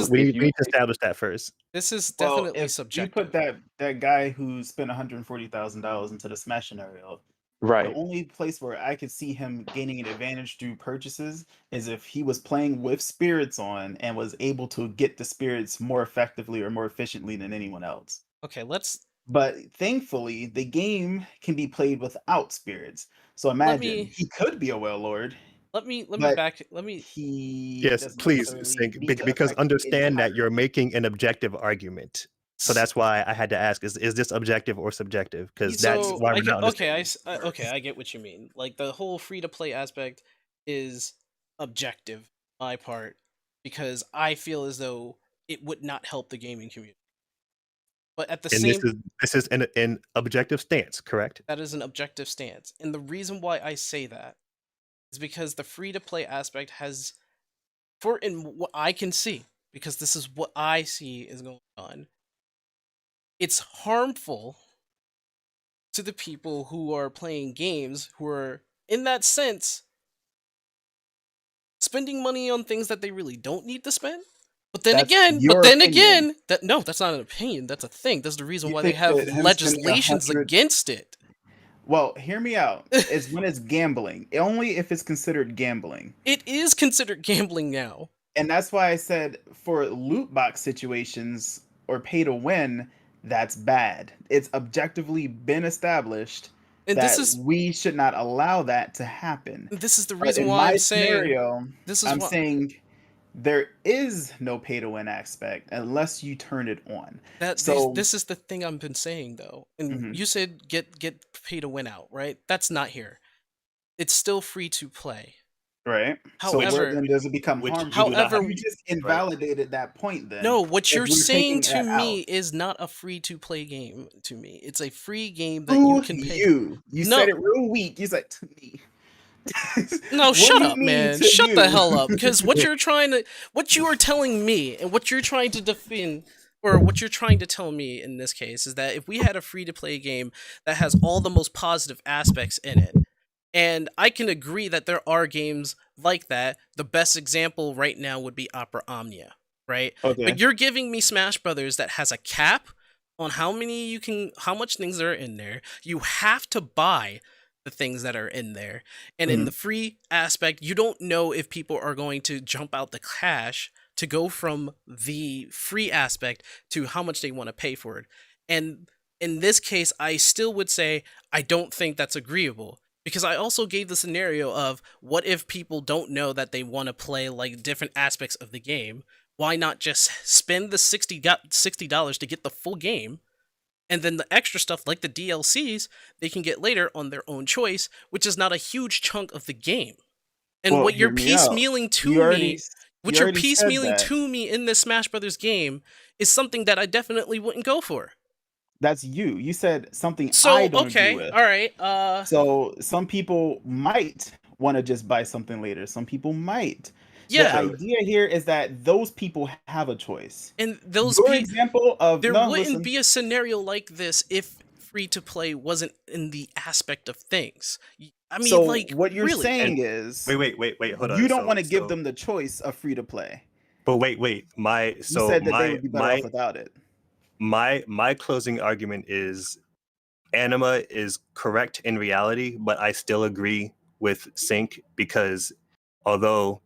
We need to establish that first. This is definitely if subjective. You put that guy who spent $140,000 into the Smash scenario. Right. The only place where I could see him gaining an advantage through purchases is if he was playing with spirits on and was able to get the spirits more effectively or more efficiently than anyone else. Okay, But thankfully, the game can be played without spirits. So imagine he could be a well lord. Yes, please, Sync, because understand that you're making an objective argument. So that's why I had to ask: is this objective or subjective? Because that's why we're not understanding. Okay, I get what you mean. Like the whole free to play aspect is objective, my part, because I feel as though it would not help the gaming community. But at the same, this is an objective stance, correct? That is an objective stance, and the reason why I say that is because the free to play aspect has, in what I can see, because this is what I see is going on. It's harmful to the people who are playing games, who are, in that sense, spending money on things that they really don't need to spend. But then again, that's not an opinion. That's a thing. That's the reason why they have legislations against it. Well, hear me out. It's when it's gambling. Only if it's considered gambling. It is considered gambling now. And that's why I said for loot box situations or pay to win, that's bad. It's objectively been established And that we should not allow that to happen. this is the But reason in why my I'm saying scenario, this is I'm why saying there is no pay to win aspect unless you turn it on. that So this is the thing I've been saying though. And mhm. you said get pay to win out, right? That's not here. It's still free to play. Right. So where However, then does it become which you harmful? do not have however, You just right? invalidated that point then. no, what If you're we're saying taking to that me out. is not a free to play game to me. It's a free game that you Who can pay. you? You No, said it real weak. You said to me. no, What shut do you up, mean man. to Shut the you? hell up. Because what you are telling me and what you're trying to defend, or what you're trying to tell me in this case, is that if we had a free to play game that has all the most positive aspects in it, and I can agree that there are games like that. The best example right now would be Opera Omnia, right? Okay. But you're giving me Smash Brothers that has a cap on how much things are in there. You have to buy the things that are in there. And in Mhm. the free aspect, you don't know if people are going to jump out the cash to go from the free aspect to how much they want to pay for it. And in this case, I still would say I don't think that's agreeable. Because I also gave the scenario of what if people don't know that they want to play like different aspects of the game? Why not just spend the $60 to get the full game, and then the extra stuff like the DLCs they can get later on their own choice, which is not a huge chunk of the game. And Well, what you're hear me out. piecemealing to You already me, what you you're already said piecemealing that. to me in this Smash Brothers game is something that I definitely wouldn't go for. That's you. You said something I So don't agree okay, with. all right. So some people might want to just buy something later. Some people might. The Yeah, idea here is that those people have a choice. and those Your people. example of There no, wouldn't listen. be a scenario like this if free to play wasn't in the aspect of things. I mean, So like, what you're really. saying is Wait, hold on. you don't So, want to give so, them the choice of free to play. but wait, You said that they would be better off without it. my closing argument is Anima is correct in reality, but I still agree with Sync because although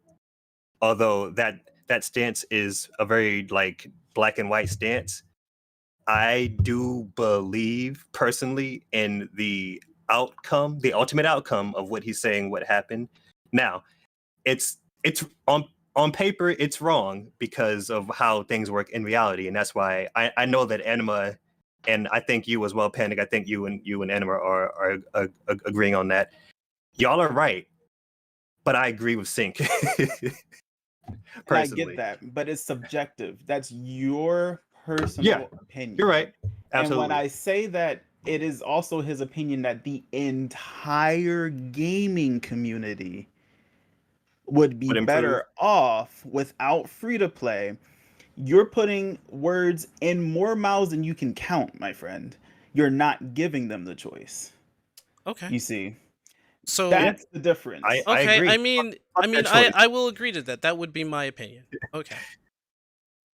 that stance is a very like black and white stance, I do believe personally in the outcome, the ultimate outcome of what he's saying, what happened. Now, it's on paper it's wrong because of how things work in reality, and that's why I know that Anima, and I think you as well, Panic. I think you and Anima are agreeing on that. Y'all are right, but I agree with Sync. And I get that, but it's subjective. That's your personal opinion. You're right. Absolutely. And when I say that, it is also his opinion that the entire gaming community would be better off without free to play. You're putting words in more mouths than you can count, my friend. You're not giving them the choice. Okay. You see. So that's the difference. I okay, agree. I will agree to that. That would be my opinion. Okay.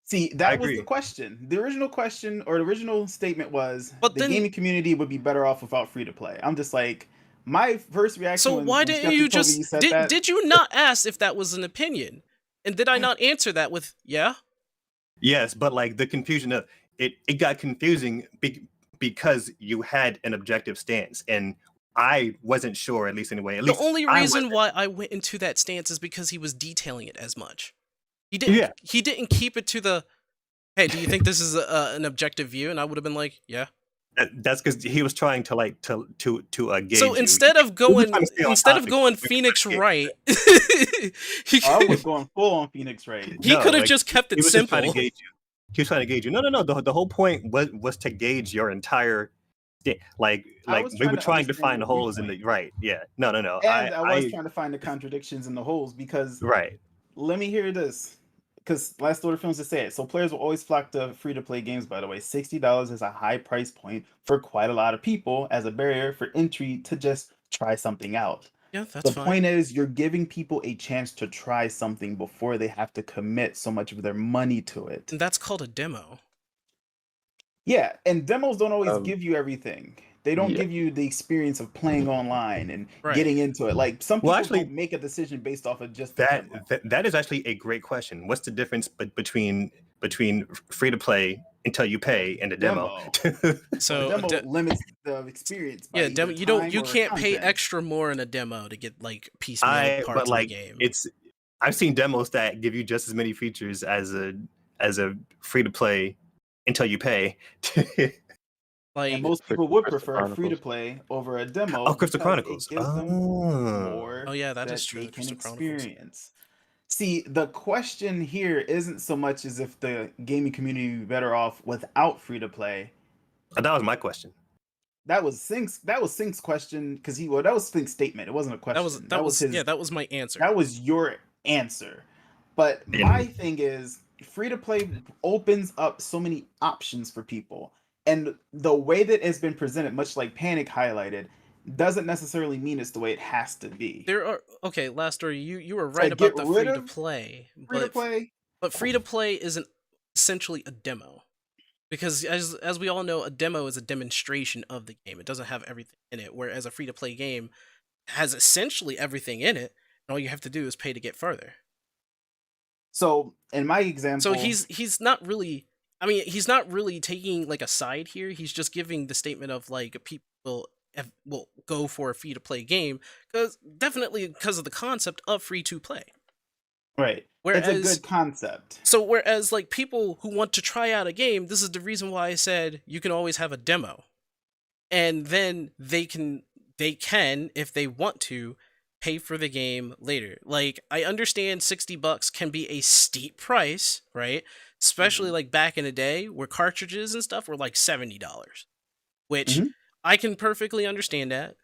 See, that was the question. The original question or the original statement was the gaming community would be better off without free to play. I'm just like, my first reaction. So why didn't you just did you not ask if that was an opinion? And did I not answer that with yeah? Yes, but like the confusion of it got confusing because you had an objective stance and I wasn't sure, at least anyway. The only reason why I went into that stance is because he was detailing it as much. He didn't. Yeah. He didn't keep it to the. Hey, do you think this is an objective view? And I would have been like, yeah. That's because he was trying to like to gauge. So instead of going Phoenix Wright, I was going full on Phoenix Wright. He could have just kept it simple. He was trying to gauge you. No. The whole point was to gauge your entire. Like we were trying to find the holes in the right. Yeah. No. And I was trying to find the contradictions in the holes because. Right. Let me hear this. Because Last Order Films has said it. So players will always flock to free-to-play games, by the way. $60 is a high price point for quite a lot of people as a barrier for entry to just try something out. Yeah, that's fine. The point is you're giving people a chance to try something before they have to commit so much of their money to it. And that's called a demo. Yeah, and demos don't always give you everything. They don't give you the experience of playing online and getting into it. Like some people actually make a decision based off of just that is actually a great question. What's the difference between free to play until you pay in the demo. So the demo limits the experience. By demo, you can't pay content. extra more in a demo to get like piecemeal parts but like of the game. I've seen demos that give you just as many features as a free to play until you pay. Like and most people would Crystal prefer free to Chronicles. play over a demo. Oh, Crystal because Chronicles. It gives them more. Oh yeah, that is that true. they can Crystal Chronicles. experience. See, the question here isn't so much as if the gaming community would be better off without free to play. That was my question. That was Sync's question because that was Sync's statement. It wasn't a question. That was my answer. That was your answer. But my thing is, free to play opens up so many options for people, and the way that it's been presented, much like Panic highlighted, doesn't necessarily mean it's the way it has to be. There are last story. You were right about the free to play. But free to play isn't essentially a demo. Because as we all know, a demo is a demonstration of the game. It doesn't have everything in it, whereas a free-to-play game has essentially everything in it, and all you have to do is pay to get further. So, in my example... So he's not really... I mean, he's not really taking, like, a side here. He's just giving the statement of, like, people will go for a free-to-play game, definitely because of the concept of free-to-play. Right. It's a good concept. So whereas like people who want to try out a game, this is the reason why I said you can always have a demo. And then they can, if they want to, pay for the game later. Like, I understand $60 can be a steep price, right? Especially like back in the day where cartridges and stuff were like $70. Which I can perfectly understand that.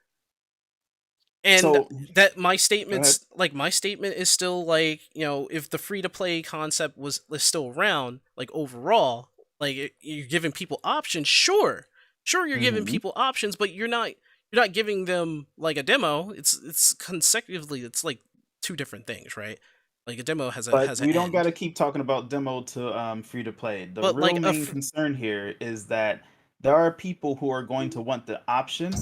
And So, that my statement is still like, if the free to play concept was still around, like overall, like you're giving people options, sure you're giving people options, but you're not giving them like a demo. It's consecutively, it's like two different things, right? Like a demo has we don't got to keep talking about demo to free to play. The real main concern here is that there are people who are going to want the option.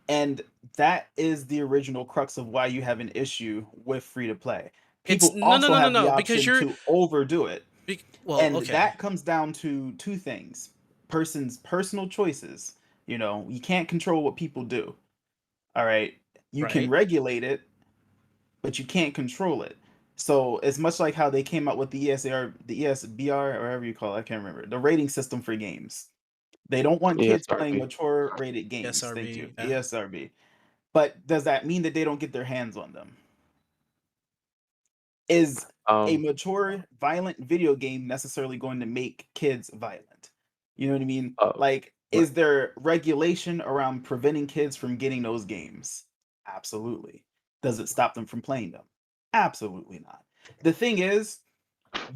And that is the original crux of why you have an issue with free to play. People also have the option to overdo it. That comes down to two things: person's personal choices. You can't control what people do. All right, you can regulate it, but you can't control it. So it's much like how they came out with the ESBR, or whatever you call it, I can't remember, the rating system for games. They don't want kids playing mature rated games. ESRB, Thank you. ESRB. But does that mean that they don't get their hands on them? Is a mature, violent video game necessarily going to make kids violent? You know what I mean? Is there regulation around preventing kids from getting those games? Absolutely. Does it stop them from playing them? Absolutely not. The thing is,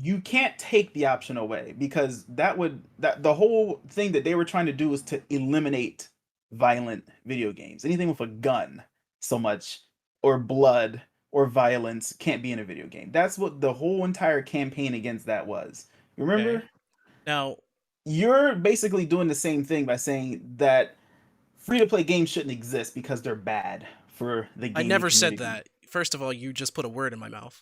you can't take the option away, because the whole thing that they were trying to do was to eliminate violent video games. Anything with a gun so much, or blood, or violence can't be in a video game. That's what the whole entire campaign against that was. Remember? Okay. Now, you're basically doing the same thing by saying that free-to-play games shouldn't exist because they're bad for the game. I never said that. First of all, you just put a word in my mouth.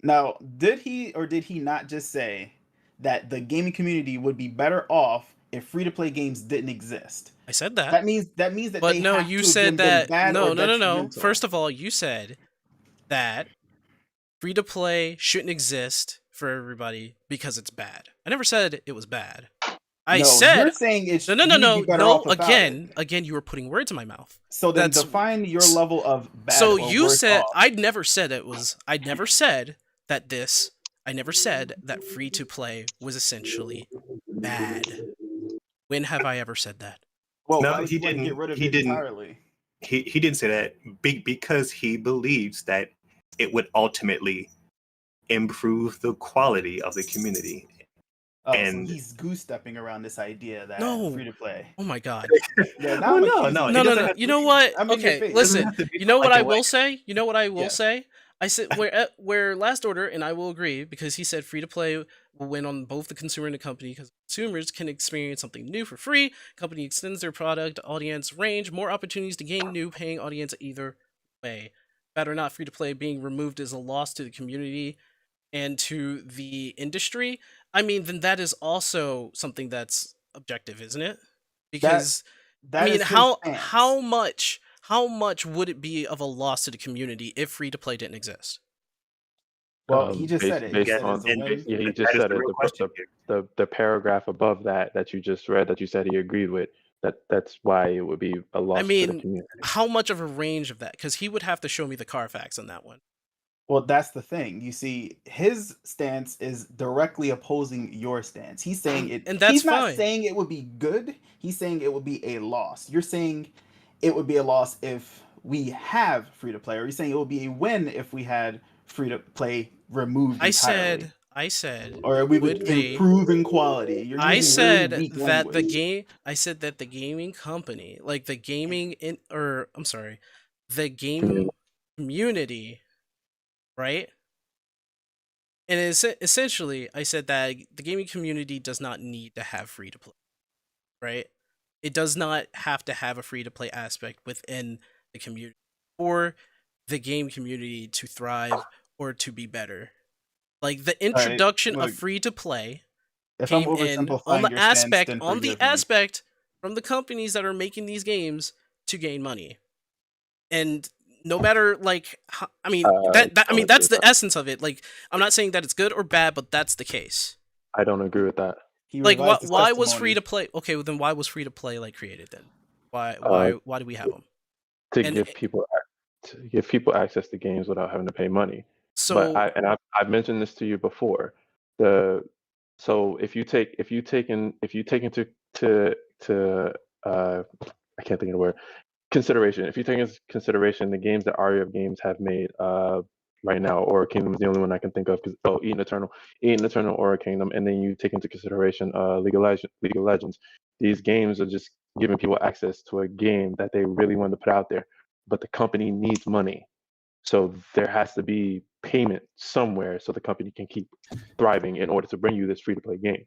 Now, did he or did he not just say that the gaming community would be better off if free-to-play games didn't exist? I said that. That means that. But no, you said that. No. First of all, you said that free-to-play shouldn't exist for everybody because it's bad. I never said it was bad. I said you're saying it's no. Again, you were putting words in my mouth. So then define your level of bad. So you said I never said it was. I never said that this. I never said that free to play was essentially bad. When have I ever said that? Well, no, he didn't. Get rid of it entirely. He didn't say that because he believes that it would ultimately improve the quality of the community. Oh, and so he's goose stepping around this idea that free to play. Oh my god. Yeah, no. You know what? Okay, listen. You know what I will say? I said where Last Order, and I will agree, because he said free to play will win on both the consumer and the company, because consumers can experience something new for free. Company extends their product audience range, more opportunities to gain new paying audience either way. Bad or not, free to play being removed is a loss to the community and to the industry. I mean, then that is also something that's objective, isn't it? That Because I that mean, is his stance. how much would it be of a loss to the community if free to play didn't exist? Well, he just said it. He Yeah, said it's a and win. Yeah, he that just is said the it. real question here. The paragraph above that you just read that you said he agreed with, that's why it would be a I loss to the mean, community. how much of a range of that? Because he would have to show me the Carfax on that one. Well, that's the thing. You see, his stance is directly opposing your stance. He's saying it. And that's He's not fine. saying it would be good. He's saying it would be a loss. You're saying it would be a loss if we have free to play, or you're saying it would be a win if we had free to play removed entirely. I said, Or we would would they? improve in quality. You're I using really said weak that the language. game. I said that the gaming company, like the gaming in, or I'm sorry, the gaming community, right? And essentially, I said that the gaming community does not need to have free to play, right? It does not have to have a free to play aspect within the community for the game community to thrive or to be better. Like the All right, introduction of look, free to play if I'm came in oversimplifying your stance, then on the forgive me. aspect from the companies that are making these games to gain money. And no matter like I mean that's the essence of it. Like I'm not saying that it's good or bad, but that's the case. I don't agree with that. He Like revised his why was free testimony. to play? Okay, well then why was free to play like created then? Why do we have them? To And give people access to games without having to pay money. so But I've mentioned this to you before. So if you take into I can't think of the word, consideration. If you take into consideration the games that Aria Games have made right now, Aura Kingdom is the only one I can think of because Eden Eternal, Aura Kingdom, and then you take into consideration League of Legends. These games are just giving people access to a game that they really wanted to put out there, but the company needs money. So there has to be payment somewhere so the company can keep thriving in order to bring you this free to play game.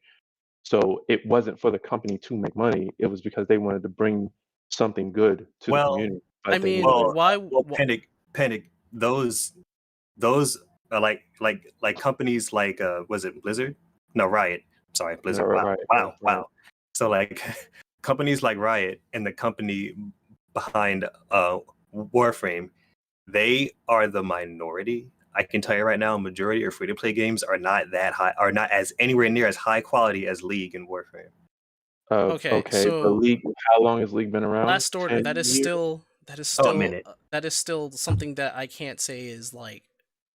So it wasn't for the company to make money. It was because they wanted to bring something good to the community. I mean, why? Panic. Those are like companies like was it Blizzard? No, Riot. Sorry, Blizzard. No, wow, Riot. wow. So like companies like Riot and the company behind Warframe, they are the minority. I can tell you right now, majority of free to play games are not that high, are not as anywhere near as high quality as League and Warframe. Okay. So the League, how long has League been around? Last Order. That is still a minute. That is still something that I can't say is like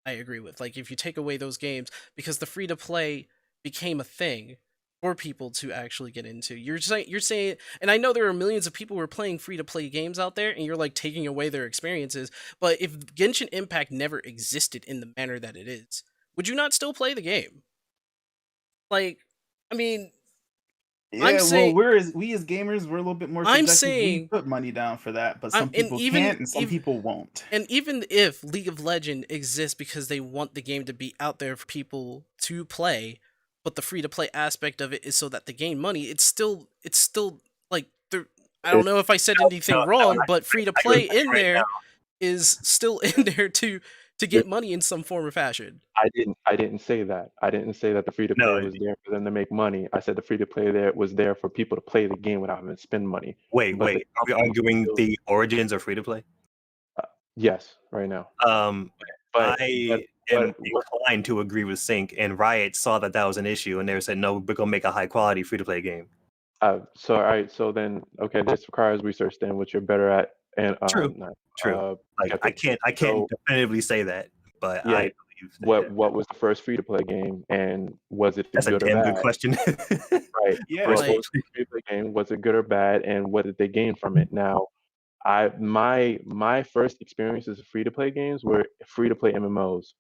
I agree with. Like if you take away those games, because the free to play became a thing for people to actually get into. You're saying, and I know there are millions of people who are playing free to play games out there, and you're like taking away their experiences. But if Genshin Impact never existed in the manner that it is, would you not still play the game? Like, I mean, yeah, we as gamers, we're a little bit more subjective. I'm saying we put money down for that, but some people can't and some people won't. And even if League of Legends exists because they want the game to be out there for people to play, but the free to play aspect of it is so that they gain money, it's still like I don't know if I said anything wrong, but free to play in there is still in there to get money in some form or fashion. I didn't say that. I didn't say that the free to play was there for them to make money. I said the free to play there was there for people to play the game without having to spend money. Wait, are we arguing the origins of free to play? Yes, right now. I am inclined to agree with Sync, and Riot saw that was an issue, and they said, "No, we're gonna make a high quality free to play game." So all right, so then okay, this requires research then, which you're better at. And true. I can't definitively say that, but yeah, I believe what was the first free to play game, and was it good or bad? That's a damn good question. Right. Yeah. First free to play game, was it good or bad, and what did they gain from it? Now, my first experiences of free to play games were free to play MMOs,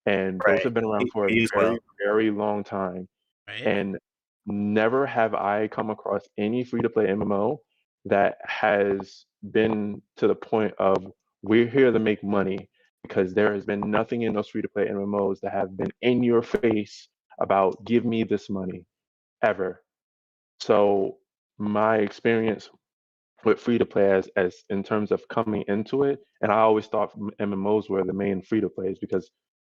and those have been around for a very, very long time. Right. And never have I come across any free to play MMO that has been to the point of we're here to make money, because there has been nothing in those free to play MMOs that have been in your face about give me this money ever. So my experience with free to play as in terms of coming into it, and I always thought MMOs were the main free to plays because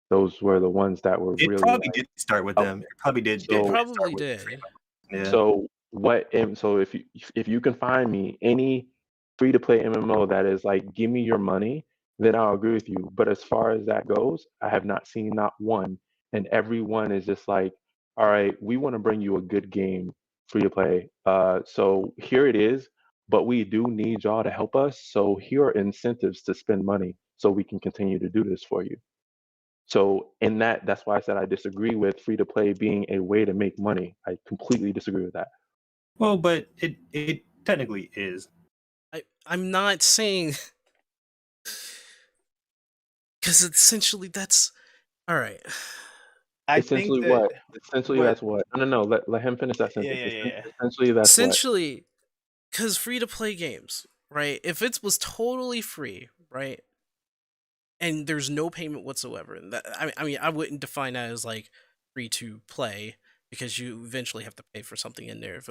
Those were the ones that were It really probably like, did start with up them. It probably did. It So- start probably with did. free money. Yeah. So so if you can find me any free to play MMO that is like give me your money, then I'll agree with you. But as far as that goes, I have not seen not one, and every one is just like, all right, we want to bring you a good game free to play. So here it is, but we do need y'all to help us. So here are incentives to spend money so we can continue to do this for you. So in that's why I said I disagree with free to play being a way to make money. I completely disagree with that. Well, but it technically is. I'm not saying because essentially that's all right. I Essentially think that what? Essentially what- that's what? No. Let him finish that sentence. Yeah. Essentially that's what? Essentially, because free to play games, right? If it was totally free, right, and there's no payment whatsoever, and that I mean, I wouldn't define that as like free to play because you eventually have to pay for something in there.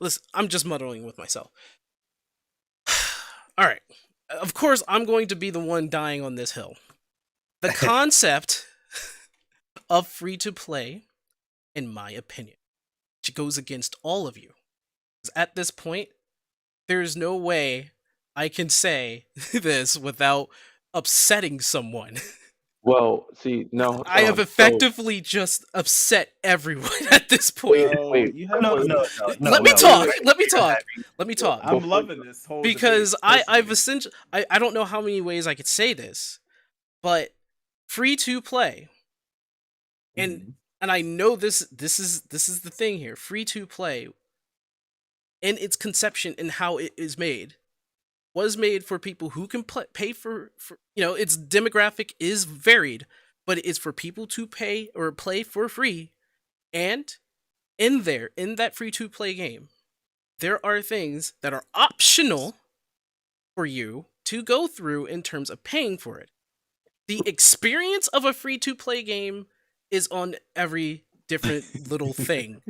Listen, I'm just muddling with myself. All right, of course, I'm going to be the one dying on this hill. The concept of free to play, in my opinion, which goes against all of you. At this point, there's no way I can say this without upsetting someone. Well, see, no. I have so- effectively just upset everyone at this point. Wait, you have No, to- no, no, no. Let me no, talk. we're- Let me we're talk. having- Let me talk. I'm Before- loving this whole Because debate, I've personally. essentially I don't know how many ways I could say this, but free to play, and I know this is the thing here. Free to play, in its conception and how it is made, was made for people who can pay for its demographic is varied, but it is for people to pay or play for free. And in that free to play game, there are things that are optional for you to go through in terms of paying for it. The experience of a free to play game is on every different little thing.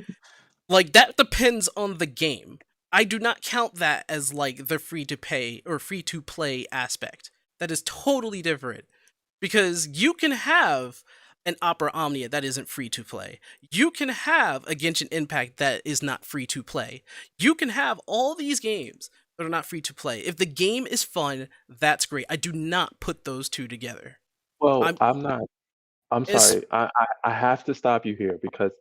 Like, that depends on the game. I do not count that as like the free to pay or free to play aspect. That is totally different. Because you can have an Opera Omnia that isn't free to play. You can have a Genshin Impact that is not free to play. You can have all these games that are not free to play. If the game is fun, that's great. I do not put those two together. Well, I'm- I'm not. I'm It's- sorry. I have to stop you here because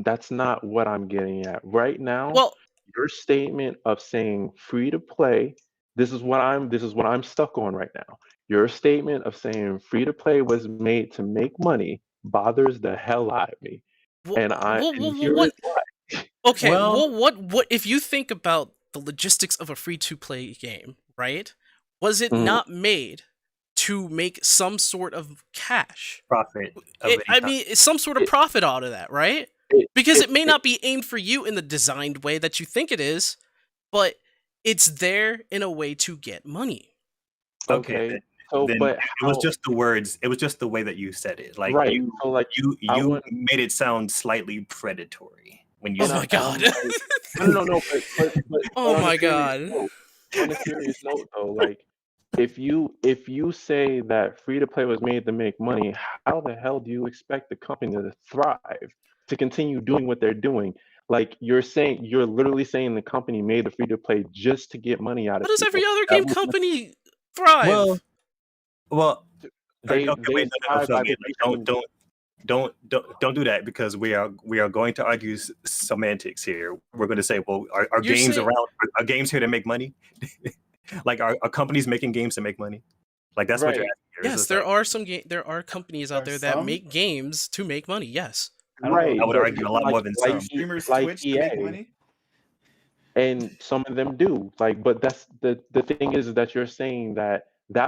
that's not what I'm getting at right now. Well, Your statement of saying free to play, this is what I'm stuck on right now. Your statement of saying free to play was made to make money bothers the hell out of me. And here what? is why. Okay, Well- what if you think about the logistics of a free to play game, right? Was it Mhm. not made to make some sort of cash? profit. Of I any kind. mean, it's some sort of profit out of that, right? Because it may not be aimed for you in the designed way that you think it is, but it's there in a way to get money. Okay, So, then but it was just the words. It was just the way that you said it. Like right. you, So like you I you want- made it sound slightly predatory when you. Oh said my that. god. no. But Oh on a my serious god. note- on a serious note, though, like if you say that free to play was made to make money, how the hell do you expect the company to thrive, to continue doing what they're doing? Like you're literally saying the company made the free to play just to get money out of How does every people. other That game was- company thrive? Well, They- okay, they wait, no, thrive by Phil, producing- don't do that because we are going to argue semantics here. We're going to say, well, are You're games saying- are games here to make money? Like, are companies making games to make money? Like, that's what you're Right. asking here. It's Yes, just there like- are companies out Are there that some? make games to make money. Yes. I don't Right. know. I would but argue a lot more than some. Streamers like Twitch to make EA. money. And some of them do, like, but that's the thing is that you're saying that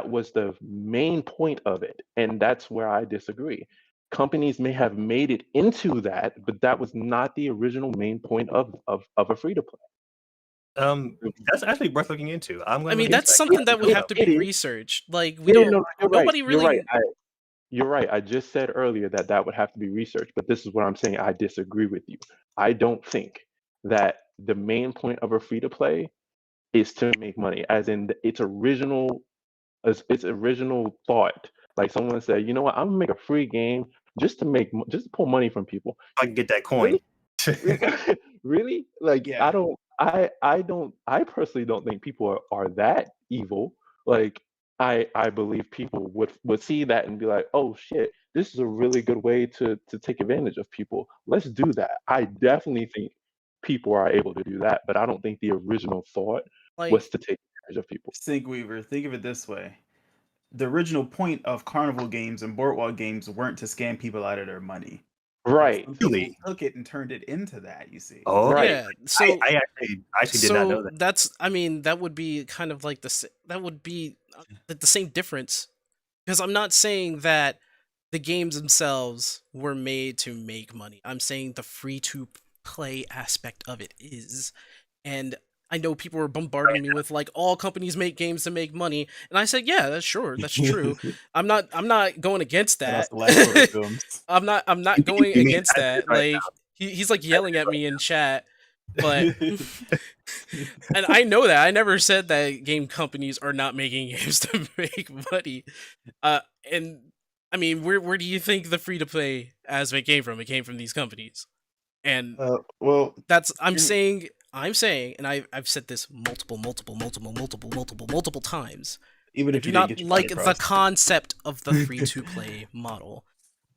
was the main point of it, and that's where I disagree. Companies may have made it into that, but that was not the original main point of a free to play. That's actually worth looking into. I'm gonna I mean, look that's into that. something that would It have to is. be researched. Like, we Yeah, don't. no, you're Nobody right. really. You're right. I just said earlier that would have to be researched, but this is what I'm saying. I disagree with you. I don't think that the main point of a free to play is to make money, as in its original thought Like someone said, you know what, I'm gonna make a free game just to pull money from people. I can get that coin. Really? Really? Like Yeah. I personally don't think people are that evil. Like I believe people would see that and be like, oh shit, this is a really good way to take advantage of people. Let's do that. I definitely think people are able to do that, but I don't think the original thought Like, was to take advantage of people. Sinkweaver, think of it this way. The original point of carnival games and boardwalk games weren't to scam people out of their money. Right. Some people Really? took it and turned it into that, you see. Oh, Right. yeah. So I actually did not know that. that's, I mean, that would be kind of like that would be the same difference, because I'm not saying that the games themselves were made to make money. I'm saying the free to play aspect of it is. And I know people were bombarding me with like, all companies make games to make money, and I said, yeah, that's true. I'm not going against Shout out that. to Lifecore Films. I'm not going You mean against that that. right Like he's like yelling at me in chat, but and I know that I never said that game companies are not making games to make money. And I mean, where do you think the free to play aspect came from? It came from these companies, and well, that's I'm saying, and I've said this multiple times. even I if do you not didn't get your like point the across. concept of the free to play model.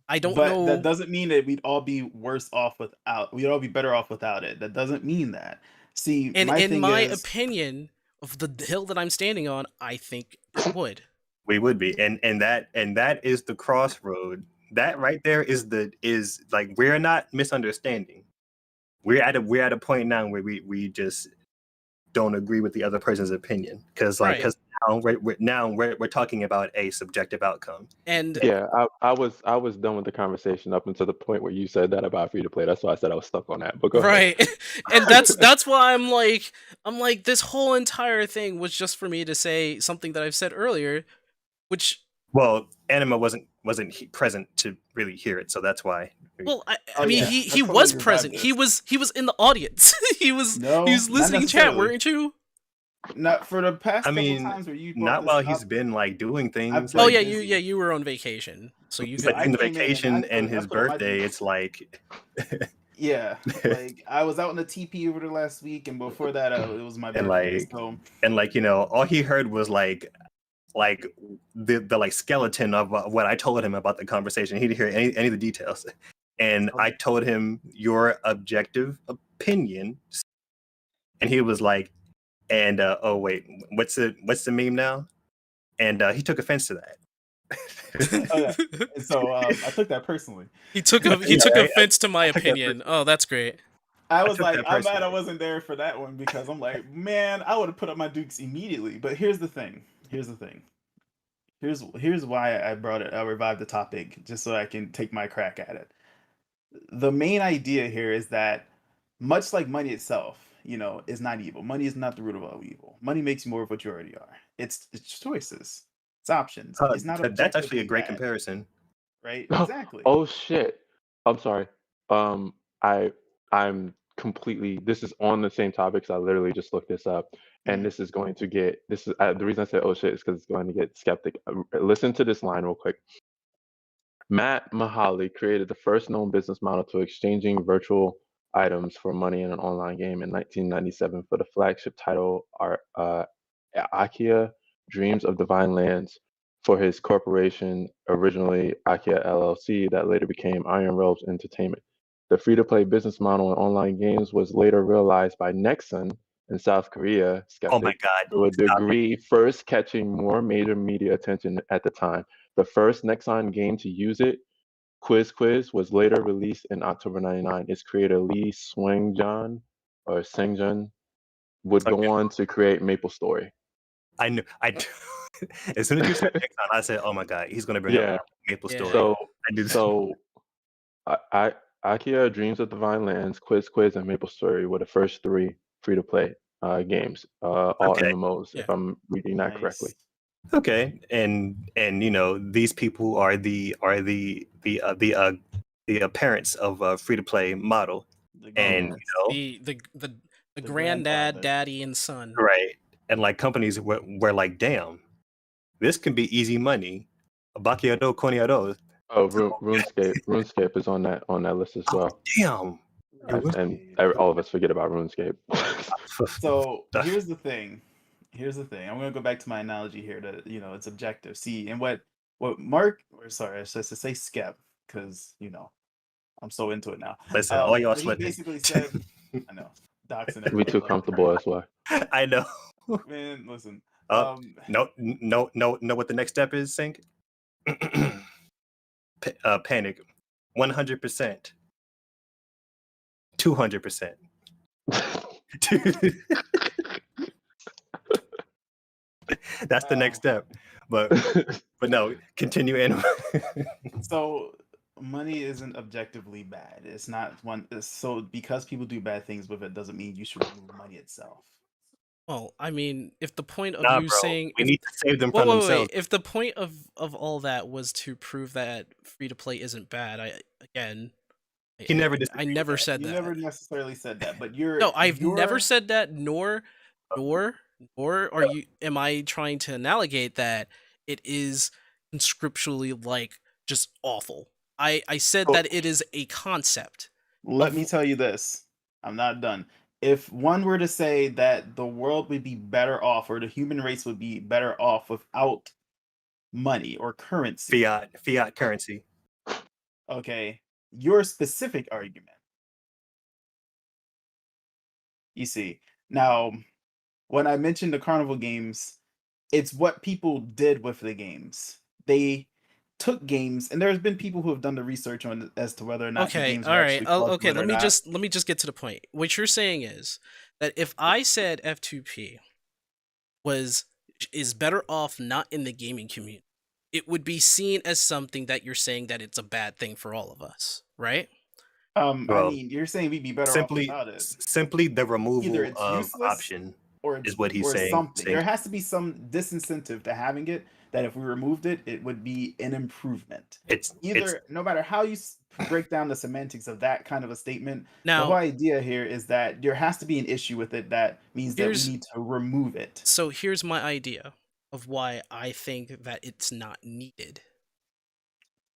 I don't But know. that doesn't mean that we'd all be worse off without. We'd all be better off without it. That doesn't mean that. See, And my in thing my is, opinion of the hill that I'm standing on, I think it would. We would be, and that is the crossroad. That right there is like, we're not misunderstanding. We're at a point now where we just don't agree with the other person's opinion, because Right. now we're talking about a subjective outcome. And Yeah, I was done with the conversation up until the point where you said that about free to play. That's why I said I was stuck on that. But go ahead. right, and that's why I'm like this whole entire thing was just for me to say something that I've said earlier, which, Well, Anima wasn't present to really hear it, so that's why. well, I Oh, mean, yeah, he that's what was we revived present. this. He was in the audience. he was No, listening not chat, necessarily. weren't you? Not for the past I couple mean, times where you brought not this while up, he's been like doing things. been Oh Like, yeah, busy. you were on vacation, so you but could. I in the came in and I vacation and put- I his put on my birthday, duties. it's like, Yeah, like I was out in the TP over the last week, and before that, it was my And, birthday. like, So and like, all he heard was like the like skeleton of what I told him about the conversation. He didn't hear any of the details, and I told him your objective opinion, and he was like, and oh wait, what's the meme now? And he took offense to that. Oh, yeah. And so I took that personally. he took Yeah, offense to my I took that opinion. Oh, that's great. I was took like, that I'm mad I personally. wasn't there for that one because I'm like, man, I would have put up my dukes immediately. But here's the thing. Here's why I brought it. I revived the topic just so I can take my crack at it. The main idea here is that, much like money itself, is not evil. Money is not the root of all evil. Money makes you more of what you already are. It's choices. It's options. It's not. That's actually a objectively great bad, comparison. right? Exactly. Oh shit. I'm sorry. I'm completely. This is on the same topic. So I literally just looked this up, and this is going to get. This is the reason I said oh shit is because it's going to get skeptic. Listen to this line real quick. Matt Mahaly created the first known business model to exchanging virtual items for money in an online game in 1997 for the flagship title Akia Dreams of Divine Lands for his corporation, originally Akia LLC, that later became Iron Realms Entertainment. The free-to-play business model in online games was later realized by Nexon in South Korea, Oh my skeptic, god! to a Stop it. degree first catching more major media attention at the time. The first Nexon game to use it, Quiz, was later released in October '99. Its creator Lee Swengjan would go on to create MapleStory. I knew. As soon as you said Nexon, I said, "Oh my god, he's gonna bring Yeah. up MapleStory." So I did. Akia Dreams of Divine Lands, Quiz, and MapleStory were the first three free-to-play games, all Okay. MMOs, if I'm reading that correctly. Okay, and these people are the parents of a free to play model, and The granddad, daddy, and son. right, and like companies were like, damn, this can be easy money. Bakiado Koniado. Oh, RuneScape is on that list as Oh, well. damn. And all of us forget about RuneScape. So here's the thing. I'm gonna go back to my analogy here. That it's objective. See, and what Mark, or sorry, I should say Skep, because I'm so into it now. Listen, all y'all What he sweating. basically said, I know, doxing We everybody too like comfortable, that's why. I know. man. Listen, No, what the next step is, Sync? Panic. 100%. 200%. That's the next step. But no, continue anyway. So money isn't objectively bad. It's not one. So because people do bad things with it doesn't mean you should remove money itself. Well, I mean, if the point of Nah, you bro, saying we need to save them from themselves. if the point of all that was to prove that free to play isn't bad, He never I never said You that. never necessarily said that, but I've never said that, nor are you. Am I trying to analogate that it is conscriptually like just awful? I said that it is a concept. Let me tell you this. I'm not done. If one were to say that the world would be better off, or the human race would be better off without money or currency, fiat currency. Okay, your specific argument. You see, now when I mentioned the carnival games, it's what people did with the games. They took games, and there's been people who have done the research on as to whether or not the games are actually okay. Let me just get to the point. What you're saying is that if I said F2P is better off not in the gaming community, it would be seen as something that you're saying that it's a bad thing for all of us, right? I mean, you're saying we'd be better off without it. Simply the removal Either it's of useless, option or is what he's saying. Something. There has to be some disincentive to having it, that if we removed it, it would be an improvement. No matter how you break down the semantics of that kind of a statement, the whole idea here is that there has to be an issue with it that means that we need to remove it. So here's my idea of why I think that it's not needed.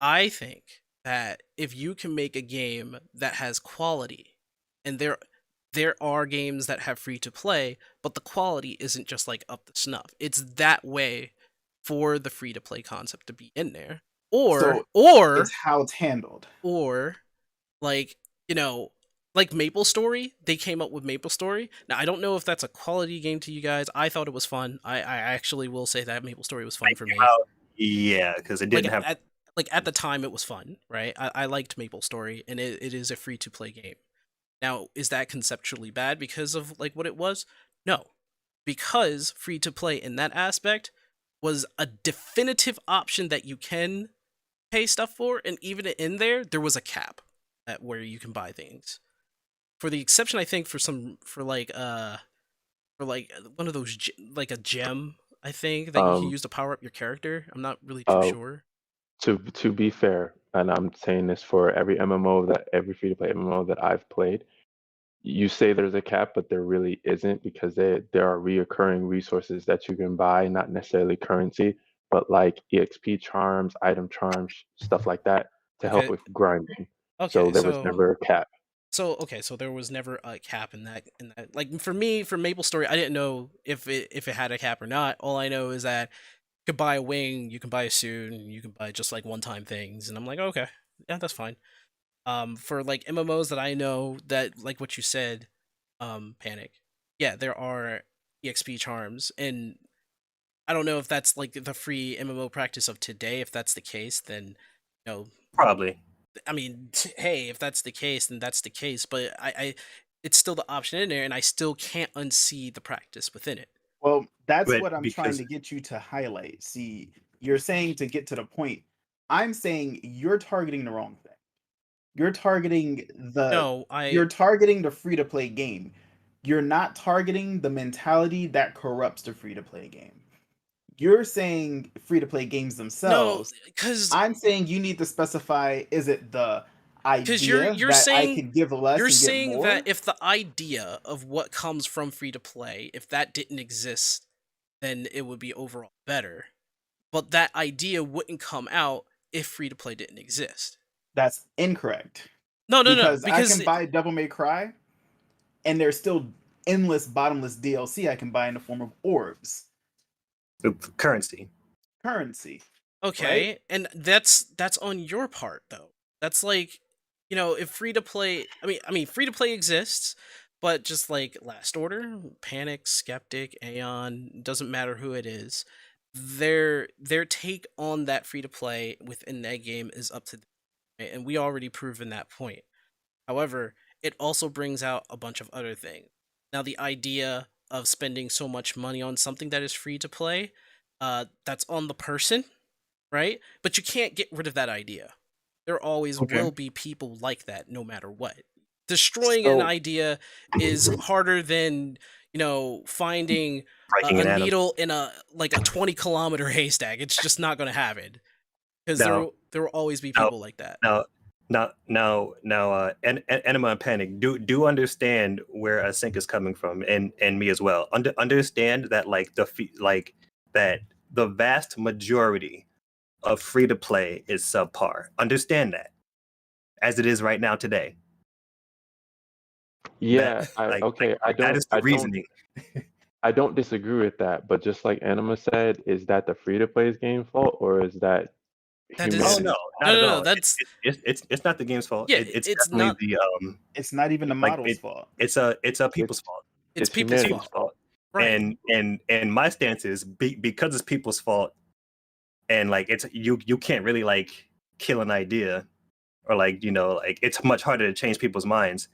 I think that if you can make a game that has quality, and there are games that have free to play, but the quality isn't just like up the snuff. It's that way for the free to play concept to be in there. Or it's how it's handled. Or like MapleStory, they came up with MapleStory. Now I don't know if that's a quality game to you guys. I thought it was fun. I actually will say that MapleStory was fun for me. Yeah, because it didn't have at the time it was fun, right? I liked MapleStory, and it is a free to play game. Now, is that conceptually bad because of like what it was? No. Because free to play in that aspect was a definitive option that you can pay stuff for, and even in there was a cap at where you can buy things. For the exception, I think for one of those like a gem, I think that you can use to power up your character. I'm not really too sure. To be fair, and I'm saying this for every every free to play MMO that I've played, you say there's a cap, but there really isn't, because there are reoccurring resources that you can buy, not necessarily currency, but like EXP charms, item charms, stuff like that to help with grinding. So there was never a cap. So there was never a cap in that. Like for me, for MapleStory, I didn't know if it had a cap or not. All I know is that you can buy a wing, you can buy a suit, and you can buy just like one-time things, and I'm like, okay, yeah, that's fine. For like MMOs that I know, that like what you said, Panic, yeah, there are EXP charms, and I don't know if that's like the free MMO practice of today. If that's the case, then probably. I mean, hey, if that's the case, then that's the case. But it's still the option in there, and I still can't unsee the practice within it. Well, that's what I'm trying to get you to highlight. See, you're saying to get to the point. I'm saying you're targeting the wrong thing. You're targeting you're targeting the free to play game. You're not targeting the mentality that corrupts the free to play game. You're saying free to play games themselves. No, because I'm saying you need to specify, is it the idea you're that saying, I could give less you're and saying get more? that if the idea of what comes from free to play, if that didn't exist, then it would be overall better. but that idea wouldn't come out if free to play didn't exist. That's incorrect. No, Because I because can buy Devil May Cry, and there's still endless, bottomless DLC I can buy in the form of orbs, Currency. okay, right? and that's on your part though. That's like, if free to play, I mean free to play exists, but just like Last Order, Panic, Skeptic, Aeon, doesn't matter who it is, their take on that free to play within that game is up to them, right? And we already proven that point. However, it also brings out a bunch of other things. Now, the idea of spending so much money on something that is free to play, that's on the person, right? But you can't get rid of that idea. There always Okay. will be people like that, no matter what. Destroying an idea is harder than finding Breaking a an animal. needle in a 20-kilometer haystack. It's just not going to happen because there will always be people like that. Now, Enema and Panic do understand where a Sync is coming from, and me as well. Understand that that the vast majority of free to play is subpar. Understand that, as it is right now today. Yeah, that is the reasoning. I don't disagree with that, but just like Anima said, is that the free to play's game fault, or is that That is- humanity? Oh no, not at all. That's it's not the game's fault. Yeah, it's it's definitely not- It's not even the model's fault. it's a people's fault. it's It's people's humanity's fault. Right. And my stance is because it's people's fault, and like it's you can't really like kill an idea, or like it's much harder to change people's minds.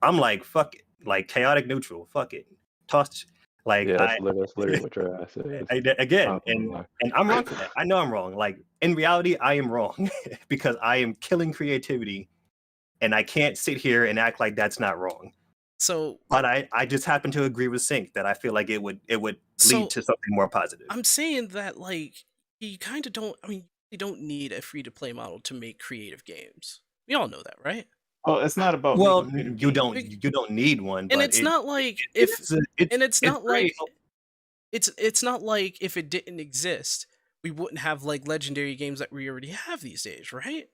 I'm like, fuck it, like chaotic neutral, fuck it, toss. Like Yeah, that's literally what your ass is. again, and I'm wrong for that. I know I'm wrong. Like in reality, I am wrong because I am killing creativity, and I can't sit here and act like that's not wrong. So, but I just happen to agree with Sync that I feel like it would lead to something more positive. I'm saying that like you kind of don't. I mean, you don't need a free to play model to make creative games. We all know that, right? Well, it's not about. Well, you don't need one, and but it's not like it's not like if it didn't exist, we wouldn't have like legendary games that we already have these days, right?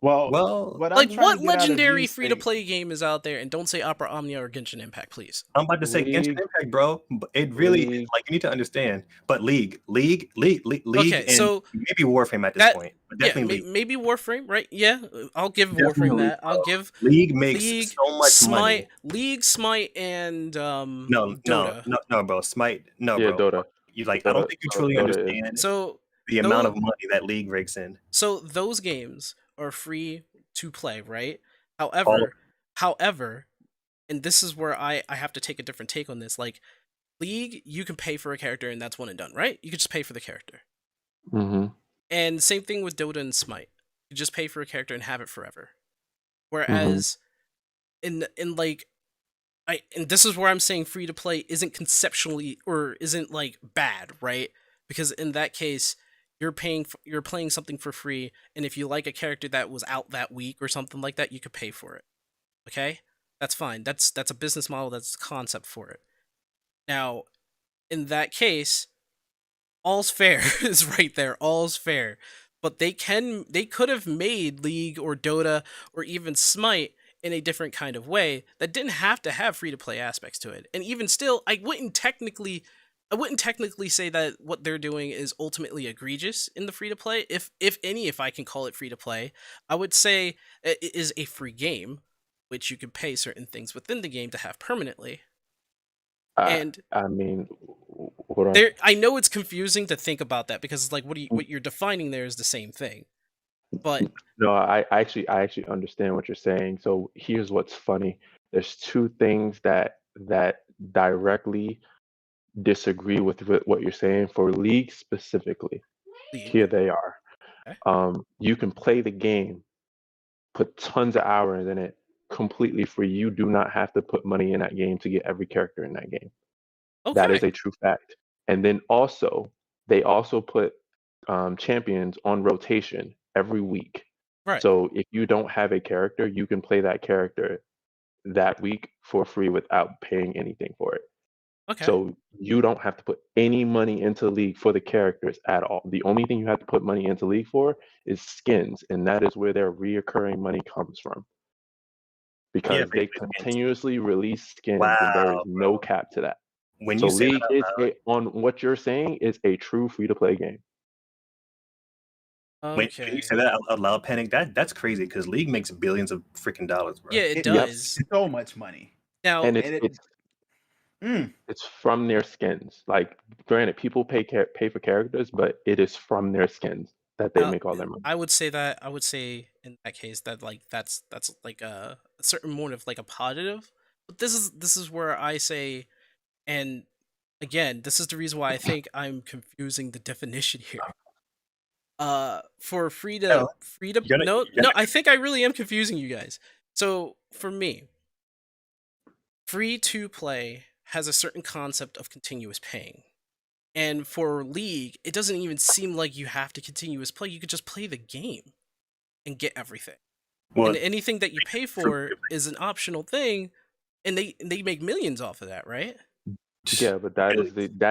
Well, what legendary free to play game is out there? And don't say Opera Omnia or Genshin Impact, please. I'm about to say Genshin Impact, bro. It really is, like you need to understand. But League, okay, and so maybe Warframe at this point. But definitely League. Maybe Warframe, right? Yeah, I'll give Warframe that. I'll give League makes so much money. League, Smite, and Dota. No, bro. Smite, no, yeah, bro. Dota. You like? I don't think you truly understand. The amount of money that League rakes in. So those games are free to play, right? However, and this is where I have to take a different take on this. Like League, you can pay for a character and that's one and done, right? You can just pay for the character. Mm-hmm. And same thing with Dota and Smite. You just pay for a character and have it forever. Whereas in this is where I'm saying free to play isn't conceptually or isn't like bad, right? Because in that case, you're playing something for free, and if you like a character that was out that week or something like that, you could pay for it. Okay? That's fine. That's a business model, that's a concept for it. Now, in that case, all's fair is right there. All's fair. But they could have made League or Dota or even Smite in a different kind of way that didn't have to have free to play aspects to it. And even still, I wouldn't technically say that what they're doing is ultimately egregious in the free to play. If I can call it free to play, I would say it is a free game, which you can pay certain things within the game to have permanently. And I mean, hold on. I know it's confusing to think about that because it's like what you're defining there is the same thing. But no, I actually understand what you're saying. So here's what's funny. There's two things that directly disagree with what you're saying for League specifically. Here they are. Okay. You can play the game, put tons of hours in it completely free. You do not have to put money in that game to get every character in that game. Okay. That is a true fact. And then they also put champions on rotation every week. Right. So if you don't have a character, you can play that character that week for free without paying anything for it. Okay. So you don't have to put any money into League for the characters at all. The only thing you have to put money into League for is skins, and that is where their reoccurring money comes from. Because they basically skins. continuously release skins, and there is Wow, no cap to that. When So you say League that out is on what you're saying is a true free-to-play game. loud, when Okay. you say that out loud, Panic, that's crazy because League makes billions of freaking dollars, bro. Yeah, it It does. makes so much money. Now, And And it's from their skins. Like, granted, people pay for characters, but it is from their skins that they now, make all their money. I would say in that case that like that's like a certain more of like a positive. But this is where I say, and again, this is the reason why I think I'm confusing the definition here. For free to No, you're no, not- I think I really am confusing you guys. So for me, free to play has a certain concept of continuous paying. And for League, it doesn't even seem like you have to continuous play. You could just play the game and get everything. well, And anything that you pay for is an optional thing, and they make millions off of that, right? Yeah, but that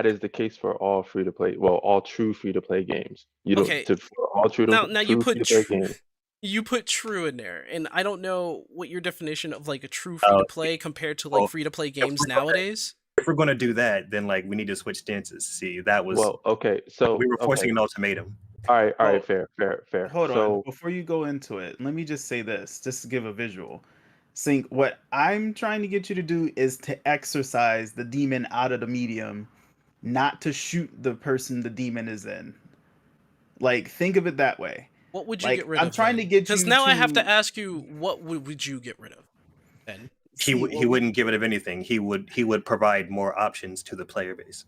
is the case for all free to play. Well, all true free to play games. You don't Okay. for all true Now you true put free to play games. you put true in there, and I don't know what your definition of like a true free to play compared to like well, free to play games nowadays. if we're gonna do that, then like we need to switch stances. See, that was Well, okay, so we were forcing okay. an ultimatum. All right, Well, fair. hold on. So Before you go into it, let me just say this, just to give a visual. Sync, what I'm trying to get you to do is to exorcise the demon out of the medium, not to shoot the person the demon is in. Like, think of it that way. What would you Like, get rid of? I'm trying to get you because now I have to to- ask you, what would you get rid of? Then He wouldn't give it of anything. He would provide more options to the player base.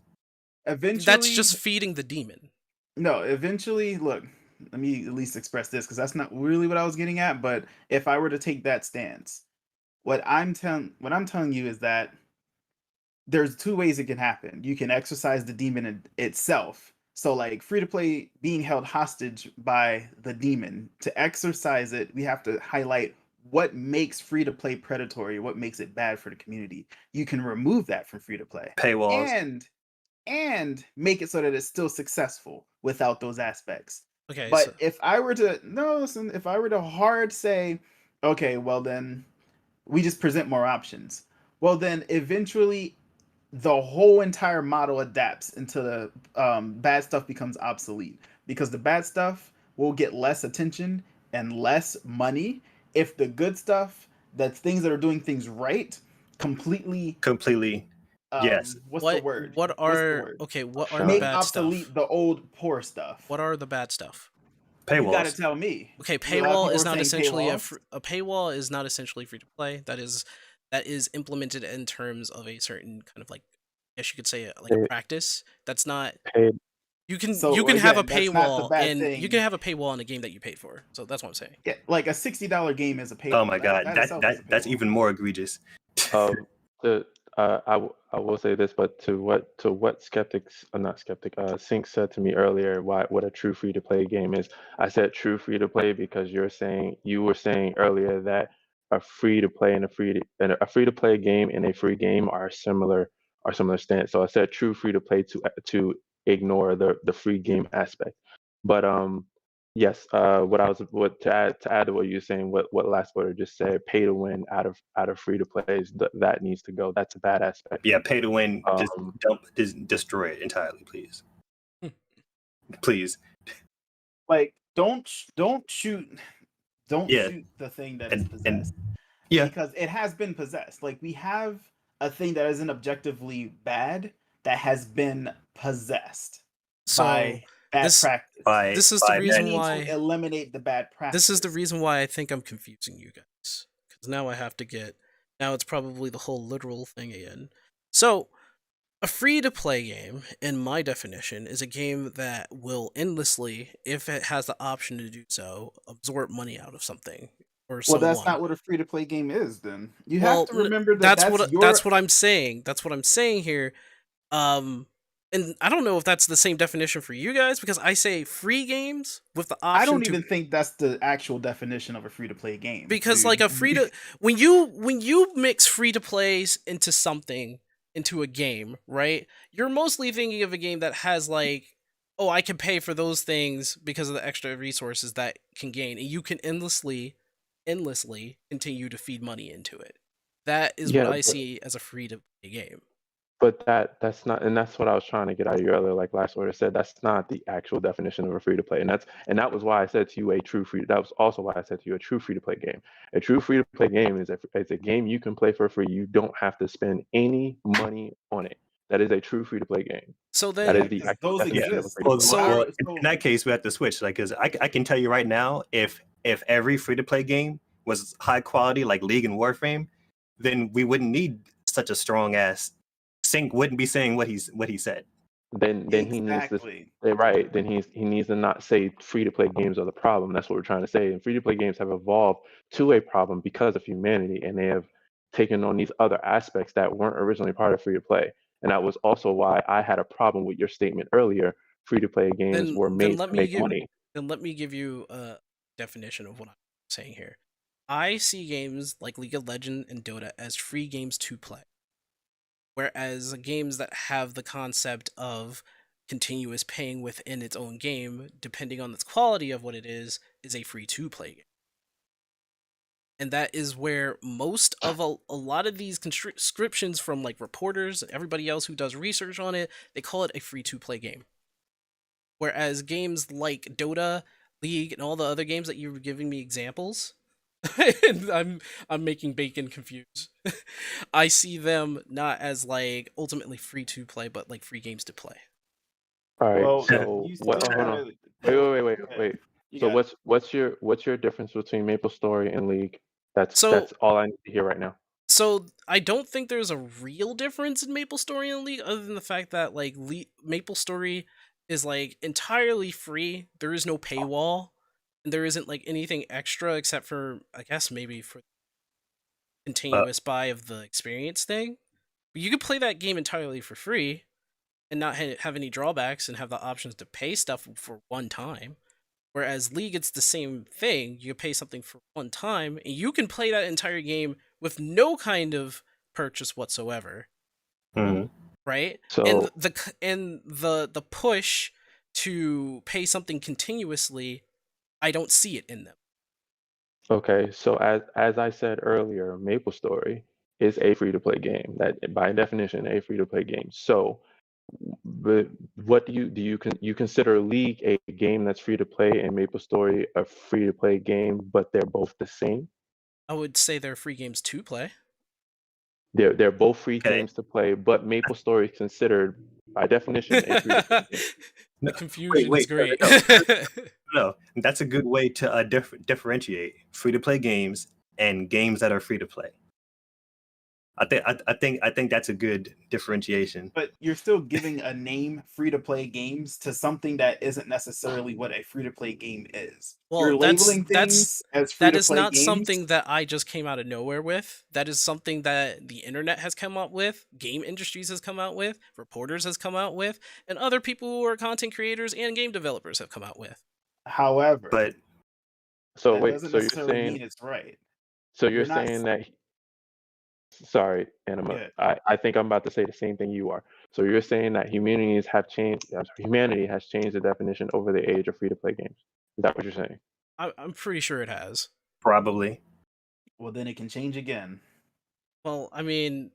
Eventually, that's just feeding the demon. No, eventually, look, let me at least express this because that's not really what I was getting at. But if I were to take that stance, what I'm telling you is that there's two ways it can happen. You can exercise the demon itself. So, like, free to play being held hostage by the demon. To exercise it, we have to highlight what makes free to play predatory, what makes it bad for the community. You can remove that from free to play. Paywalls. And make it so that it's still successful without those aspects. Okay, But so, if I were to hard say, okay, well then we just present more options. Well then eventually the whole entire model adapts into the bad stuff becomes obsolete because the bad stuff will get less attention and less money if the good stuff, that's things that are doing things right, completely yes. What's the word? What are okay? What are the Make bad obsolete stuff? the old poor stuff. What are the bad stuff? You gotta Paywalls. tell me. Okay, A lot of paywall people is are not saying essentially paywalls. a paywall is not essentially free to play. That is implemented in terms of a certain kind of like, I guess you could say like a practice. That's not. paid You can So, have a again, that's not the paywall bad and thing. you can have a paywall in a game that you paid for. So that's what I'm saying. Yeah, like a $60 game is a paywall. Oh my god, itself is a that's paywall. even more egregious. I will say this, but to what skeptics, not skeptic, Sync said to me earlier, what a true free to play game is. I said true free to play because you were saying earlier that a free to play and a free to play game and a free game are similar stance. So I said true free to play to ignore the free game aspect. But yes, to add to what you're saying, what Last Order just said, pay to win out of free to plays, that needs to go. That's a bad aspect. Yeah, pay to win. Just destroy it entirely, please. Please. Like don't shoot the thing that is possessed. Yeah. Because it has been possessed. Like we have a thing that isn't objectively bad that has been possessed by bad practice. This is the reason we need why to eliminate the bad practice. This is the reason why I think I'm confusing you guys. Because now I have to get. Now it's probably the whole literal thing again. So, a free-to-play game, in my definition, is a game that will endlessly, if it has the option to do so, absorb money out of something or someone. Well, that's not what a free-to-play game is. Then you have to remember that that's what I'm saying. That's what I'm saying here. And I don't know if that's the same definition for you guys, because I say free games with the option. I don't even think that's the actual definition of a free-to-play game. Because dude. like a when you mix free to plays into something, into a game, right? You're mostly thinking of a game that has like, oh, I can pay for those things because of the extra resources that can gain, and you can endlessly continue to feed money into it. That is what Yeah, I see as a free to play game. but that's not, and that's what I was trying to get out of you earlier. Like Last Order said, that's not the actual definition of a free to play, and that was why I said to you a true free. That was also why I said to you a true free to play game. A true free to play game is a game you can play for free. You don't have to spend any money on it. That is a true free to play game. So That is then, the 'cause actual those definition of a exist. free to Well, play. So- well, in that case, we have to switch. Like, because I can tell you right now, if every free to play game was high quality, like League and Warframe, then we wouldn't need such a strong ass. Sync wouldn't be saying what he said. Then he needs to Exactly. right. Then he needs to not say free to play games are the problem. That's what we're trying to say. And free to play games have evolved to a problem because of humanity, and they have taken on these other aspects that weren't originally part of free to play. And that was also why I had a problem with your statement earlier. Free to play games were made to make money. Then let me give you a definition of what I'm saying here. I see games like League of Legends and Dota as free games to play, whereas games that have the concept of continuous paying within its own game, depending on the quality of what it is a free to play game. And that is where most of a lot of these descriptions from like reporters and everybody else who does research on it, they call it a free to play game. Whereas games like Dota, League, and all the other games that you were giving me examples, and I'm making Bacon confused. I see them not as like ultimately free to play, but like free games to play. All right. Well, So you still what? Hold on. gotta- Wait. You So got- what's your difference between MapleStory and League? That's So- all I need to hear right now. So I don't think there's a real difference in MapleStory and League, other than the fact that like MapleStory is like entirely free. There is no paywall, and there isn't like anything extra except for, I guess, maybe for continuous buy of the experience thing. But you could play that game entirely for free and not have any drawbacks and have the options to pay stuff for one time. Whereas League, it's the same thing. You pay something for one time, and you can play that entire game with no kind of purchase whatsoever, Mhm. right? So And the push to pay something continuously, I don't see it in them. okay, so as I said earlier, MapleStory is a free to play game. That by definition a free to play game. So but what do you consider League a game that's free to play and MapleStory a free to play game, but they're both the same? I would say they're free games to play. They're both free Okay. games to play, but MapleStory is considered by definition a free to play game. The confusion is wait, great. No, that's a good way to differentiate free to play games and games that are free to play. I think that's a good differentiation. But you're still giving a name free to play games to something that isn't necessarily what a free to play game is. Well, You're that's- labeling that's- things as free That to is play not games. something that I just came out of nowhere with. That is something that the internet has come up with, game industries has come out with, reporters has come out with, and other people who are content creators and game developers have come out with. However, But So that wait, doesn't so you're necessarily saying mean it's right. so you're you're not saying that sorry, Anima. Yeah. I think I'm about to say the same thing you are. So you're saying that humanity has changed the definition over the age of free to play games. Is that what you're saying? I'm pretty sure it has. probably. Well, then it can change again. Well, I mean,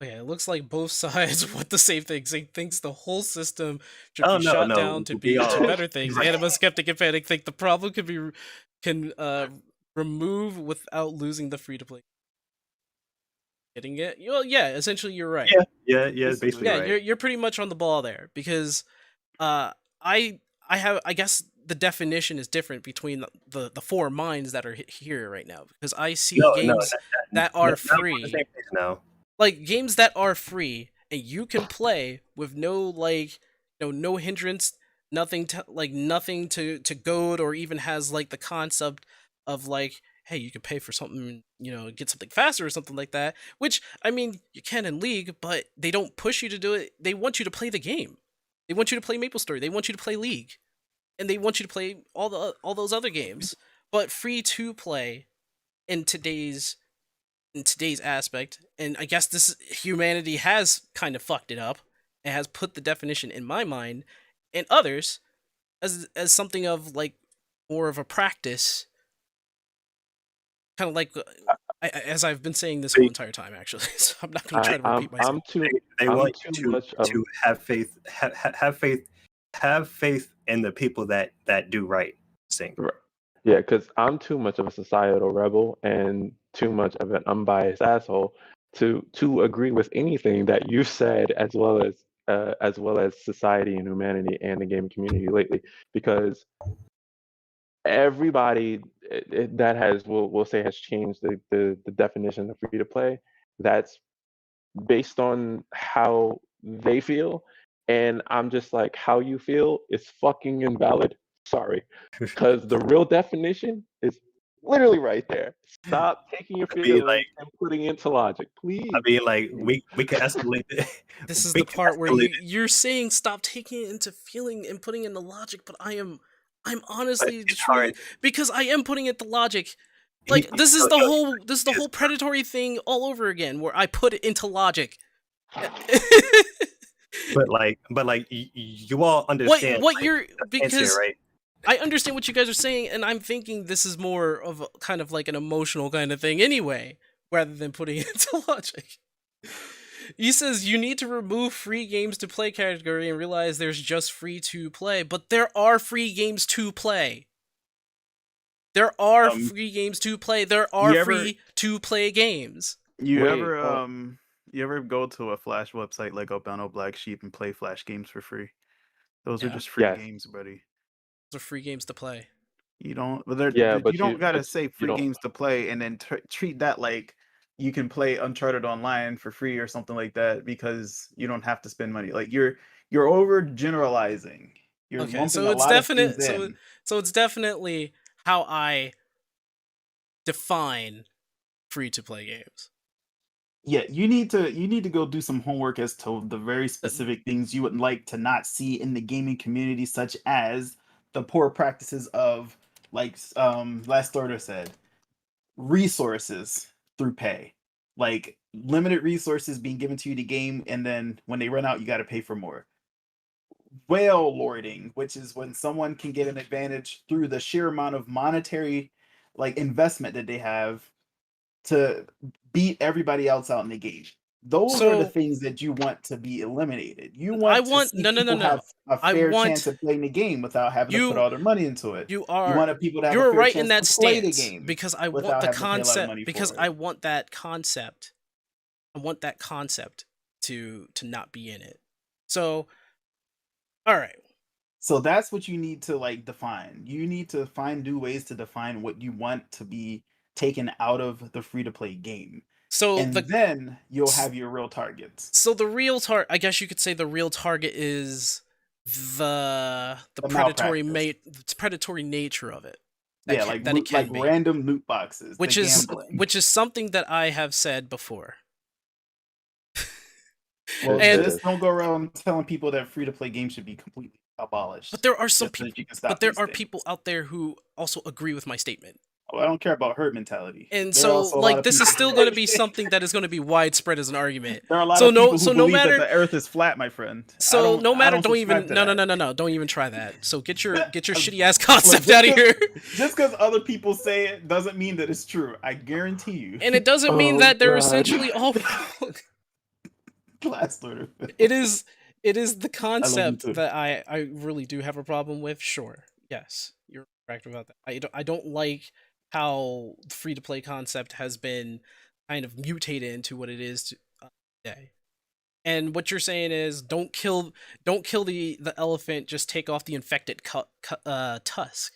okay, it looks like both sides want the same thing. They thinks the whole system should Oh, be no, shut no, down to we be all- to better things. right. Anima, Skeptic, and Panic think the problem can remove without losing the free to play. Getting it? Well, yeah, essentially you're right. Yeah, basically Yeah, right. you're pretty much on the ball there because I guess the definition is different between the four minds that are here right now because I see games that are free. No, Like games that are free and you can play with no no hindrance, nothing to goad or even has like the concept of like, hey, you can pay for something, get something faster or something like that, which I mean you can in League, but they don't push you to do it. They want you to play the game. They want you to play MapleStory. They want you to play League. And they want you to play all those other games. But free to play in today's in today's aspect, and I guess this humanity has kind of fucked it up. It has put the definition in my mind and others as something of like more of a practice, kind of like as I've been saying this whole entire time, actually. So I'm not going to try to repeat myself. They want you to have faith, have faith in the people that do right. Right. Yeah, because I'm too much of a societal rebel and too much of an unbiased asshole to agree with anything that you've said, as well as society and humanity and the gaming community lately, because everybody that has we'll say has changed the definition of free to play. That's based on how they feel, and I'm just like, how you feel is fucking invalid. Sorry, because the real definition is literally right there. Stop taking your feelings and putting it into logic, please. I mean, like, we can escalate it. This is the part where you're saying stop taking it into feeling and putting it into logic, but I'm honestly trying, because I am putting it to logic. Like, this is the whole predatory thing all over again, where I put it into logic. but you all understand what you're, because right? I understand what you guys are saying, and I'm thinking this is more of a kind of like an emotional kind of thing anyway, rather than putting it into logic. He says you need to remove free games to play category and realize there's just free to play, but there are free games to play. There are free games to play. There are free to play games. You ever go to a Flash website like Albano Black Sheep and play Flash games for free? Those are just free games, buddy. Those are free games to play. You don't, but you don't gotta say free games to play and then treat that like you can play Uncharted Online for free or something like that, because you don't have to spend money. Like you're over generalizing. Okay, so it's definite. So it's definitely how I define free to play games. Yeah, you need to go do some homework as to the very specific things you would like to not see in the gaming community, such as the poor practices of, like Last Order said, resources through pay. Like limited resources being given to you to game, and then when they run out, you got to pay for more. Whale lording, which is when someone can get an advantage through the sheer amount of monetary investment that they have to beat everybody else out in the game. Those are the things that you want to be eliminated. You want have a fair chance of playing the game without having to put all their money into it. You want people to have a fair right chance in that to play the stance, game because I want the concept. Because I want that concept. I want that concept to not be in it. So, all right. So that's what you need to define. You need to find new ways to define what you want to be taken out of the free-to-play game. So then you'll have your real targets. So the real target, I guess you could say, the real target is the predatory nature of it. Random loot boxes, which is something that I have said before. Well, just don't go around telling people that free-to-play games should be completely abolished. But there are people out there who also agree with my statement. Oh, I don't care about herd mentality. And so, this is still going to be something that is going to be widespread as an argument. There are a lot of people who believe that the Earth is flat, my friend. So don't even try that. So get your shitty ass concept out of here. Just because other people say it doesn't mean that it's true. I guarantee you. And it doesn't mean that they're essentially all wrong. Last Order. It is the concept that I really do have a problem with. Sure, yes, you're correct about that. I don't like how the free-to-play concept has been kind of mutated into what it is today. And what you're saying is, don't kill the elephant, just take off the infected tusk.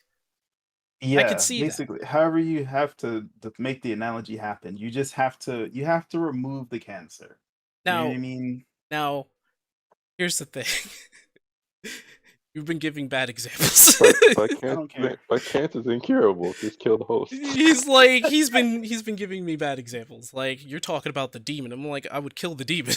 Yeah, I can see basically, however you have to make the analogy happen, you have to remove the cancer. Now, you know what I mean? Now, here's the thing. You've been giving bad examples. But cancer's incurable. Just kill the host. He's been giving me bad examples. Like, you're talking about the demon. I'm like, I would kill the demon.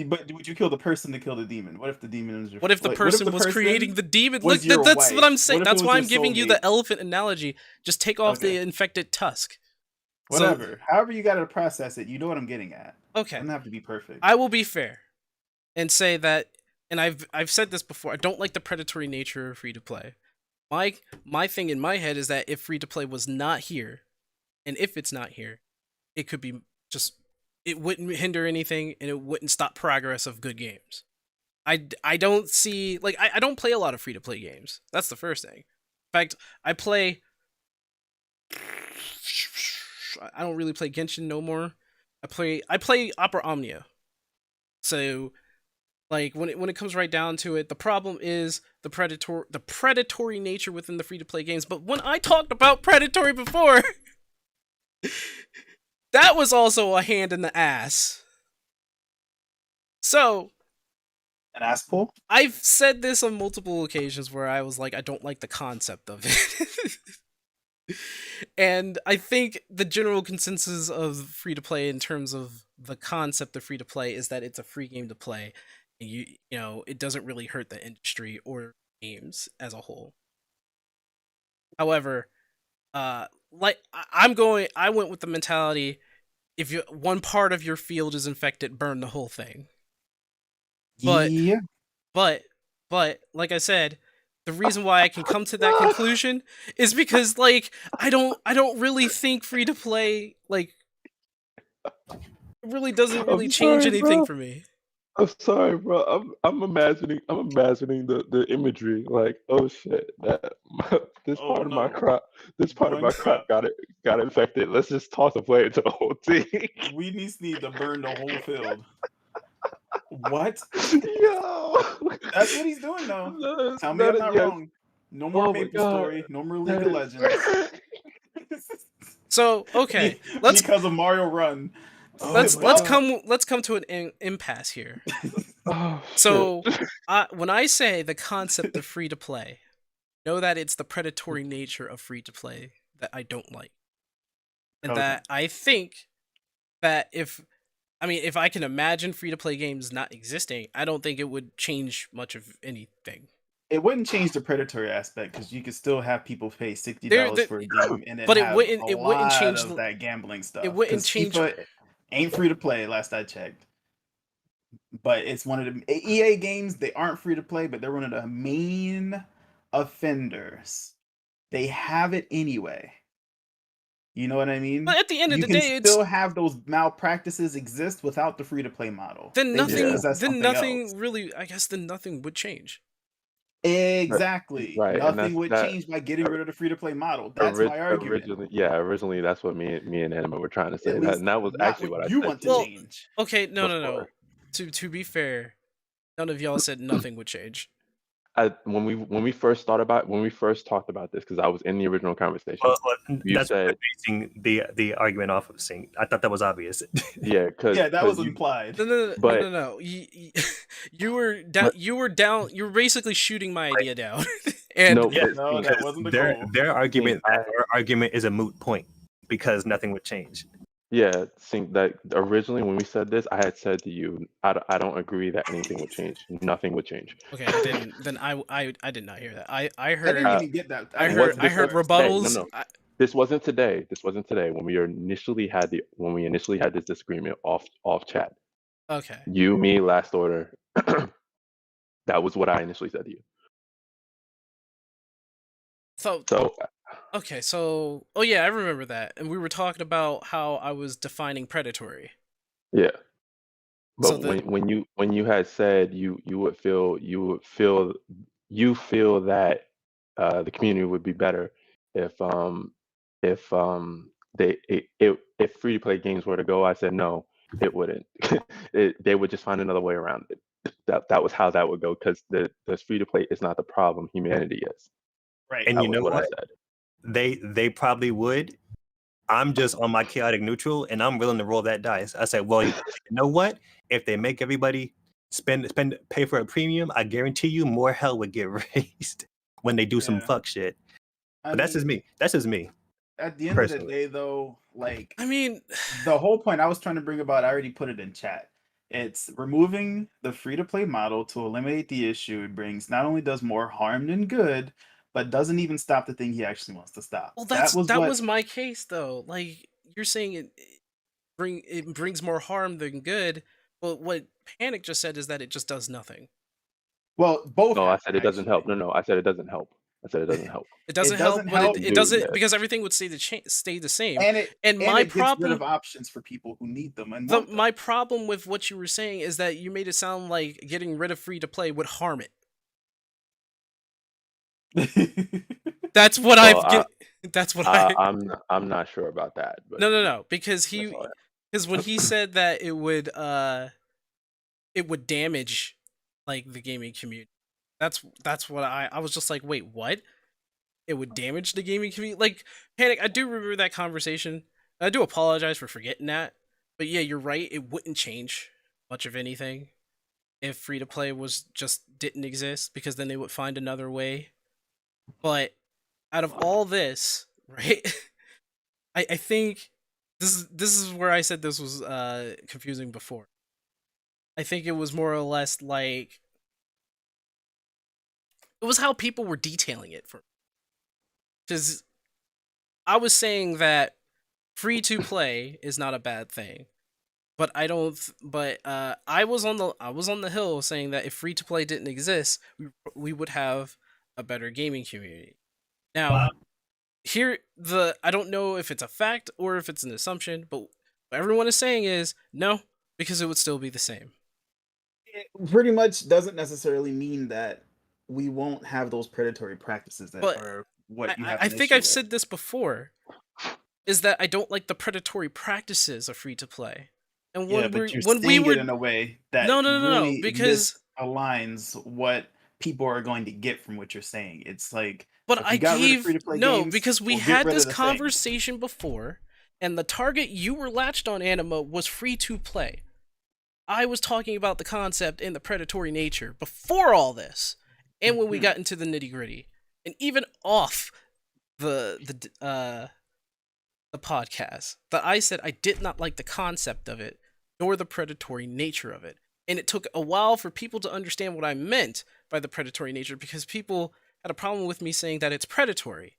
But would you kill the person to kill the demon? What if the demon was What if the person was creating the demon? Look, that's what I'm saying. That's why I'm giving you the elephant analogy. Just take off the infected tusk. Whatever. However you got to process it, you know what I'm getting at. Okay. Doesn't have to be perfect. I will be fair and say that, and I've said this before, I don't like the predatory nature of free to play. My thing in my head is that if free to play was not here, and if it's not here, it could be just, it wouldn't hinder anything and it wouldn't stop progress of good games. I don't see, like, I don't play a lot of free to play games. That's the first thing. In fact, I don't really play Genshin no more. I play Opera Omnia. So, like, when it comes right down to it, the problem is the predatory nature within the free to play games. But when I talked about predatory before, that was also a hand in the ass. So, an ass pull? I've said this on multiple occasions where I was like, I don't like the concept of it. And I think the general consensus of free to play in terms of the concept of free to play is that it's a free game to play. You know, it doesn't really hurt the industry or games as a whole. However, I went with the mentality, if one part of your field is infected, burn the whole thing. But yeah. but like I said, the reason why I can come to that conclusion is because, like, I don't really think free to play, like, it really doesn't really change anything for me. I'm sorry, bro. I'm imagining the imagery, like, oh shit, that this part of my crop got infected. Let's just toss a player to the whole team. We need to burn the whole field. What? Yo, that's what he's doing though. Tell me I'm not wrong. No more Maple Story. No more League of Legends. So okay, because of Mario Run. Let's come to an impasse here. So when I say the concept of free to play, know that it's the predatory nature of free to play that I don't like, and that I think that if I can imagine free to play games not existing, I don't think it would change much of anything. It wouldn't change the predatory aspect because you could still have people pay $60 for a game, and but it wouldn't change that gambling stuff. It wouldn't change. FIFA ain't free to play, last I checked. But it's one of the EA games. They aren't free to play, but they're one of the main offenders. They have it anyway. You know what I mean? But at the end of the day, you can still have those malpractices exist without the free to play model. Then nothing really. I guess then nothing would change. Exactly. Right. Nothing would change by getting rid of the free to play model. That's my argument. Originally that's what me and Anima were trying to say. And that was actually what I said. Want to change. Okay, no. To be fair, none of y'all said nothing would change. When we first talked about this, because I was in the original conversation. That's said basing the argument off of saying. I thought that was obvious. Yeah, that was implied. No. You were down. You were basically shooting my idea down. And that wasn't the goal. Their argument is a moot point because nothing would change. Yeah, that originally when we said this, I had said to you, I don't agree that anything would change. Nothing would change. Okay, I did not hear that. I heard. I didn't even get that. I heard rebuttals. No. This wasn't today. When we initially had this disagreement off chat. Okay. You, me, last order. That was what I initially said to you. So okay, so I remember that, and we were talking about how I was defining predatory. Yeah, but so when you had said you feel that the community would be better if free to play games were to go, I said no, it wouldn't. They would just find another way around it. That was how that would go, because the free to play is not the problem. Humanity is. Right. And you know what? I said. They probably would. I'm just on my chaotic neutral, and I'm willing to roll that dice. I said, well, you know what? If they make everybody pay for a premium, I guarantee you more hell would get raised when they do some fuck shit. But that's just me. That's just me. At the end of the day, though, like, the whole point I was trying to bring about, I already put it in chat. It's removing the free-to-play model to eliminate the issue it brings. Not only does more harm than good, but doesn't even stop the thing he actually wants to stop. Well, that was my case, though. Like, you're saying it brings more harm than good. But what Panic just said is that it just does nothing. Well, both. No, I happen, said it doesn't help. actually. No, I said it doesn't help. I said it doesn't help. It doesn't doesn't help, but help, it Dude, doesn't yeah. because everything would stay the same. And And it my gets rid problem of options for people who need them and the want them. my problem with what you were saying is that you made it sound like getting rid of free to play would harm it. That's what Well, that's what I'm not sure about that. But No, because that's all I when he said that it would damage like the gaming community. That's what I was just like, wait, what? It would damage the gaming community? Like, Panic, I do remember that conversation. I do apologize for forgetting that. But yeah, you're right, it wouldn't change much of anything if free to play didn't exist, because then they would find another way. But out of all this, right? I think this is where I said this was confusing before. I think it was more or less like it was how people were detailing it for. Because I was saying that free to play is not a bad thing, but I don't. But I was on the hill saying that if free to play didn't exist, we would have a better gaming community. Now, I don't know if it's a fact or if it's an assumption, but what everyone is saying is no, because it would still be the same. It pretty much doesn't necessarily mean that we won't have those predatory practices that are what you have. I think I've said this before, is that I don't like the predatory practices of free to play. And when we were in a way that no, because aligns what people are going to get from what you're saying. It's like, but I gave because we had this conversation before, and the target you were latched on, Anima, was free to play. I was talking about the concept and the predatory nature before all this, and when we got into the nitty gritty, and even off the podcast, that I said I did not like the concept of it, nor the predatory nature of it. And it took a while for people to understand what I meant by the predatory nature, because people had a problem with me saying that it's predatory.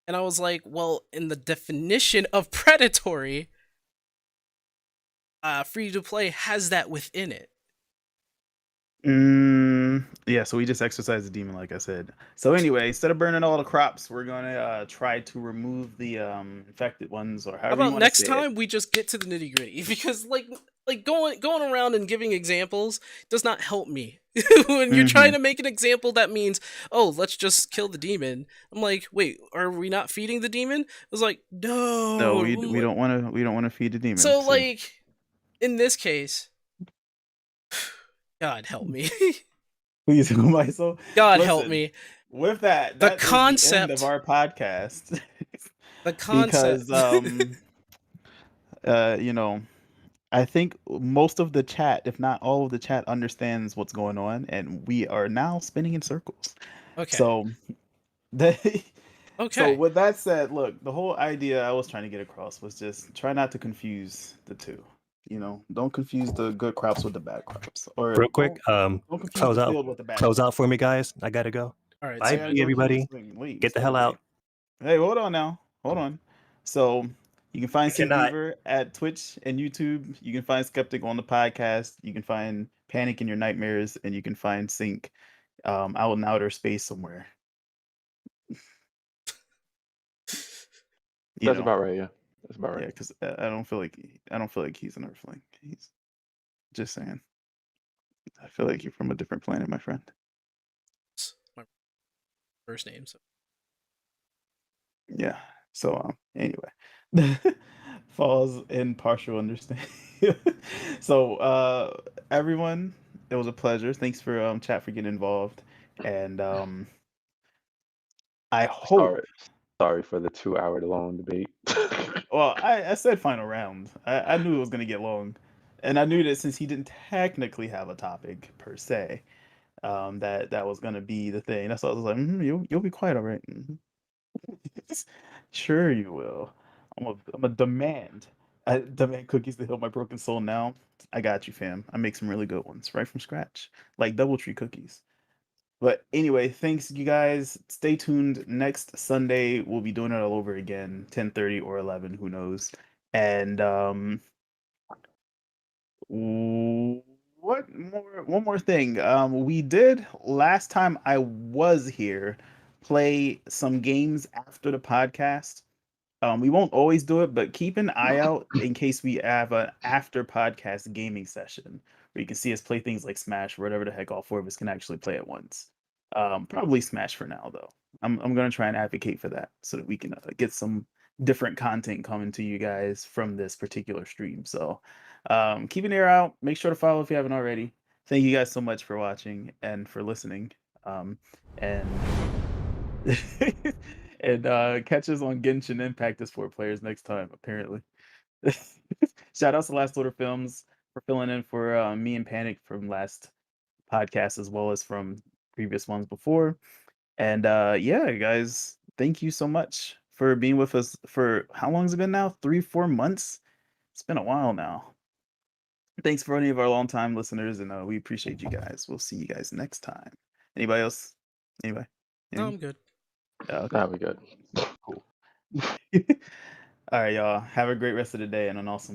And I was like, well, in the definition of predatory, free to play has that within it. Yeah, so we just exercised the demon, like I said. So anyway, instead of burning all the crops, we're gonna try to remove the infected ones, or however. How about next time we just get to the nitty gritty? Because like going around and giving examples does not help me. When you're trying to make an example that means, oh, let's just kill the demon. I'm like, wait, are we not feeding the demon? I was like, no, we don't want to feed the demon. So like, in this case, God help me. Please, myself. God help me. With that, the concept is the end of our podcast. The concept, because you know, I think most of the chat, if not all of the chat, understands what's going on, and we are now spinning in circles. Okay. So, okay. So with that said, look, the whole idea I was trying to get across was just try not to confuse the two. You know, don't confuse the good crops with the bad crops. Or real quick, close out for me, guys. I gotta go. All right, bye, everybody. Get the hell out. Hey, hold on now. Hold on. So you can find Sync Weaver at Twitch and YouTube. You can find Skeptic on the podcast. You can find Panic in Your Nightmares, and you can find Sync out in outer space somewhere. That's about right. Yeah, that's about right. Yeah, because I don't feel like he's an Earthling. He's just saying. I feel like you're from a different planet, my friend. My first name. So. Yeah. So anyway, falls in partial understanding. So everyone, it was a pleasure. Thanks for chat for getting involved, and I hope. Sorry for the 2-hour long debate. Well, I said final round. I knew it was gonna get long, and I knew that since he didn't technically have a topic per se, that was gonna be the thing. That's why I was like, you'll be quiet, all right? Sure you will. I'm a demand. I demand cookies to heal my broken soul now. I got you, fam. I make some really good ones right from scratch, like DoubleTree cookies. But anyway, thanks you guys. Stay tuned. Next Sunday we'll be doing it all over again, 10:30 or 11, who knows. And one more thing. We did last time I was here play some games after the podcast. We won't always do it, but keep an eye out in case we have an after podcast gaming session where you can see us play things like Smash, or whatever the heck all four of us can actually play at once. Probably Smash for now, though. I'm gonna try and advocate for that so that we can get some different content coming to you guys from this particular stream. So keep an ear out. Make sure to follow if you haven't already. Thank you guys so much for watching and for listening. And and catch us on Genshin Impact as 4 players next time, apparently. Shout outs to Last Order Films for filling in for me and Panic from last podcast as well as from previous ones before. And yeah, guys, thank you so much for being with us for how long has it been now? 3-4 months? It's been a while now. Thanks for any of our longtime listeners, and we appreciate you guys. We'll see you guys next time. Anybody else? Anybody? No, I'm good. Okay. That'll be good. Cool. All right, y'all. Have a great rest of the day and an awesome